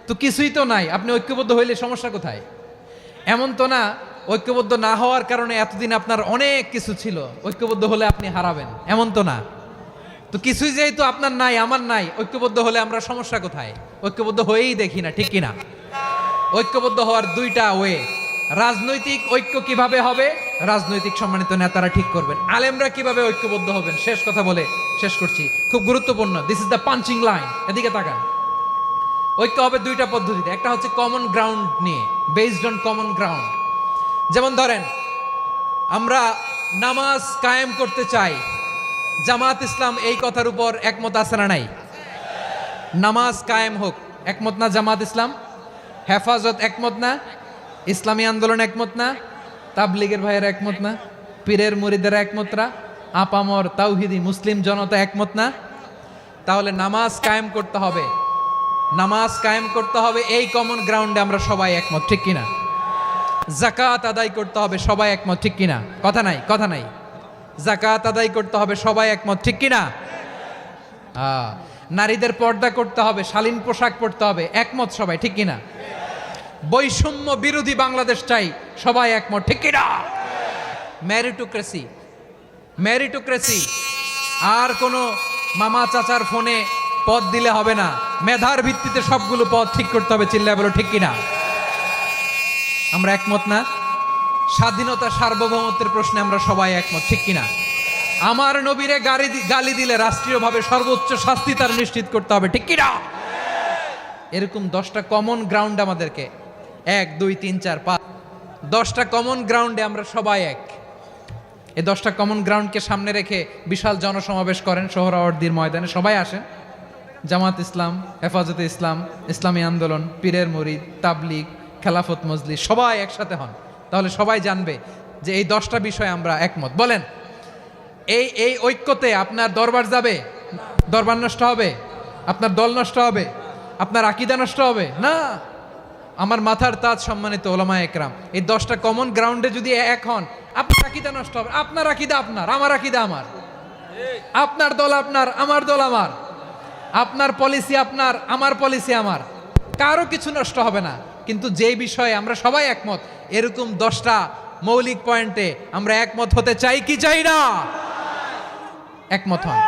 তো কিছুই তো নাই। আপনি ঐক্যবদ্ধ হইলে সমস্যা কোথায়? এমন তো না ঐক্যবদ্ধ না হওয়ার কারণে এতদিন আপনার অনেক কিছু ছিল, ঐক্যবদ্ধ হলে আপনি হারাবেন, এমন তো না। তো কিছুই যেহেতু আপনার নাই, আমার নাই, ঐক্যবদ্ধ হলে আমরা সমস্যা কোথায়? ঐক্যবদ্ধ হয়েই দেখি না, ঠিক কিনা? ঐক্যবদ্ধ হওয়ার দুইটা ওয়ে। রাজনৈতিক ঐক্য কিভাবে হবে? রাজনৈতিক সম্মানিত নেতারা ঠিক করবেন। আলেমরা কিভাবে ঐক্যবদ্ধ হবেন? শেষ কথা বলে শেষ করছি, খুব গুরুত্বপূর্ণ। This is the punching line, এদিকে তাকান। ঐক্য হবে দুইটা পদ্ধতিতে। একটা হচ্ছে কমন গ্রাউন্ড নিয়ে, বেসড অন কমন গ্রাউন্ড। যেমন ধরেন, আমরা নামাজ কায়েম করতে চাই, জামাত ইসলাম এই কথার উপর একমত আছে না নাই? নামাজ কায়েম হোক, একমত না জামাত ইসলাম? হেফাজত একমত না? ইসলামী আন্দোলন একমত না? তাবলিগের ভাইয়েরা একমত না? পীরের মুরিদেরা একমত না? আপামর তাওহিদি মুসলিম জনতা একমত না? তাহলে নামাজ কায়েম করতে হবে, নামাজ কায়েম করতে হবে এই কমন গ্রাউন্ডে আমরা সবাই একমত, ঠিক কিনা? যাকাত আদায় করতে হবে, সবাই একমত, ঠিক কিনা? কথা নাই, কথা নাই। যাকাত আদায় করতে হবে, সবাই একমত, ঠিক কিনা? নারীদের পর্দা করতে হবে, শালীন পোশাক পরতে হবে, একমত সবাই, ঠিক কিনা? বৈষম্য বিরোধী বাংলাদেশ চাই, সবাই একমত, ঠিক কিনা? মেরিটোক্রেসি, মেরিটোক্রেসি, আর কোনো মামা চাচার ফোনে পদ দিলে হবে না, মেধার ভিত্তিতে সবগুলো পদ ঠিক করতে হবে, চিল্লায় বলো ঠিক কিনা? আমরা একমত না? স্বাধীনতা সার্বভৌমত্বের প্রশ্নে আমরা সবাই একমত, ঠিক কিনা? আমার নবীরে গালি দিলে রাষ্ট্রীয়ভাবে সর্বোচ্চ শাস্তি তার নিশ্চিত করতে হবে, ঠিক কিনা? এরকম 10টা কমন গ্রাউন্ড আমাদেরকে, 1 2 3 4 5, 10টা কমন গ্রাউন্ডে আমরা সবাই এক। এই 10টা কমন গ্রাউন্ডকে সামনে রেখে বিশাল জনসমাবেশ করেন সোহরাওয়ার্দীর ময়দানে, সবাই আসেন। জামাত ইসলাম, হেফাজতে ইসলাম, ইসলামী আন্দোলন, পীরের মুরিদ, তাবলিগ, খেলাফত মজলিস, সবাই একসাথে হন। তাহলে সবাই জানবে যে এই 10টা বিষয়ে আমরা একমত। বলেন, এই ঐক্যতে আপনার দরবার যাবে? দরবার নষ্ট হবে? আপনার দল নষ্ট হবে? আপনার আকীদা নষ্ট হবে না? আমার মাথার তাজ সম্মানিত ওলামা একরাম, এই 10টা কমন গ্রাউন্ডে যদি এক হন, আপনার আকীদা নষ্ট হবে? আপনার আকীদা আপনার, আমার আকীদা আমার, আপনার দল আপনার, আমার দল আমার, আপনার পলিসি আপনার, আমার পলিসি আমার, কারো কিছু নষ্ট হবে না। কিন্তু যে বিষয়ে আমরা সবাই একমত, এরকম 10টা মৌলিক পয়েন্টে আমরা একমত হতে চাই কি চাই না? একমত হন।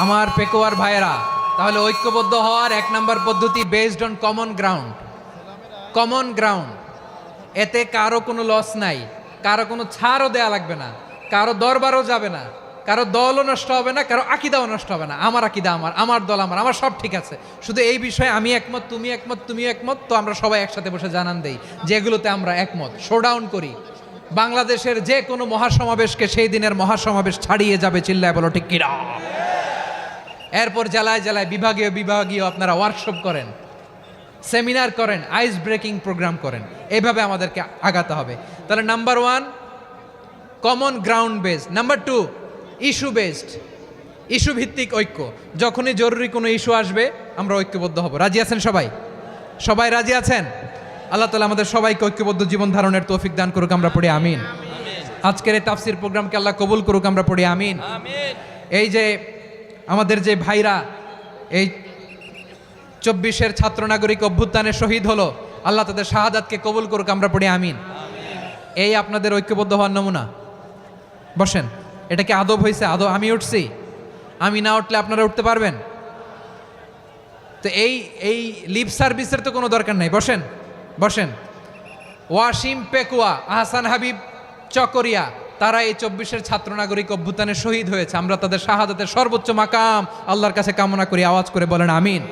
আমার পেকুয়ার ভাইয়েরা, তাহলে ঐক্যবদ্ধ হওয়ার 1 নম্বর পদ্ধতি based on common ground. Common ground, এতে কারো কোনো লস নাই, কারো কোনো ছাড়ও দেয়া লাগবে না, কারো দরবারও যাবে না, কারো দলও নষ্ট হবে না, কারো আকীদাও নষ্ট হবে না। আমার আকীদা আমার, আমার দল আমার, আমার সব ঠিক আছে। শুধু এই বিষয়ে আমি একমত, তুমি একমত, তুমিও একমত, তো আমরা সবাই একসাথে বসে জানান দেই যেগুলোতে আমরা একমত, শোডাউন করি। বাংলাদেশের যে কোনো মহাসমাবেশকে সেই দিনের মহাসমাবেশ ছাড়িয়ে যাবে, চিল্লায় বলো ঠিক কিনা? এরপর জেলায় জেলায় বিভাগীয় আপনারা ওয়ার্কশপ করেন, সেমিনার করেন, আইস ব্রেকিং প্রোগ্রাম করেন, এইভাবে আমাদেরকে আগাতে হবে। তাহলে number 1 common ground based, number 2 issue based, issue ভিত্তিক ঐক্য। যখনই জরুরি কোনো ইস্যু আসবে আমরা ঐক্যবদ্ধ হব। রাজি আছেন সবাই? সবাই রাজি আছেন? আল্লাহ তাআলা আমাদের সবাইকে ঐক্যবদ্ধ জীবন ধারণের তৌফিক দান করুক, আমরা পড়ি আমিন। আজকের এই তাফসীর প্রোগ্রামকে আল্লাহ কবুল করুক, আমরা পড়ি আমিন। এই যে আমাদের যে ভাইরা এই 24-এর ছাত্র নাগরিক অভ্যুত্থানে শহীদ হলো, আল্লাহ তাদের শাহাদাতকে কবুল করুক, আমরা পড়ি আমিন। এই আপনাদের ঐক্যবদ্ধ হওয়ার নমুনা। বসেন, এটা কি আদব হয়েছে? আদব আমি উঠছি, আমি না উঠলে আপনারা উঠতে পারবেন? তো এই লিপ সার্ভিসের তো কোনো দরকার নাই। বসেন বসেন। ওয়াসিম পেকুয়া, আহসান হাবিব চকরিয়া, তারা এই 24-এর ছাত্র নাগরিক অভ্যুত্থানে শহীদ হয়েছে। আমরা তাদের শাহাদাতের সর্বোচ্চ মাকাম আল্লাহর কাছে কামনা করি। আওয়াজ করে বলেন আমিন।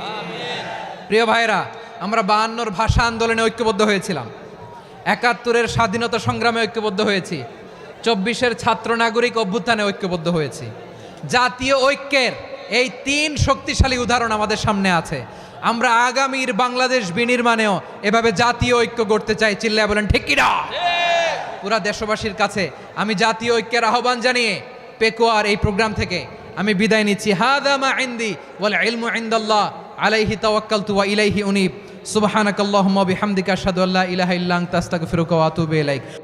প্রিয় ভাইরা, আমরা 52-র ভাষা আন্দোলনে ঐক্যবদ্ধ হয়েছিলাম, 71-এর স্বাধীনতা সংগ্রামে ঐক্যবদ্ধ হয়েছি, 24-এর ছাত্র নাগরিক অভ্যুত্থানে ঐক্যবদ্ধ হয়েছি। জাতীয় ঐক্যের এই 3 শক্তিশালী উদাহরণ আমাদের সামনে আছে। আমরা আগামীর বাংলাদেশ বিনির্মাণেও এভাবে জাতীয় ঐক্য গড়তে চাই। চিল্লায় বলেন ঠিক কিনা? পুরা দেশবাসীর কাছে আমি জাতীয় ঐক্যের আহ্বান জানিয়ে পেকুয়ার এই প্রোগ্রাম থেকে আমি বিদায় নিচ্ছি। হাদা মা ইনদি ওয়াল ইলমু ইনদাল্লাহ আলাইহি তাওয়াক্কালতু ওয়া ইলাইহি উনীব। সুবহানাকাল্লাহুম্মা বিহামদিকা আশহাদু আল্লা ইলাহা ইল্লা আনতা আস্তাগফিরুকা ওয়া আতুবু ইলাইক।